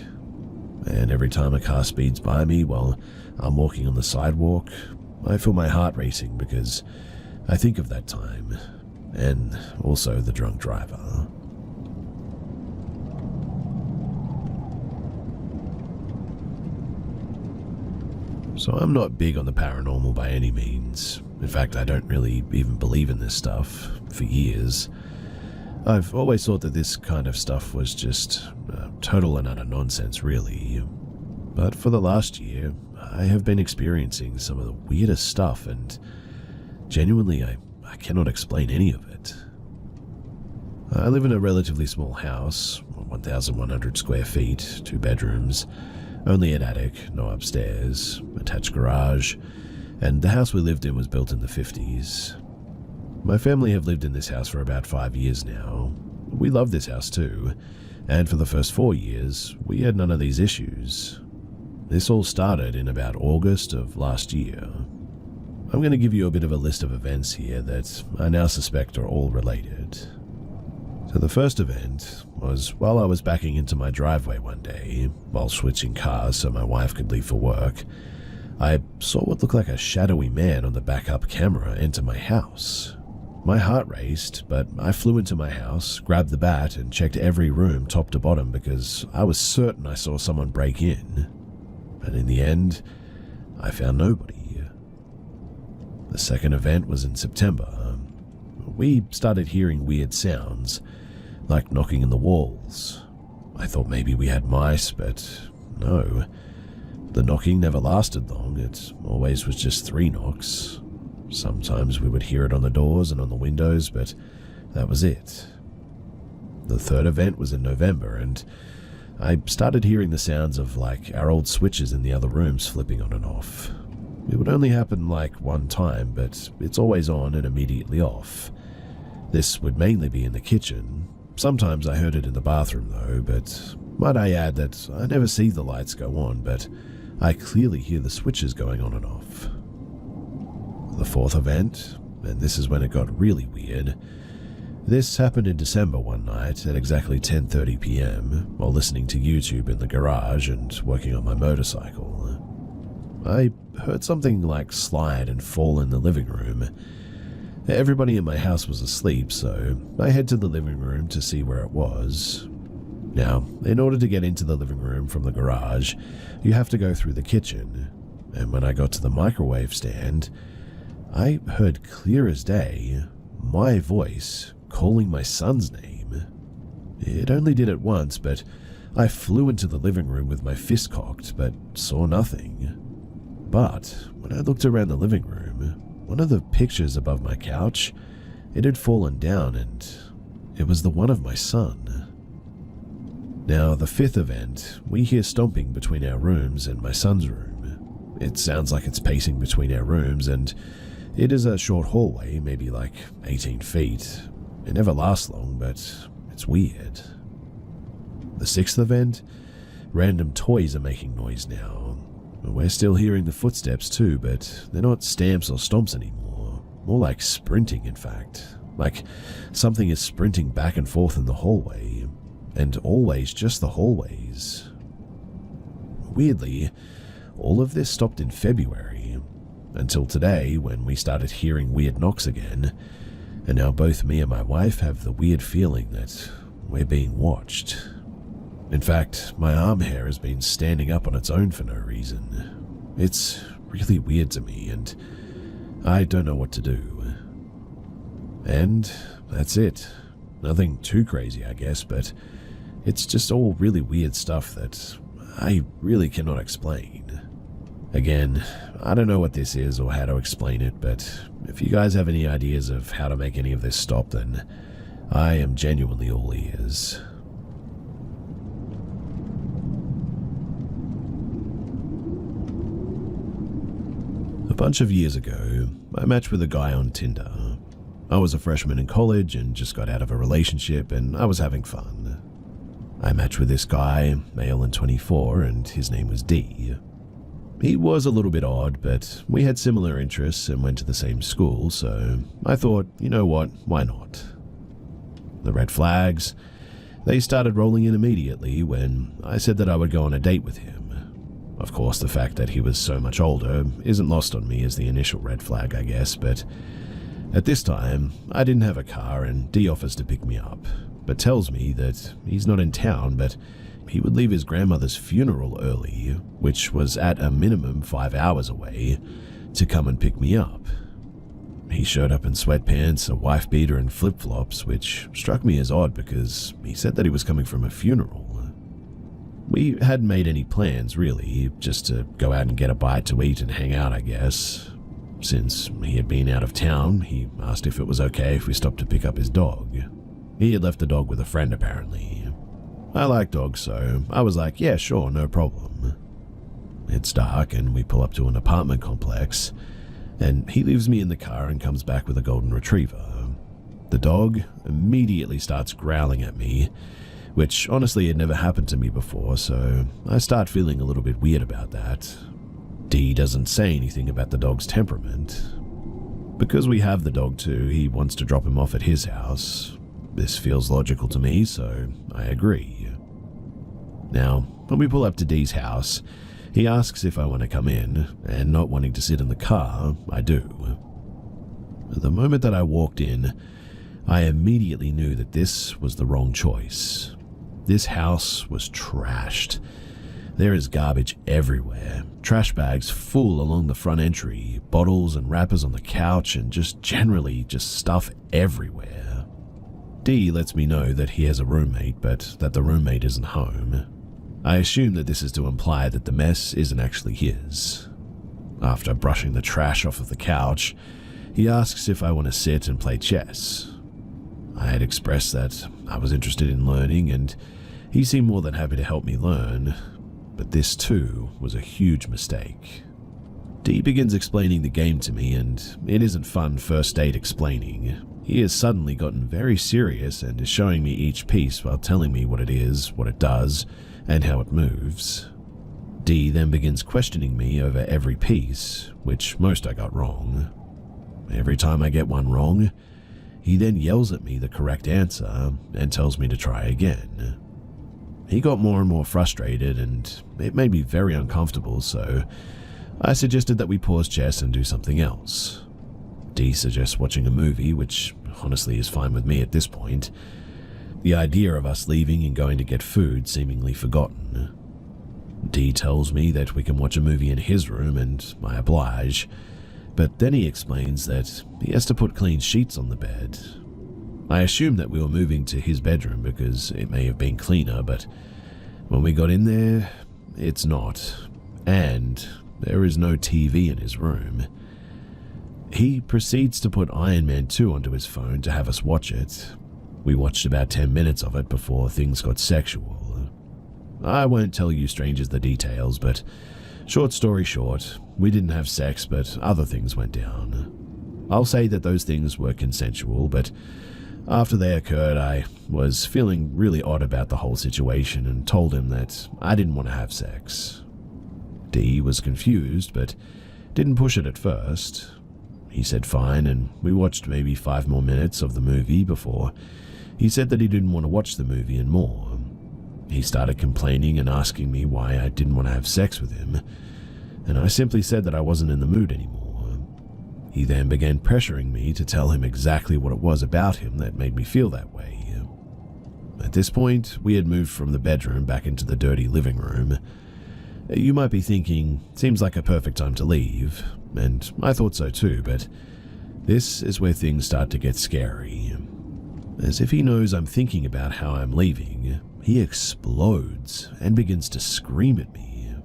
And every time a car speeds by me while I'm walking on the sidewalk, I feel my heart racing because I think of that time, and also the drunk driver. So I'm not big on the paranormal by any means. In fact, I don't really even believe in this stuff for years. I've always thought that this kind of stuff was just total and utter nonsense, really. But for the last year, I have been experiencing some of the weirdest stuff, and genuinely, I cannot explain any of it. I live in a relatively small house, 1,100 square feet, 2 bedrooms, only an attic, no upstairs, attached garage, and the house we lived in was built in the 50s. My family have lived in this house for about 5 years now. We love this house too, and for the first 4 years, we had none of these issues. This all started in about August of last year. I'm going to give you a bit of a list of events here that I now suspect are all related. So the first event was while I was backing into my driveway one day, while switching cars so my wife could leave for work, I saw what looked like a shadowy man on the backup camera enter my house. My heart raced, but I flew into my house, grabbed the bat, and checked every room top to bottom because I was certain I saw someone break in. And in the end, I found nobody. The second event was in September. We started hearing weird sounds, like knocking in the walls. I thought maybe we had mice, but no. The knocking never lasted long. It always was just 3 knocks. Sometimes we would hear it on the doors and on the windows, but that was it. The third event was in November, and I started hearing the sounds of like our old switches in the other rooms flipping on and off. It would only happen like one time, but it's always on and immediately off. This would mainly be in the kitchen. Sometimes I heard it in the bathroom though, but might I add that I never see the lights go on, but I clearly hear the switches going on and off. The fourth event, and this is when it got really weird. This happened in December one night at exactly 10:30 p.m. while listening to YouTube in the garage and working on my motorcycle. I heard something like slide and fall in the living room. Everybody in my house was asleep, so I head to the living room to see where it was. Now, in order to get into the living room from the garage, you have to go through the kitchen, and when I got to the microwave stand, I heard clear as day my voice calling my son's name. It only did it once, but I flew into the living room with my fist cocked, but saw nothing. But when I looked around the living room, one of the pictures above my couch, it had fallen down, and it was the one of my son. Now, the fifth event, we hear stomping between our rooms and my son's room. It sounds like it's pacing between our rooms, and it is a short hallway, maybe like 18 feet. It never lasts long, but it's weird. The sixth event, random toys are making noise now. We're still hearing the footsteps too, but they're not stamps or stomps anymore. More like sprinting, in fact. like something is sprinting back and forth in the hallway, and always just the hallways. Weirdly, all of this stopped in February, until today when we started hearing weird knocks again, and now both me and my wife have the weird feeling that we're being watched. In fact, my arm hair has been standing up on its own for no reason. It's really weird to me, and I don't know what to do. And that's it. Nothing too crazy, I guess, but it's just all really weird stuff that I really cannot explain. Again, I don't know what this is or how to explain it, but if you guys have any ideas of how to make any of this stop, then I am genuinely all ears. A bunch of years ago, I matched with a guy on Tinder. I was a freshman in college and just got out of a relationship, and I was having fun. I matched with this guy, male and 24, and his name was D. He was a little bit odd, but we had similar interests and went to the same school, so I thought, you know what, why not? The red flags, they started rolling in immediately when I said that I would go on a date with him. Of course, the fact that he was so much older isn't lost on me as the initial red flag, I guess, but at this time, I didn't have a car and D offers to pick me up, but tells me that he's not in town, but he would leave his grandmother's funeral early, which was at a minimum 5 hours away, to come and pick me up. He showed up in sweatpants, a wife beater, and flip-flops, which struck me as odd because he said that he was coming from a funeral. We hadn't made any plans, really, just to go out and get a bite to eat and hang out, I guess. Since he had been out of town, he asked if it was okay if we stopped to pick up his dog. He had left the dog with a friend, apparently. I like dogs, so I was like, yeah, sure, no problem. It's dark, and we pull up to an apartment complex, and he leaves me in the car and comes back with a golden retriever. The dog immediately starts growling at me, which honestly had never happened to me before, so I start feeling a little bit weird about that. D doesn't say anything about the dog's temperament. Because we have the dog too, he wants to drop him off at his house. This feels logical to me, so I agree. Now, when we pull up to D's house, he asks if I want to come in, and not wanting to sit in the car, I do. The moment that I walked in, I immediately knew that this was the wrong choice. This house was trashed. There is garbage everywhere, trash bags full along the front entry, bottles and wrappers on the couch, and just generally just stuff everywhere. D lets me know that he has a roommate, but that the roommate isn't home. I assume that this is to imply that the mess isn't actually his. After brushing the trash off of the couch, he asks if I want to sit and play chess. I had expressed that I was interested in learning, and he seemed more than happy to help me learn, but this too was a huge mistake. D begins explaining the game to me, and it isn't fun first date explaining. He has suddenly gotten very serious and is showing me each piece while telling me what it is, what it does, and how it moves. D then begins questioning me over every piece, which most I got wrong. Every time I get one wrong, he then yells at me the correct answer and tells me to try again. He got more and more frustrated, and it made me very uncomfortable, so I suggested that we pause chess and do something else. D suggests watching a movie, which honestly is fine with me at this point. The idea of us leaving and going to get food seemingly forgotten. D tells me that we can watch a movie in his room, and I oblige, but then he explains that he has to put clean sheets on the bed. I assumed that we were moving to his bedroom because it may have been cleaner, but when we got in there, it's not, and there is no TV in his room. He proceeds to put Iron Man 2 onto his phone to have us watch it. We watched about 10 minutes of it before things got sexual. I won't tell you strangers the details, but short story short, we didn't have sex, but other things went down. I'll say that those things were consensual, but after they occurred, I was feeling really odd about the whole situation and told him that I didn't want to have sex. D was confused, but didn't push it at first. He He said fine, and we watched maybe 5 more minutes of the movie before he said that he didn't want to watch the movie and more. He started complaining and asking me why I didn't want to have sex with him, and I simply said that I wasn't in the mood anymore. He then began pressuring me to tell him exactly what it was about him that made me feel that way. At this point, we had moved from the bedroom back into the dirty living room. You might be thinking, seems like a perfect time to leave, and I thought so too, but this is where things start to get scary. As if he knows I'm thinking about how I'm leaving, he explodes and begins to scream at me.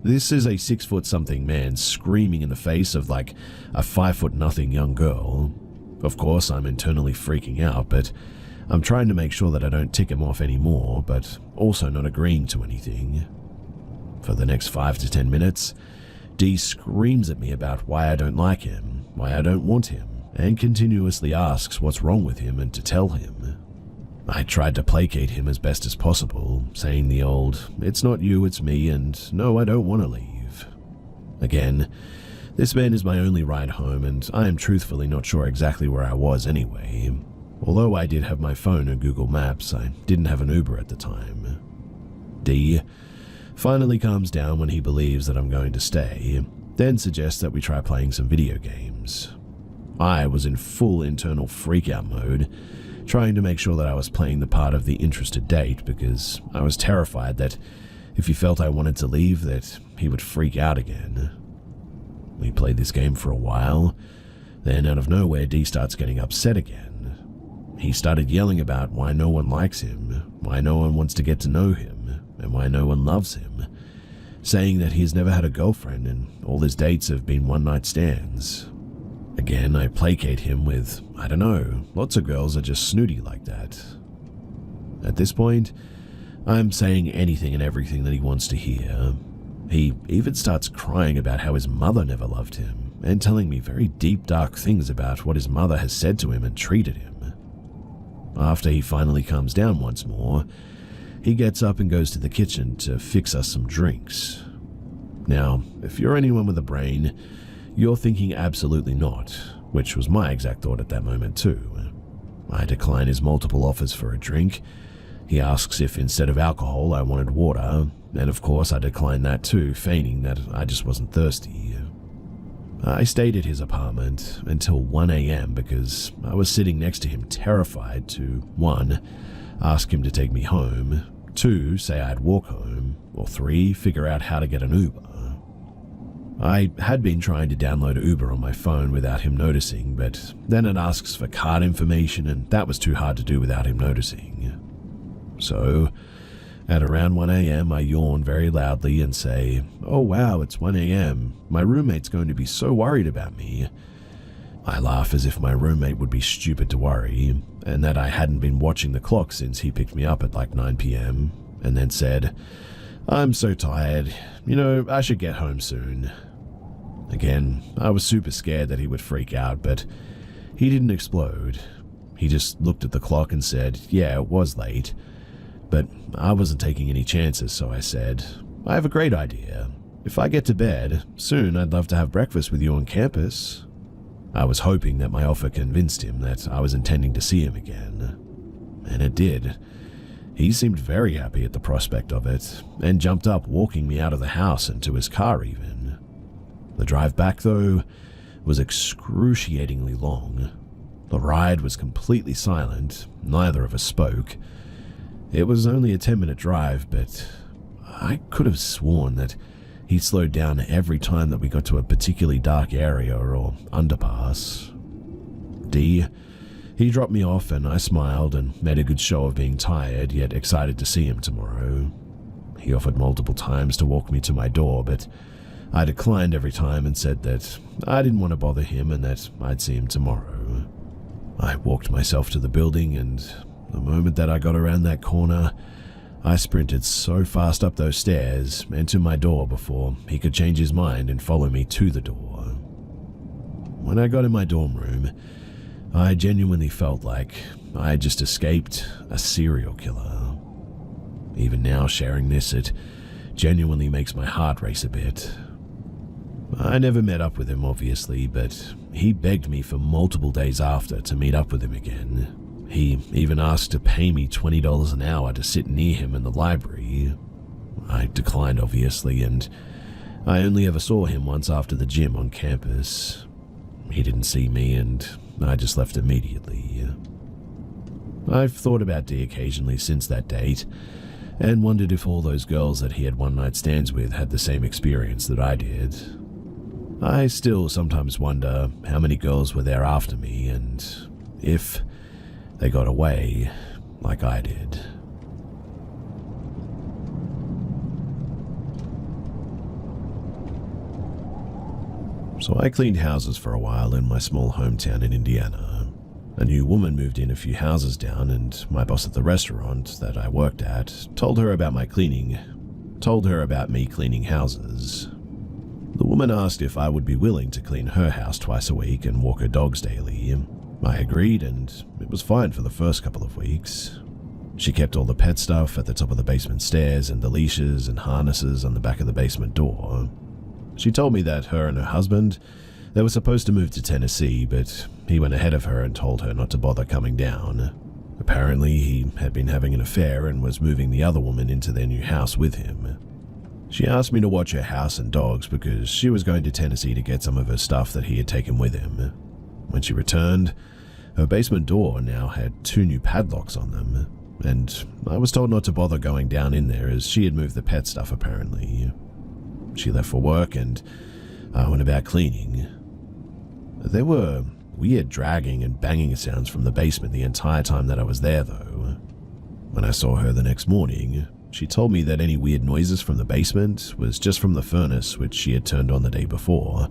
This is a 6-foot-something man screaming in the face of like a 5-foot-nothing young girl. Of course, I'm internally freaking out, but I'm trying to make sure that I don't tick him off anymore, but also not agreeing to anything. For the next 5 to 10 minutes, D screams at me about why I don't like him, why I don't want him, and continuously asks what's wrong with him and to tell him. I tried to placate him as best as possible, saying the old, "It's not you, it's me, and no, I don't want to leave." Again, this man is my only ride home, and I am truthfully not sure exactly where I was anyway. Although I did have my phone and Google Maps, I didn't have an Uber at the time. D finally calms down when he believes that I'm going to stay, then suggests that we try playing some video games. I was in full internal freakout mode, trying to make sure that I was playing the part of the interested date because I was terrified that if he felt I wanted to leave, that he would freak out again. We played this game for a while, then out of nowhere D starts getting upset again. He started yelling about why no one likes him, why no one wants to get to know him, and why no one loves him, saying that he's never had a girlfriend and all his dates have been one-night stands. Again, I placate him with, I don't know, lots of girls are just snooty like that. At this point, I'm saying anything and everything that he wants to hear. He even starts crying about how his mother never loved him, and telling me very deep, dark things about what his mother has said to him and treated him. After he finally calms down once more, he gets up and goes to the kitchen to fix us some drinks. Now, if you're anyone with a brain, you're thinking absolutely not, which was my exact thought at that moment too. I decline his multiple offers for a drink. He asks if instead of alcohol I wanted water, and of course I declined that too, feigning that I just wasn't thirsty. I stayed at his apartment until 1 a.m. because I was sitting next to him terrified to 1. Ask him to take me home, 2. Say I'd walk home, or 3. Figure out how to get an Uber. I had been trying to download Uber on my phone without him noticing, but then it asks for card information and that was too hard to do without him noticing. So, at around 1 a.m. I yawn very loudly and say, "Oh wow, it's 1 a.m. My roommate's going to be so worried about me." I laugh as if my roommate would be stupid to worry, and that I hadn't been watching the clock since he picked me up at like 9 p.m, and then said, "I'm so tired, I should get home soon." Again, I was super scared that he would freak out, but he didn't explode. He just looked at the clock and said, "Yeah, it was late." But I wasn't taking any chances, so I said, "I have a great idea. If I get to bed, soon I'd love to have breakfast with you on campus." I was hoping that my offer convinced him that I was intending to see him again. And it did. He seemed very happy at the prospect of it, and jumped up, walking me out of the house and to his car even. The drive back, though, was excruciatingly long. The ride was completely silent, neither of us spoke. It was only a 10-minute drive, but I could have sworn that he slowed down every time that we got to a particularly dark area or underpass. He dropped me off and I smiled and made a good show of being tired yet excited to see him tomorrow. He offered multiple times to walk me to my door, but I declined every time and said that I didn't want to bother him and that I'd see him tomorrow. I walked myself to the building, and the moment that I got around that corner, I sprinted so fast up those stairs and to my door before he could change his mind and follow me to the door. When I got in my dorm room, I genuinely felt like I had just escaped a serial killer. Even now, sharing this, it genuinely makes my heart race a bit. I never met up with him, obviously, but he begged me for multiple days after to meet up with him again. He even asked to pay me $20 an hour to sit near him in the library. I declined, obviously, and I only ever saw him once after the gym on campus. He didn't see me, and I just left immediately. I've thought about Dee occasionally since that date, and wondered if all those girls that he had one-night stands with had the same experience that I did. I still sometimes wonder how many girls were there after me, and if they got away like I did. So I cleaned houses for a while in my small hometown in Indiana. A new woman moved in a few houses down, and my boss at the restaurant that I worked at told her about me cleaning houses. The woman asked if I would be willing to clean her house twice a week and walk her dogs daily. I agreed, and it was fine for the first couple of weeks. She kept all the pet stuff at the top of the basement stairs and the leashes and harnesses on the back of the basement door. She told me that her and her husband, they were supposed to move to Tennessee, but he went ahead of her and told her not to bother coming down. Apparently, he had been having an affair and was moving the other woman into their new house with him. She asked me to watch her house and dogs because she was going to Tennessee to get some of her stuff that he had taken with him. When she returned, her basement door now had 2 new padlocks on them, and I was told not to bother going down in there as she had moved the pet stuff apparently. She left for work and I went about cleaning. There were weird dragging and banging sounds from the basement the entire time that I was there though. When I saw her the next morning, she told me that any weird noises from the basement was just from the furnace which she had turned on the day before,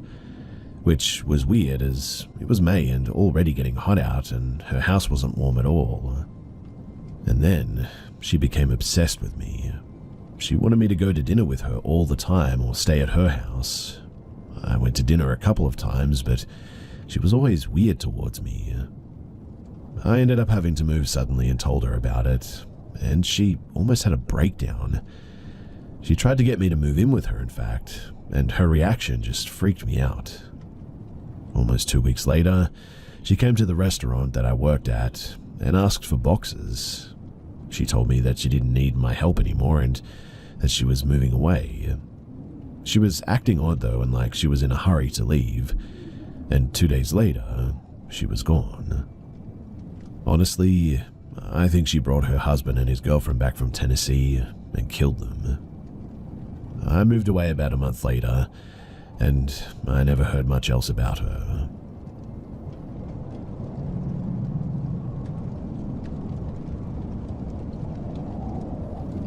which was weird as it was May and already getting hot out and her house wasn't warm at all. And then she became obsessed with me. She wanted me to go to dinner with her all the time or stay at her house. I went to dinner a couple of times, but she was always weird towards me. I ended up having to move suddenly and told her about it, and she almost had a breakdown. She tried to get me to move in with her, in fact, and her reaction just freaked me out. Almost 2 weeks later, she came to the restaurant that I worked at and asked for boxes. She told me that she didn't need my help anymore and that she was moving away. She was acting odd though and like she was in a hurry to leave, and 2 days later, she was gone. Honestly, I think she brought her husband and his girlfriend back from Tennessee and killed them. I moved away about a month later, and I never heard much else about her.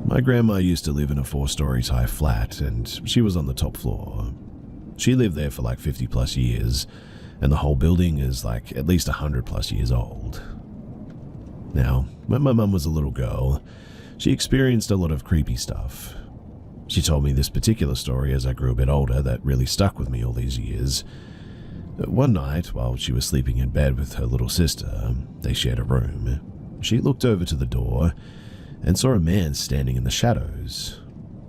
My grandma used to live in a 4-story Thai flat, and she was on the top floor. She lived there for like 50 plus years, and the whole building is like at least 100 plus years old. Now, when my mum was a little girl, she experienced a lot of creepy stuff. She told me this particular story as I grew a bit older that really stuck with me all these years. One night, while she was sleeping in bed with her little sister, they shared a room. She looked over to the door and saw a man standing in the shadows.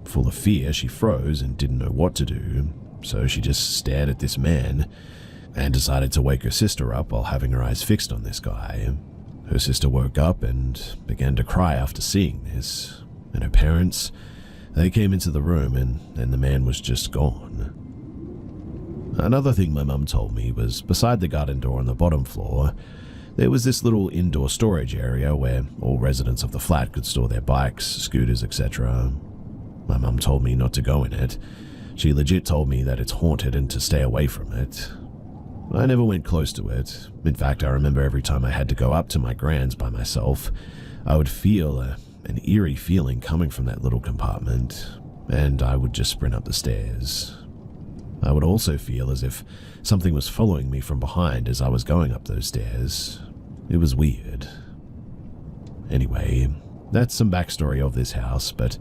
Full of fear, she froze and didn't know what to do, so she just stared at this man and decided to wake her sister up while having her eyes fixed on this guy. Her sister woke up and began to cry after seeing this, and her parents, they came into the room and the man was just gone. Another thing my mum told me was beside the garden door on the bottom floor, there was this little indoor storage area where all residents of the flat could store their bikes, scooters, etc. My mum told me not to go in it. She legit told me that it's haunted and to stay away from it. I never went close to it. In fact, I remember every time I had to go up to my grand's by myself, I would feel an eerie feeling coming from that little compartment, and I would just sprint up the stairs. I would also feel as if something was following me from behind as I was going up those stairs. It was weird. Anyway, that's some backstory of this house, but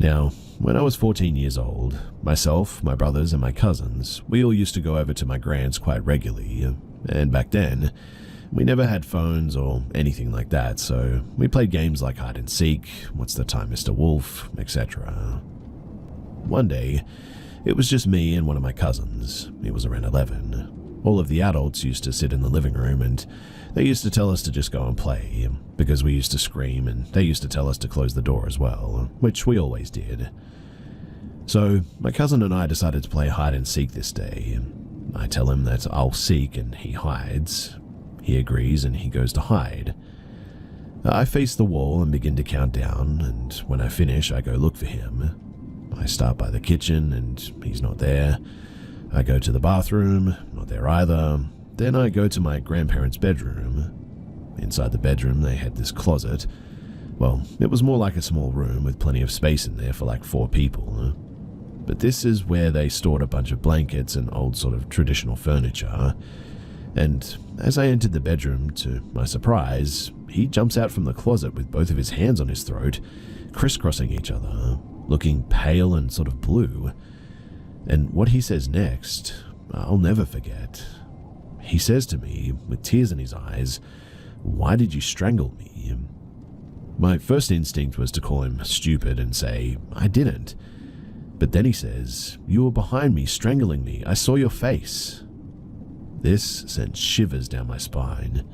now, when I was 14 years old, myself, my brothers, and my cousins, we all used to go over to my grand's quite regularly, and back then, we never had phones or anything like that, so we played games like hide and seek, what's the time, Mr. Wolf, etc. One day, It was just me and one of my cousins. He was around 11. All of the adults used to sit in the living room, and they used to tell us to just go and play, because we used to scream, and they used to tell us to close the door as well, which we always did. So my cousin and I decided to play hide and seek this day. I tell him that I'll seek and he hides. He agrees and he goes to hide. I face the wall and begin to count down, and when I finish, I go look for him. I start by the kitchen and he's not there. I go to the bathroom, not there either. Then I go to my grandparents' bedroom. Inside the bedroom, they had this closet. Well, it was more like a small room with plenty of space in there for like 4 people. But this is where they stored a bunch of blankets and old sort of traditional furniture. And as I entered the bedroom, to my surprise, he jumps out from the closet with both of his hands on his throat, crisscrossing each other, looking pale and sort of blue. And what he says next, I'll never forget. He says to me, with tears in his eyes, "Why did you strangle me?" My first instinct was to call him stupid and say, "I didn't." But then he says, "You were behind me, strangling me. I saw your face." This sent shivers down my spine.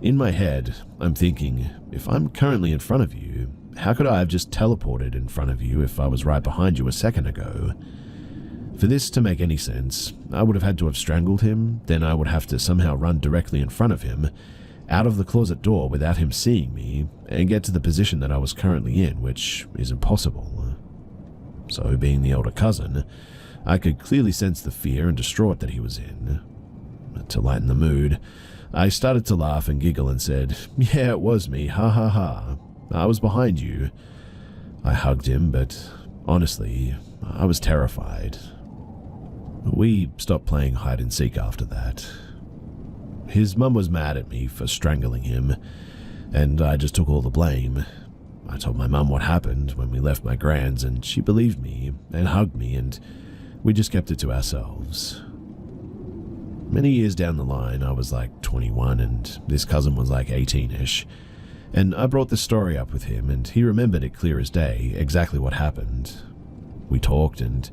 In my head, I'm thinking, if I'm currently in front of you, how could I have just teleported in front of you if I was right behind you a second ago? For this to make any sense, I would have had to have strangled him, then I would have to somehow run directly in front of him, out of the closet door without him seeing me, and get to the position that I was currently in, which is impossible. So, being the older cousin, I could clearly sense the fear and distraught that he was in. To lighten the mood, I started to laugh and giggle and said, "Yeah, it was me, ha ha ha. I was behind you." I hugged him, but honestly, I was terrified. We stopped playing hide and seek after that. His mum was mad at me for strangling him, and I just took all the blame. I told my mum what happened when we left my grand's, and she believed me and hugged me, and we just kept it to ourselves. Many years down the line, I was like 21 and this cousin was like 18-ish, and I brought this story up with him and he remembered it clear as day, exactly what happened. We talked, and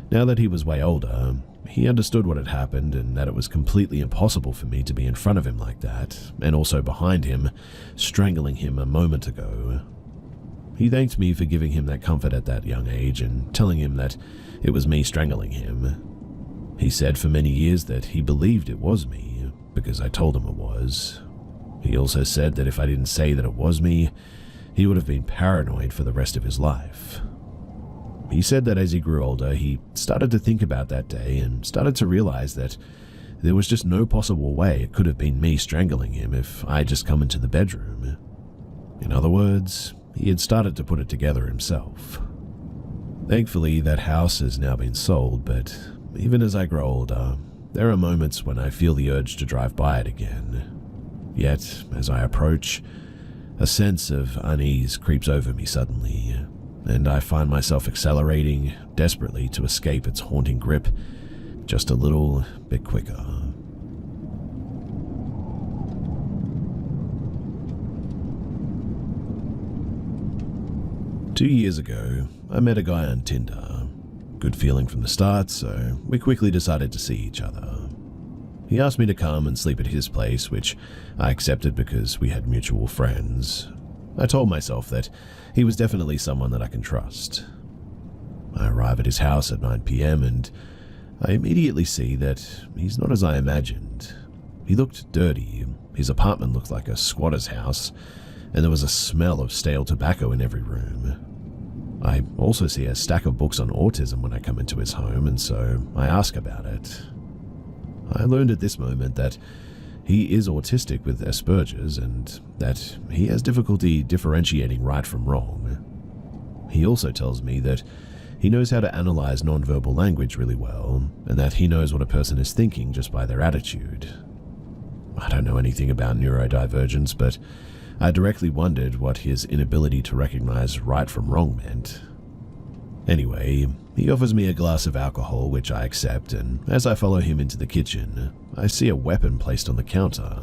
now that he was way older, he understood what had happened and that it was completely impossible for me to be in front of him like that, and also behind him, strangling him a moment ago. He thanked me for giving him that comfort at that young age and telling him that it was me strangling him. He said for many years that he believed it was me, because I told him it was. He also said that if I didn't say that it was me, he would have been paranoid for the rest of his life. He said that as he grew older, he started to think about that day and started to realize that there was just no possible way it could have been me strangling him if I had just come into the bedroom. In other words, he had started to put it together himself. Thankfully, that house has now been sold, but even as I grow older, there are moments when I feel the urge to drive by it again. Yet, as I approach, a sense of unease creeps over me suddenly, and I find myself accelerating desperately to escape its haunting grip just a little bit quicker. Two years ago, I met a guy on Tinder. Good feeling from the start, so we quickly decided to see each other. He asked me to come and sleep at his place, which I accepted because we had mutual friends. I told myself that he was definitely someone that I can trust. I arrive at his house at 9 p.m. and I immediately see that he's not as I imagined. He looked dirty, his apartment looked like a squatter's house, and there was a smell of stale tobacco in every room. I also see a stack of books on autism when I come into his home, and so I ask about it. I learned at this moment that he is autistic with Asperger's and that he has difficulty differentiating right from wrong. He also tells me that he knows how to analyze nonverbal language really well, and that he knows what a person is thinking just by their attitude. I don't know anything about neurodivergence, but I directly wondered what his inability to recognize right from wrong meant. Anyway, he offers me a glass of alcohol, which I accept, and as I follow him into the kitchen, I see a weapon placed on the counter.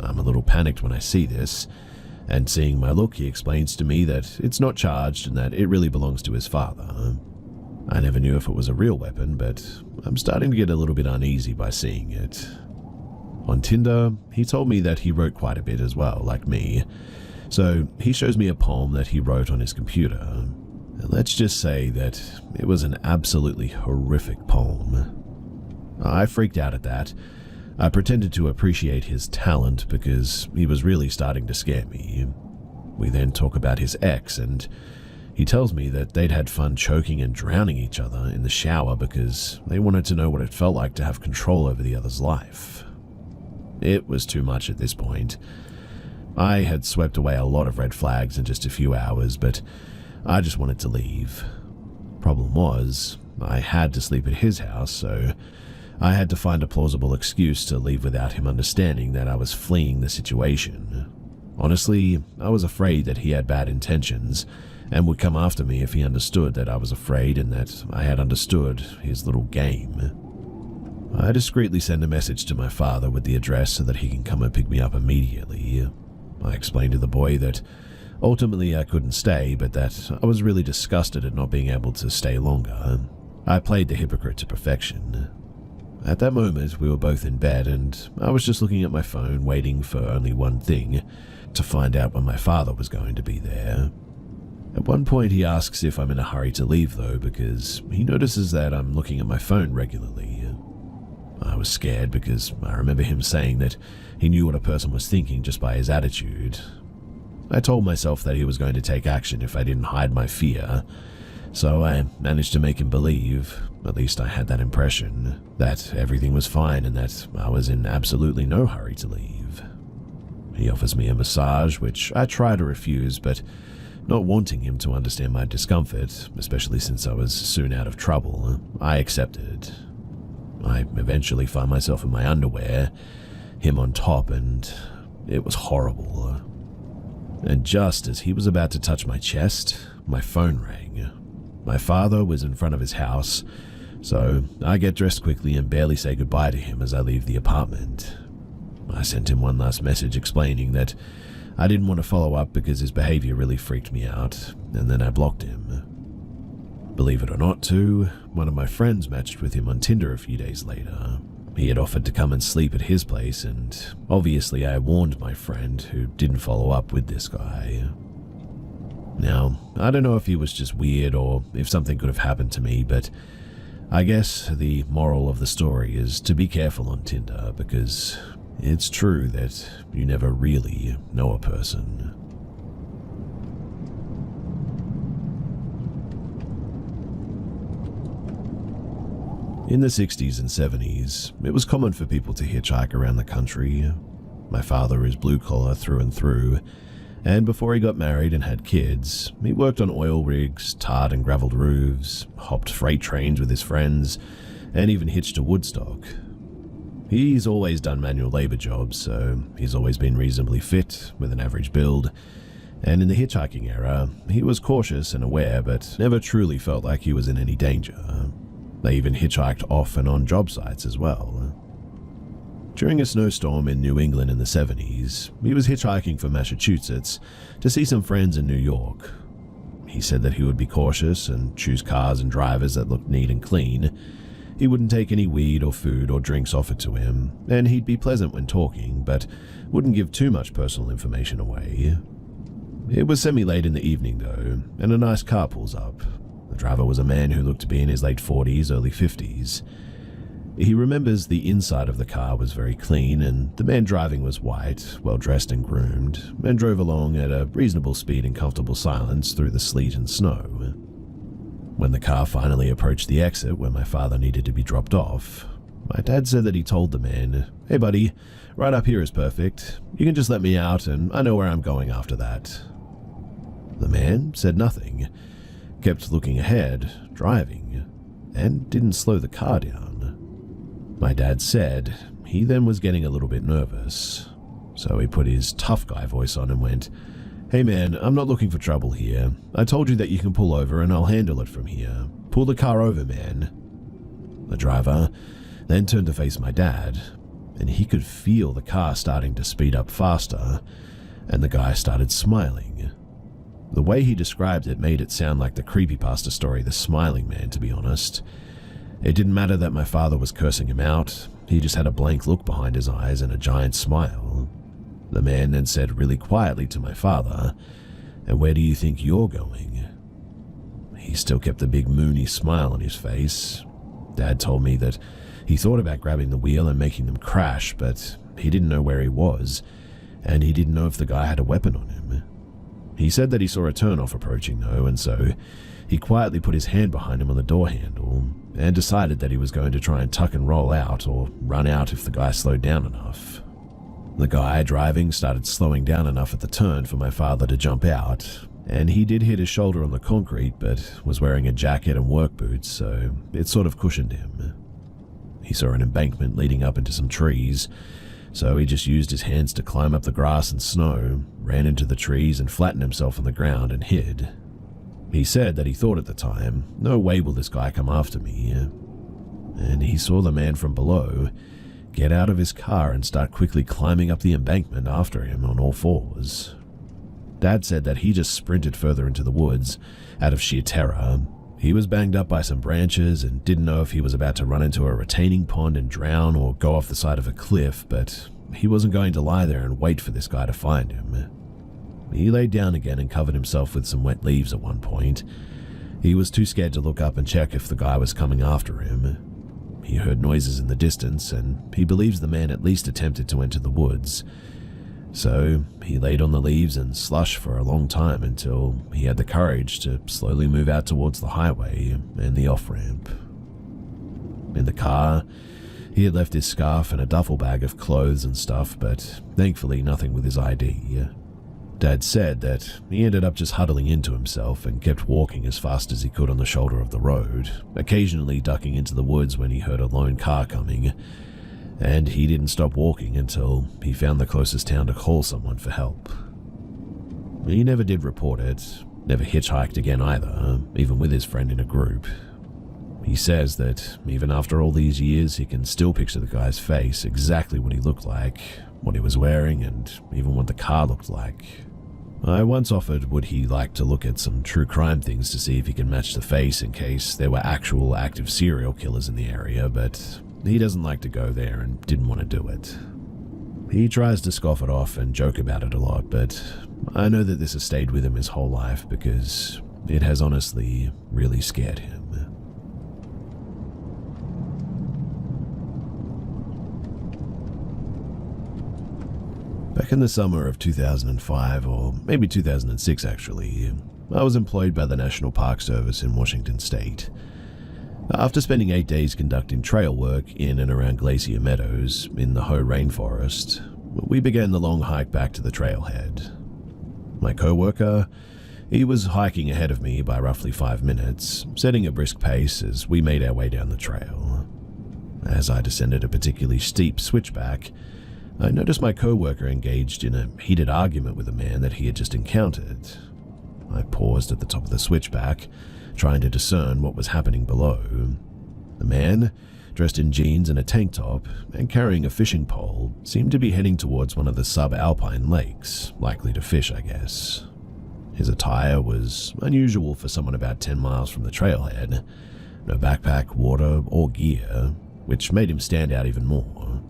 I'm a little panicked when I see this, and seeing my look, he explains to me that it's not charged and that it really belongs to his father. I never knew if it was a real weapon, but I'm starting to get a little bit uneasy by seeing it. On Tinder, he told me that he wrote quite a bit as well, like me. So he shows me a poem that he wrote on his computer. And let's just say that it was an absolutely horrific poem. I freaked out at that. I pretended to appreciate his talent because he was really starting to scare me. We then talk about his ex, and he tells me that they'd had fun choking and drowning each other in the shower because they wanted to know what it felt like to have control over the other's life. It was too much at this point. I had swept away a lot of red flags in just a few hours, but I just wanted to leave. Problem was, I had to sleep at his house, so I had to find a plausible excuse to leave without him understanding that I was fleeing the situation. Honestly, I was afraid that he had bad intentions and would come after me if he understood that I was afraid and that I had understood his little game. I discreetly send a message to my father with the address so that he can come and pick me up immediately. I explained to the boy that ultimately I couldn't stay, but that I was really disgusted at not being able to stay longer. I played the hypocrite to perfection. At that moment, we were both in bed, and I was just looking at my phone, waiting for only one thing, to find out when my father was going to be there. At one point, he asks if I'm in a hurry to leave, though, because he notices that I'm looking at my phone regularly. I was scared because I remember him saying that he knew what a person was thinking just by his attitude. I told myself that he was going to take action if I didn't hide my fear, so I managed to make him believe, at least I had that impression, that everything was fine and that I was in absolutely no hurry to leave. He offers me a massage, which I try to refuse, but not wanting him to understand my discomfort, especially since I was soon out of trouble, I accepted. I eventually find myself in my underwear, him on top, and it was horrible. And just as he was about to touch my chest, my phone rang. My father was in front of his house, so I get dressed quickly and barely say goodbye to him as I leave the apartment. I sent him one last message explaining that I didn't want to follow up because his behavior really freaked me out, and then I blocked him. Believe it or not, too, one of my friends matched with him on Tinder a few days later. He had offered to come and sleep at his place, and obviously I warned my friend, who didn't follow up with this guy. Now, I don't know if he was just weird or if something could have happened to me, but I guess the moral of the story is to be careful on Tinder, because it's true that you never really know a person. In the 60s and 70s, it was common for people to hitchhike around the country. My father is blue-collar through and through, and before he got married and had kids, he worked on oil rigs, tarred and gravelled roofs, hopped freight trains with his friends, and even hitched to Woodstock. He's always done manual labor jobs, so he's always been reasonably fit, with an average build, and in the hitchhiking era, he was cautious and aware, but never truly felt like he was in any danger. They even hitchhiked off and on job sites as well. During a snowstorm in New England in the 70s, he was hitchhiking from Massachusetts to see some friends in New York. He said that he would be cautious and choose cars and drivers that looked neat and clean. He wouldn't take any weed or food or drinks offered to him, and he'd be pleasant when talking, but wouldn't give too much personal information away. It was semi-late in the evening, though, and a nice car pulls up. The driver was a man who looked to be in his late 40s, early 50s. He remembers the inside of the car was very clean, and the man driving was white, well-dressed and groomed, and drove along at a reasonable speed in comfortable silence through the sleet and snow. When the car finally approached the exit where my father needed to be dropped off, my dad said that he told the man, "Hey buddy, right up here is perfect. You can just let me out and I know where I'm going after that." The man said nothing, kept looking ahead, driving, and didn't slow the car down. My dad said he then was getting a little bit nervous, so he put his tough guy voice on and went, "Hey man, I'm not looking for trouble here. I told you that you can pull over and I'll handle it from here. Pull the car over, man." The driver then turned to face my dad, and he could feel the car starting to speed up faster, and the guy started smiling. The way he described it made it sound like the creepypasta story The Smiling Man, to be honest. It didn't matter that my father was cursing him out, he just had a blank look behind his eyes and a giant smile. The man then said really quietly to my father, "And where do you think you're going?" He still kept the big moony smile on his face. Dad told me that he thought about grabbing the wheel and making them crash, but he didn't know where he was, and he didn't know if the guy had a weapon on him. He said that he saw a turnoff approaching though, and so he quietly put his hand behind him on the door handle and decided that he was going to try and tuck and roll out or run out if the guy slowed down enough. The guy driving started slowing down enough at the turn for my father to jump out, and he did hit his shoulder on the concrete but was wearing a jacket and work boots, so it sort of cushioned him. He saw an embankment leading up into some trees, so he just used his hands to climb up the grass and snow, ran into the trees and flattened himself on the ground and hid. He said that he thought at the time, "No way will this guy come after me." And he saw the man from below get out of his car and start quickly climbing up the embankment after him on all fours. Dad said that he just sprinted further into the woods out of sheer terror. He was banged up by some branches and didn't know if he was about to run into a retaining pond and drown or go off the side of a cliff, but he wasn't going to lie there and wait for this guy to find him. He laid down again and covered himself with some wet leaves at one point. He was too scared to look up and check if the guy was coming after him. He heard noises in the distance, and he believes the man at least attempted to enter the woods. So he laid on the leaves and slush for a long time until he had the courage to slowly move out towards the highway and the off-ramp. In the car, he had left his scarf and a duffel bag of clothes and stuff, but thankfully nothing with his ID. Dad said that he ended up just huddling into himself and kept walking as fast as he could on the shoulder of the road, occasionally ducking into the woods when he heard a lone car coming, and he didn't stop walking until he found the closest town to call someone for help. He never did report it, never hitchhiked again either, even with his friend in a group. He says that even after all these years, he can still picture the guy's face, exactly what he looked like, what he was wearing, and even what the car looked like. I once offered would he like to look at some true crime things to see if he can match the face in case there were actual active serial killers in the area, but he doesn't like to go there and didn't want to do it. He tries to scoff it off and joke about it a lot, but I know that this has stayed with him his whole life because it has honestly really scared him. Back in the summer of 2005, or maybe 2006 actually, I was employed by the National Park Service in Washington State. After spending 8 days conducting trail work in and around Glacier Meadows in the Hoh Rainforest, we began the long hike back to the trailhead. My co-worker, he was hiking ahead of me by roughly 5 minutes, setting a brisk pace as we made our way down the trail. As I descended a particularly steep switchback, I noticed my co-worker engaged in a heated argument with a man that he had just encountered. I paused at the top of the switchback, trying to discern what was happening below. The man, dressed in jeans and a tank top and carrying a fishing pole, seemed to be heading towards one of the subalpine lakes, likely to fish, I guess. His attire was unusual for someone about 10 miles from the trailhead. No backpack, water, or gear, which made him stand out even more.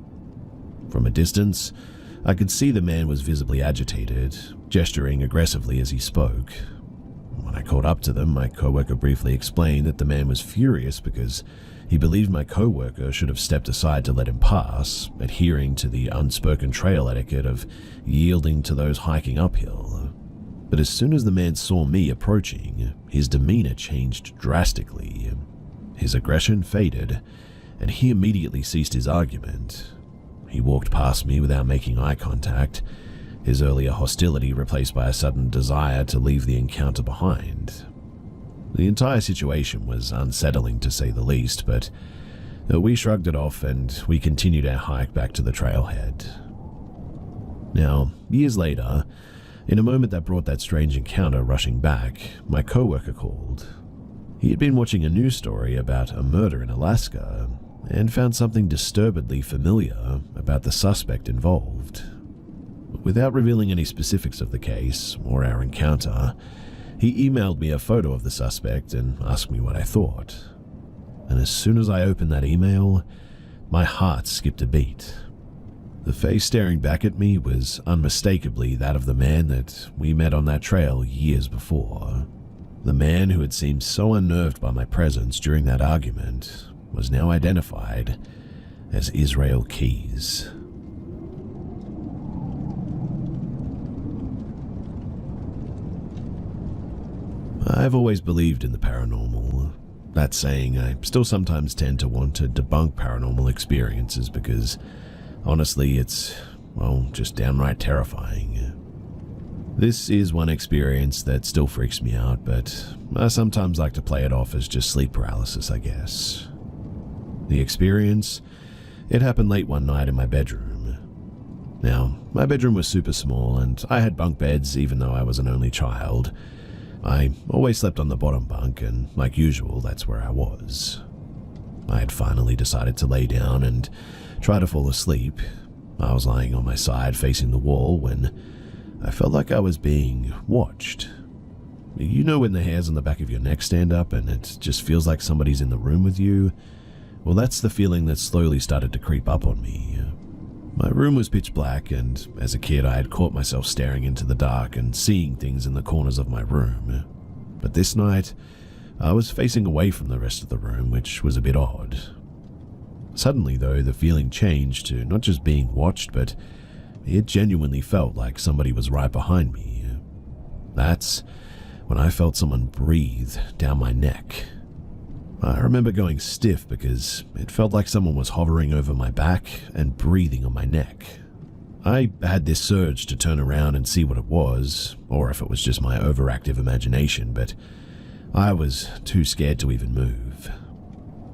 From a distance, I could see the man was visibly agitated, gesturing aggressively as he spoke. When I caught up to them, my coworker briefly explained that the man was furious because he believed my coworker should have stepped aside to let him pass, adhering to the unspoken trail etiquette of yielding to those hiking uphill. But as soon as the man saw me approaching, his demeanor changed drastically. His aggression faded, and he immediately ceased his argument. He walked past me without making eye contact, his earlier hostility replaced by a sudden desire to leave the encounter behind. The entire situation was unsettling to say the least, but we shrugged it off and we continued our hike back to the trailhead. Now, years later, in a moment that brought that strange encounter rushing back, my coworker called. He had been watching a news story about a murder in Alaska and found something disturbedly familiar about the suspect involved. Without revealing any specifics of the case or our encounter, He emailed me a photo of the suspect and asked me what I thought. And as soon as I opened that email, my heart skipped a beat. The face staring back at me was unmistakably that of the man that we met on that trail years before. The man who had seemed so unnerved by my presence during that argument was now identified as Israel Keys. I've always believed in the paranormal. That saying, I still sometimes tend to want to debunk paranormal experiences because, honestly, it's, well, just downright terrifying. This is one experience that still freaks me out, but I sometimes like to play it off as just sleep paralysis, I guess. The experience, it happened late one night in my bedroom. Now, my bedroom was super small and I had bunk beds even though I was an only child. I always slept on the bottom bunk, and like usual, that's where I was. I had finally decided to lay down and try to fall asleep. I was lying on my side facing the wall when I felt like I was being watched. You know when the hairs on the back of your neck stand up and it just feels like somebody's in the room with you? Well, that's the feeling that slowly started to creep up on me. My room was pitch black, and as a kid I had caught myself staring into the dark and seeing things in the corners of my room. But this night, I was facing away from the rest of the room, which was a bit odd. Suddenly, though, the feeling changed to not just being watched, but it genuinely felt like somebody was right behind me. That's when I felt someone breathe down my neck. I remember going stiff because it felt like someone was hovering over my back and breathing on my neck. I had this surge to turn around and see what it was, or if it was just my overactive imagination, but I was too scared to even move.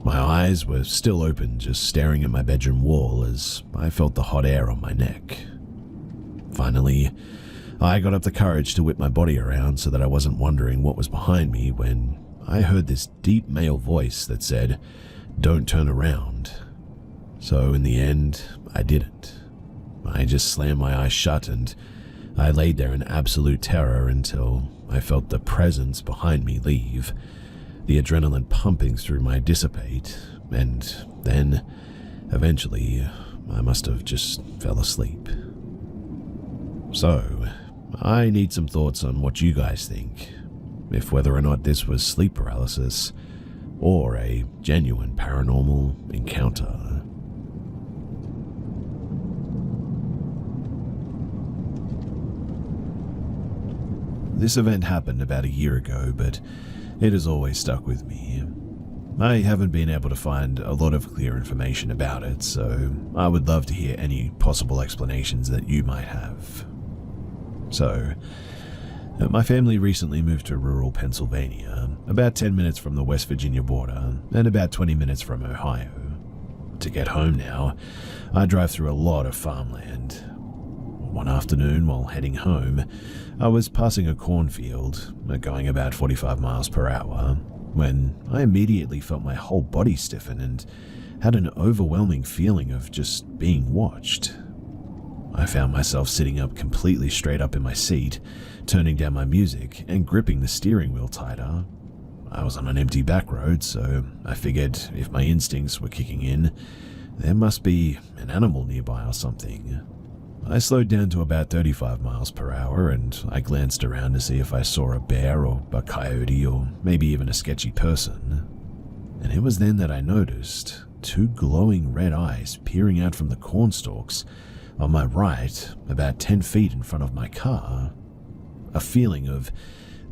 My eyes were still open, just staring at my bedroom wall as I felt the hot air on my neck. Finally, I got up the courage to whip my body around so that I wasn't wondering what was behind me when I heard this deep male voice that said, "Don't turn around." So in the end, I didn't. I just slammed my eyes shut and I laid there in absolute terror until I felt the presence behind me leave, the adrenaline pumping through my dissipate, and then, eventually, I must have just fell asleep. So, I need some thoughts on what you guys think. If whether or not this was sleep paralysis or a genuine paranormal encounter. This event happened about a year ago, but it has always stuck with me. I haven't been able to find a lot of clear information about it, so I would love to hear any possible explanations that you might have. So, my family recently moved to rural Pennsylvania, about 10 minutes from the West Virginia border and about 20 minutes from Ohio. To get home now, I drive through a lot of farmland. One afternoon, while heading home, I was passing a cornfield, going about 45 miles per hour, when I immediately felt my whole body stiffen and had an overwhelming feeling of just being watched. I found myself sitting up completely straight up in my seat, turning down my music and gripping the steering wheel tighter. I was on an empty back road, so I figured if my instincts were kicking in, there must be an animal nearby or something. I slowed down to about 35 miles per hour and I glanced around to see if I saw a bear or a coyote or maybe even a sketchy person. And it was then that I noticed two glowing red eyes peering out from the cornstalks on my right, about 10 feet in front of my car. A feeling of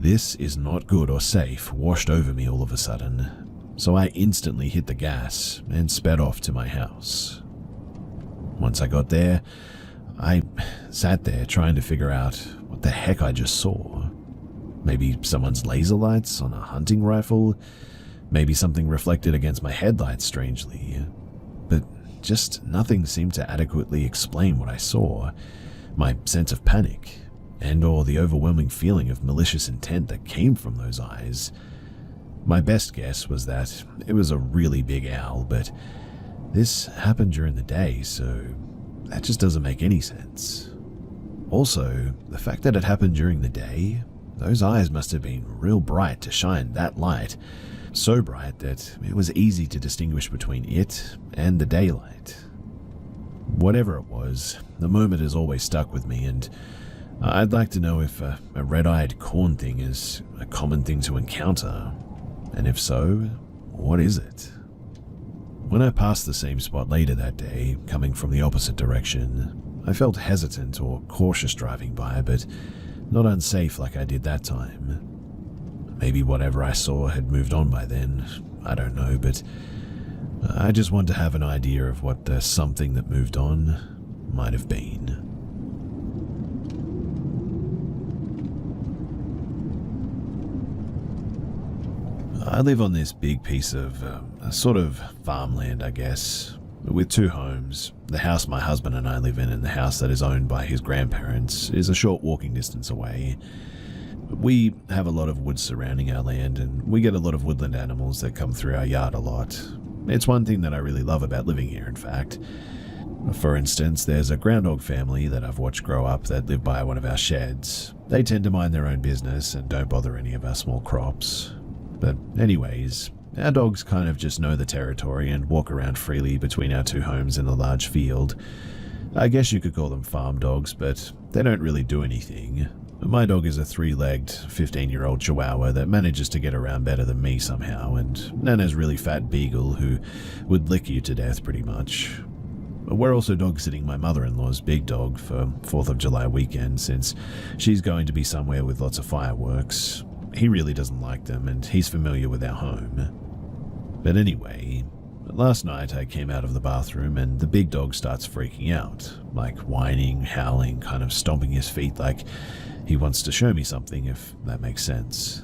this is not good or safe washed over me all of a sudden, so I instantly hit the gas and sped off to my house. Once I got there, I sat there trying to figure out what the heck I just saw. Maybe someone's laser lights on a hunting rifle, maybe something reflected against my headlights strangely, but just nothing seemed to adequately explain what I saw, my sense of panic, and or the overwhelming feeling of malicious intent that came from those eyes. My best guess was that it was a really big owl, but this happened during the day, so that just doesn't make any sense. Also, the fact that it happened during the day, those eyes must have been real bright to shine that light, so bright that it was easy to distinguish between it and the daylight. Whatever it was, the moment has always stuck with me, and I'd like to know if a red-eyed corn thing is a common thing to encounter, and if so, what is it? When I passed the same spot later that day, coming from the opposite direction, I felt hesitant or cautious driving by, but not unsafe like I did that time. Maybe whatever I saw had moved on by then, I don't know, but I just want to have an idea of what the something that moved on might have been. I live on this big piece of a sort of farmland, I guess, with two homes. The house my husband and I live in and the house that is owned by his grandparents is a short walking distance away. We have a lot of woods surrounding our land, and we get a lot of woodland animals that come through our yard a lot. It's one thing that I really love about living here, in fact. For instance, there's a groundhog family that I've watched grow up that live by one of our sheds. They tend to mind their own business and don't bother any of our small crops. But anyways, our dogs kind of just know the territory and walk around freely between our two homes in the large field. I guess you could call them farm dogs, but they don't really do anything. My dog is a 3-legged, 15-year-old Chihuahua that manages to get around better than me somehow, and Nana's really fat beagle who would lick you to death pretty much. We're also dog-sitting my mother-in-law's big dog for 4th of July weekend since she's going to be somewhere with lots of fireworks. He really doesn't like them, and he's familiar with our home. But anyway, last night I came out of the bathroom and the big dog starts freaking out, like whining, howling, kind of stomping his feet like he wants to show me something, if that makes sense.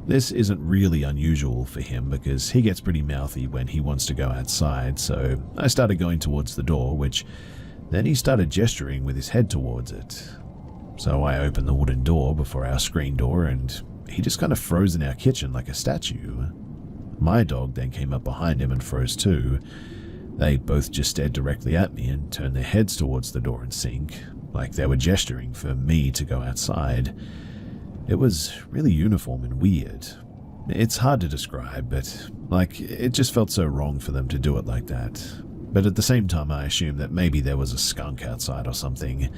This isn't really unusual for him because he gets pretty mouthy when he wants to go outside, so I started going towards the door, which then he started gesturing with his head towards it. So I opened the wooden door before our screen door and he just kind of froze in our kitchen like a statue. My dog then came up behind him and froze too. They both just stared directly at me and turned their heads towards the door and sink, like they were gesturing for me to go outside. It was really uniform and weird. It's hard to describe, but it just felt so wrong for them to do it like that. But at the same time, I assumed that maybe there was a skunk outside or something.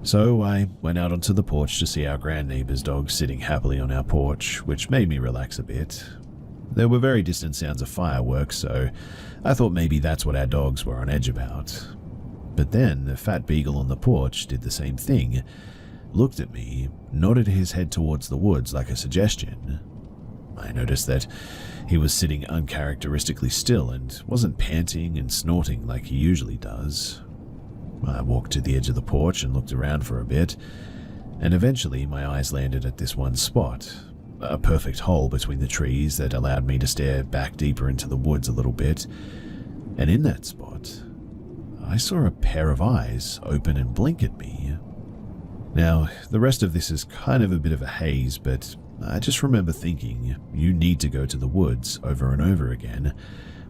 So I went out onto the porch to see our grandneighbor's dog sitting happily on our porch, which made me relax a bit. There were very distant sounds of fireworks, so I thought maybe that's what our dogs were on edge about. But then the fat beagle on the porch did the same thing, looked at me, nodded his head towards the woods like a suggestion. I noticed that he was sitting uncharacteristically still and wasn't panting and snorting like he usually does. I walked to the edge of the porch and looked around for a bit, and eventually my eyes landed at this one spot, a perfect hole between the trees that allowed me to stare back deeper into the woods a little bit, and in that spot, I saw a pair of eyes open and blink at me. Now, the rest of this is kind of a bit of a haze, but I just remember thinking, you need to go to the woods over and over again,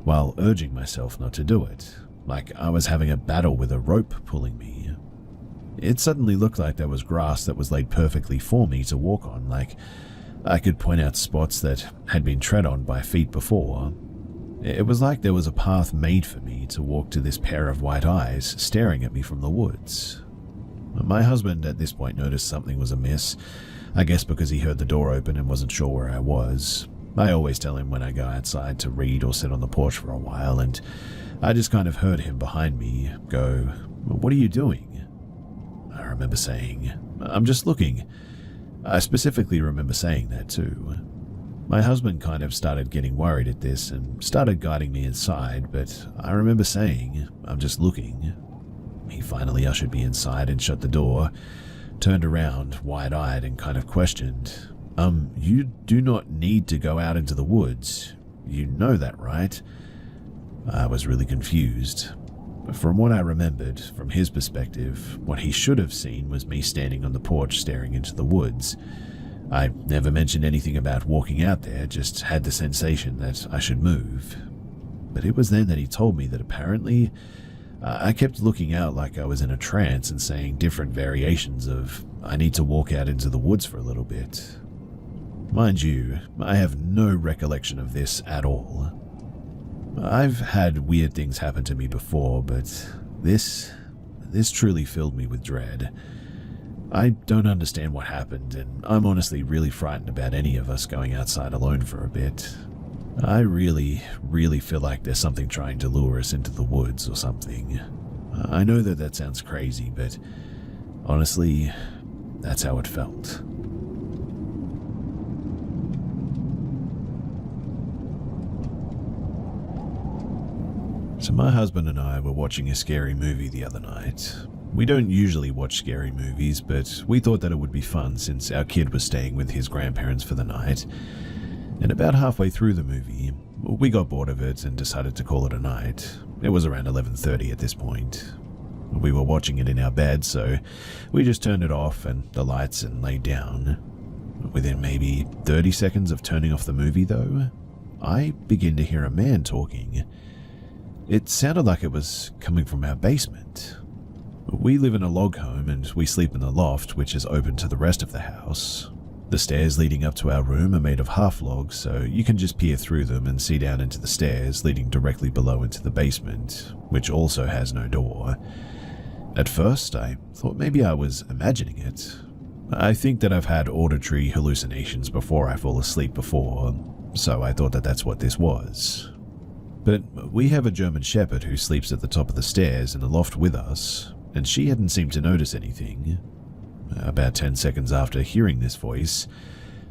while urging myself not to do it. Like I was having a battle with a rope pulling me. It suddenly looked like there was grass that was laid perfectly for me to walk on, like I could point out spots that had been tread on by feet before. It was like there was a path made for me to walk to this pair of white eyes staring at me from the woods. My husband at this point noticed something was amiss, I guess because he heard the door open and wasn't sure where I was. I always tell him when I go outside to read or sit on the porch for a while, and I just kind of heard him behind me go, "What are you doing?" I remember saying, "I'm just looking." I specifically remember saying that too. My husband kind of started getting worried at this and started guiding me inside, but I remember saying, "I'm just looking." He finally ushered me inside and shut the door, turned around, wide-eyed, and kind of questioned, "You do not need to go out into the woods. You know that, right?" I was really confused. From what I remembered, from his perspective, what he should have seen was me standing on the porch staring into the woods. I never mentioned anything about walking out there, just had the sensation that I should move. But it was then that he told me that apparently I kept looking out like I was in a trance and saying different variations of, "I need to walk out into the woods for a little bit." Mind you, I have no recollection of this at all. I've had weird things happen to me before, but this truly filled me with dread. I don't understand what happened, and I'm honestly really frightened about any of us going outside alone for a bit. I really feel like there's something trying to lure us into the woods or something. I know that sounds crazy, but honestly, that's how it felt. So my husband and I were watching a scary movie the other night. We don't usually watch scary movies, but we thought that it would be fun since our kid was staying with his grandparents for the night. And about halfway through the movie, we got bored of it and decided to call it a night. It was around 11:30 at this point. We were watching it in our bed, so we just turned it off and the lights and laid down. Within maybe 30 seconds of turning off the movie, though, I began to hear a man talking. It sounded like it was coming from our basement. We live in a log home and we sleep in the loft, which is open to the rest of the house. The stairs leading up to our room are made of half logs, so you can just peer through them and see down into the stairs leading directly below into the basement, which also has no door. At first, I thought maybe I was imagining it. I think that I've had auditory hallucinations before I fall asleep before, so I thought that that's what this was. But we have a German Shepherd who sleeps at the top of the stairs in the loft with us, and she hadn't seemed to notice anything. About 10 seconds after hearing this voice,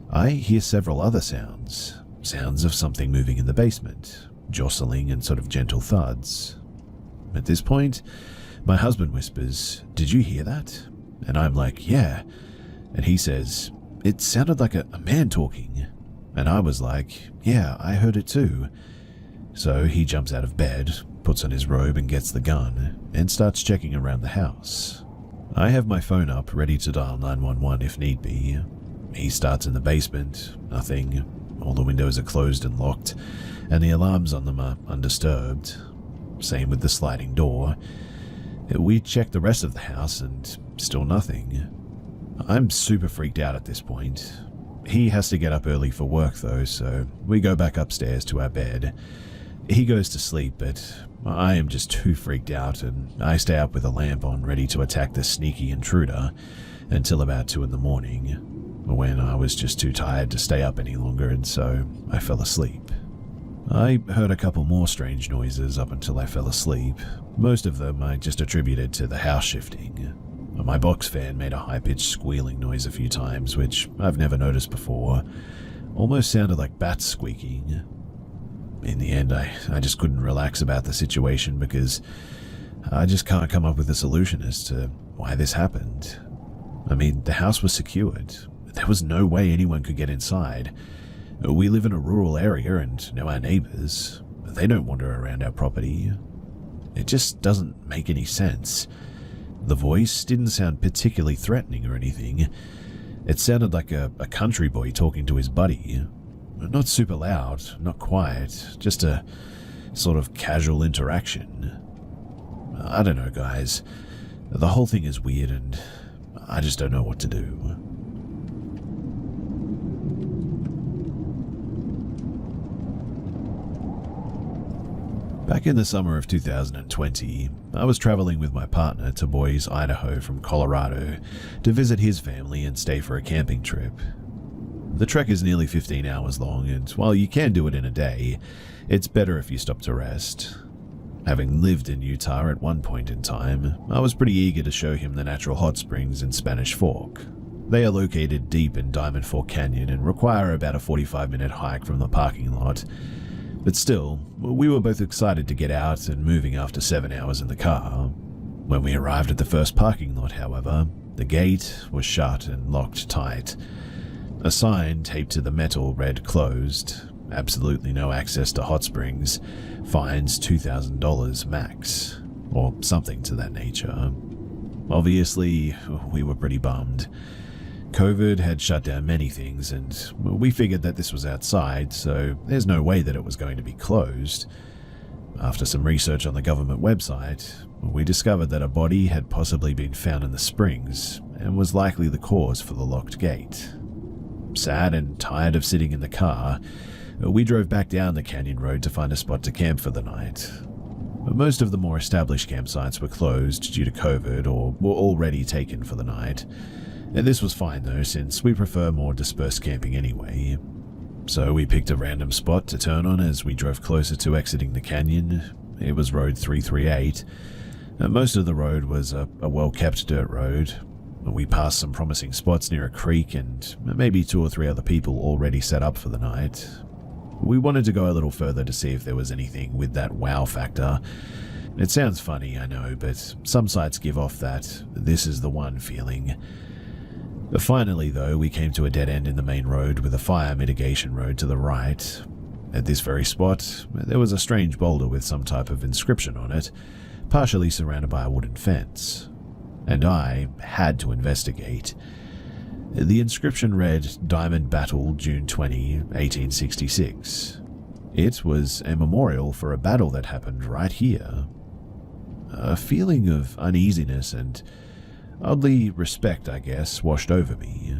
I hear several other sounds. Sounds of something moving in the basement, jostling and sort of gentle thuds. At this point, my husband whispers, "Did you hear that?" And I'm like, "Yeah." And he says, "It sounded like a man talking." And I was like, "Yeah, I heard it too." So he jumps out of bed, puts on his robe and gets the gun, and starts checking around the house. I have my phone up, ready to dial 911 if need be. He starts in the basement, nothing. All the windows are closed and locked, and the alarms on them are undisturbed. Same with the sliding door. We check the rest of the house and still nothing. I'm super freaked out at this point. He has to get up early for work though, so we go back upstairs to our bed. He goes to sleep, but I am just too freaked out, and I stay up with a lamp on ready to attack this sneaky intruder until about 2 in the morning, when I was just too tired to stay up any longer, and so I fell asleep. I heard a couple more strange noises up until I fell asleep. Most of them I just attributed to the house shifting. My box fan made a high-pitched squealing noise a few times, which I've never noticed before. Almost sounded like bats squeaking. In the end, I just couldn't relax about the situation because I just can't come up with a solution as to why this happened. I mean, the house was secured. There was no way anyone could get inside. We live in a rural area and know our neighbors. They don't wander around our property. It just doesn't make any sense. The voice didn't sound particularly threatening or anything. It sounded like a country boy talking to his buddy. Not super loud, not quiet, just a sort of casual interaction. I don't know, guys. The whole thing is weird and I just don't know what to do. Back in the summer of 2020, I was traveling with my partner to Boise, Idaho from Colorado to visit his family and stay for a camping trip. The trek is nearly 15 hours long, and while you can do it in a day, it's better if you stop to rest. Having lived in Utah at one point in time, I was pretty eager to show him the natural hot springs in Spanish Fork. They are located deep in Diamond Fork Canyon and require about a 45-minute hike from the parking lot. But still, we were both excited to get out and moving after 7 hours in the car. When we arrived at the first parking lot, however, the gate was shut and locked tight. A sign taped to the metal read "Closed, absolutely no access to hot springs, fines $2,000 max," or something to that nature. Obviously, we were pretty bummed. COVID had shut down many things, and we figured that this was outside, so there's no way that it was going to be closed. After some research on the government website, we discovered that a body had possibly been found in the springs and was likely the cause for the locked gate. Sad and tired of sitting in the car, we drove back down the canyon road to find a spot to camp for the night. Most of the more established campsites were closed due to COVID or were already taken for the night. This was fine though, since we prefer more dispersed camping anyway. So we picked a random spot to turn on as we drove closer to exiting the canyon. It was Road 338. Most of the road was a well-kept dirt road. We passed some promising spots near a creek and maybe 2 or 3 other people already set up for the night. We wanted to go a little further to see if there was anything with that wow factor. It sounds funny, I know, but some sites give off that this is the one feeling. Finally, though, we came to a dead end in the main road with a fire mitigation road to the right. At this very spot, there was a strange boulder with some type of inscription on it, partially surrounded by a wooden fence. And I had to investigate. The inscription read, "Diamond Battle, June 20, 1866. It was a memorial for a battle that happened right here. A feeling of uneasiness and oddly respect, I guess, washed over me.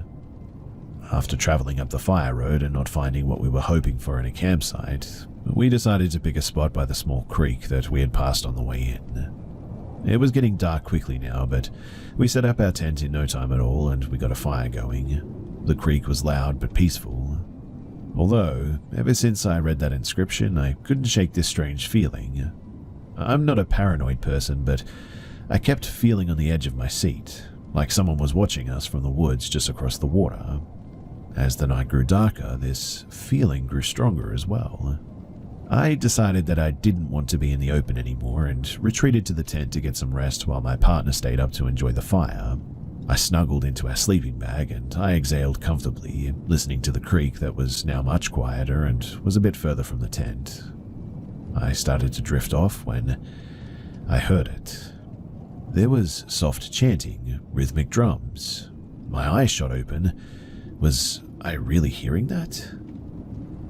After traveling up the fire road and not finding what we were hoping for in a campsite, we decided to pick a spot by the small creek that we had passed on the way in. It was getting dark quickly now, but we set up our tent in no time at all and we got a fire going. The creek was loud but peaceful. Although, ever since I read that inscription, I couldn't shake this strange feeling. I'm not a paranoid person, but I kept feeling on the edge of my seat, like someone was watching us from the woods just across the water. As the night grew darker, this feeling grew stronger as well. I decided that I didn't want to be in the open anymore and retreated to the tent to get some rest while my partner stayed up to enjoy the fire. I snuggled into our sleeping bag and I exhaled comfortably, listening to the creek that was now much quieter and was a bit further from the tent. I started to drift off when I heard it. There was soft chanting, rhythmic drums. My eyes shot open. Was I really hearing that?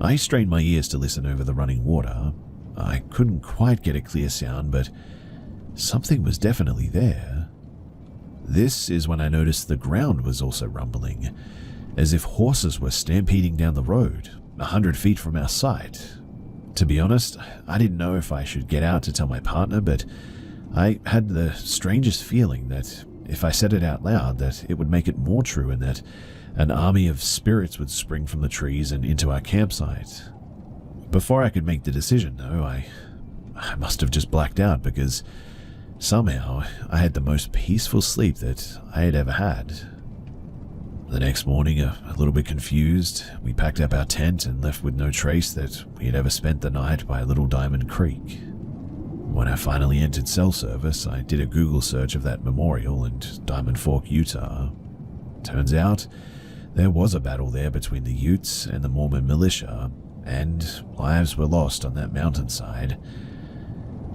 I strained my ears to listen over the running water. I couldn't quite get a clear sound, but something was definitely there. This is when I noticed the ground was also rumbling, as if horses were stampeding down the road, 100 feet from our site. To be honest, I didn't know if I should get out to tell my partner, but I had the strangest feeling that if I said it out loud, that it would make it more true and that an army of spirits would spring from the trees and into our campsite. Before I could make the decision, though, I must have just blacked out because somehow I had the most peaceful sleep that I had ever had. The next morning, a little bit confused, we packed up our tent and left with no trace that we had ever spent the night by Little Diamond Creek. When I finally entered cell service, I did a Google search of that memorial in Diamond Fork, Utah. Turns out, there was a battle there between the Utes and the Mormon militia, and lives were lost on that mountainside.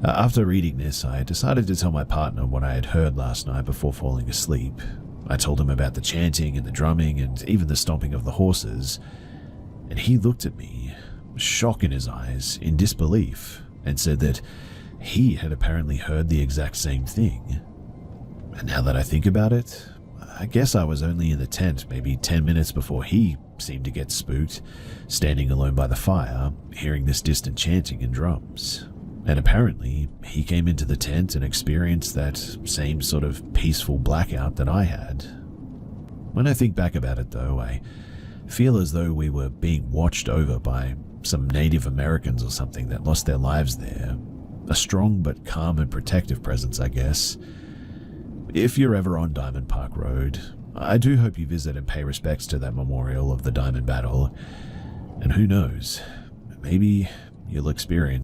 After reading this, I decided to tell my partner what I had heard last night before falling asleep. I told him about the chanting and the drumming and even the stomping of the horses, and he looked at me, shock in his eyes, in disbelief, and said that he had apparently heard the exact same thing. And now that I think about it, I guess I was only in the tent maybe 10 minutes before he seemed to get spooked, standing alone by the fire, hearing this distant chanting and drums. And apparently, he came into the tent and experienced that same sort of peaceful blackout that I had. When I think back about it though, I feel as though we were being watched over by some Native Americans or something that lost their lives there. A strong but calm and protective presence, I guess. If you're ever on Diamond Park Road, I do hope you visit and pay respects to that memorial of the Diamond Battle. And who knows, maybe you'll experience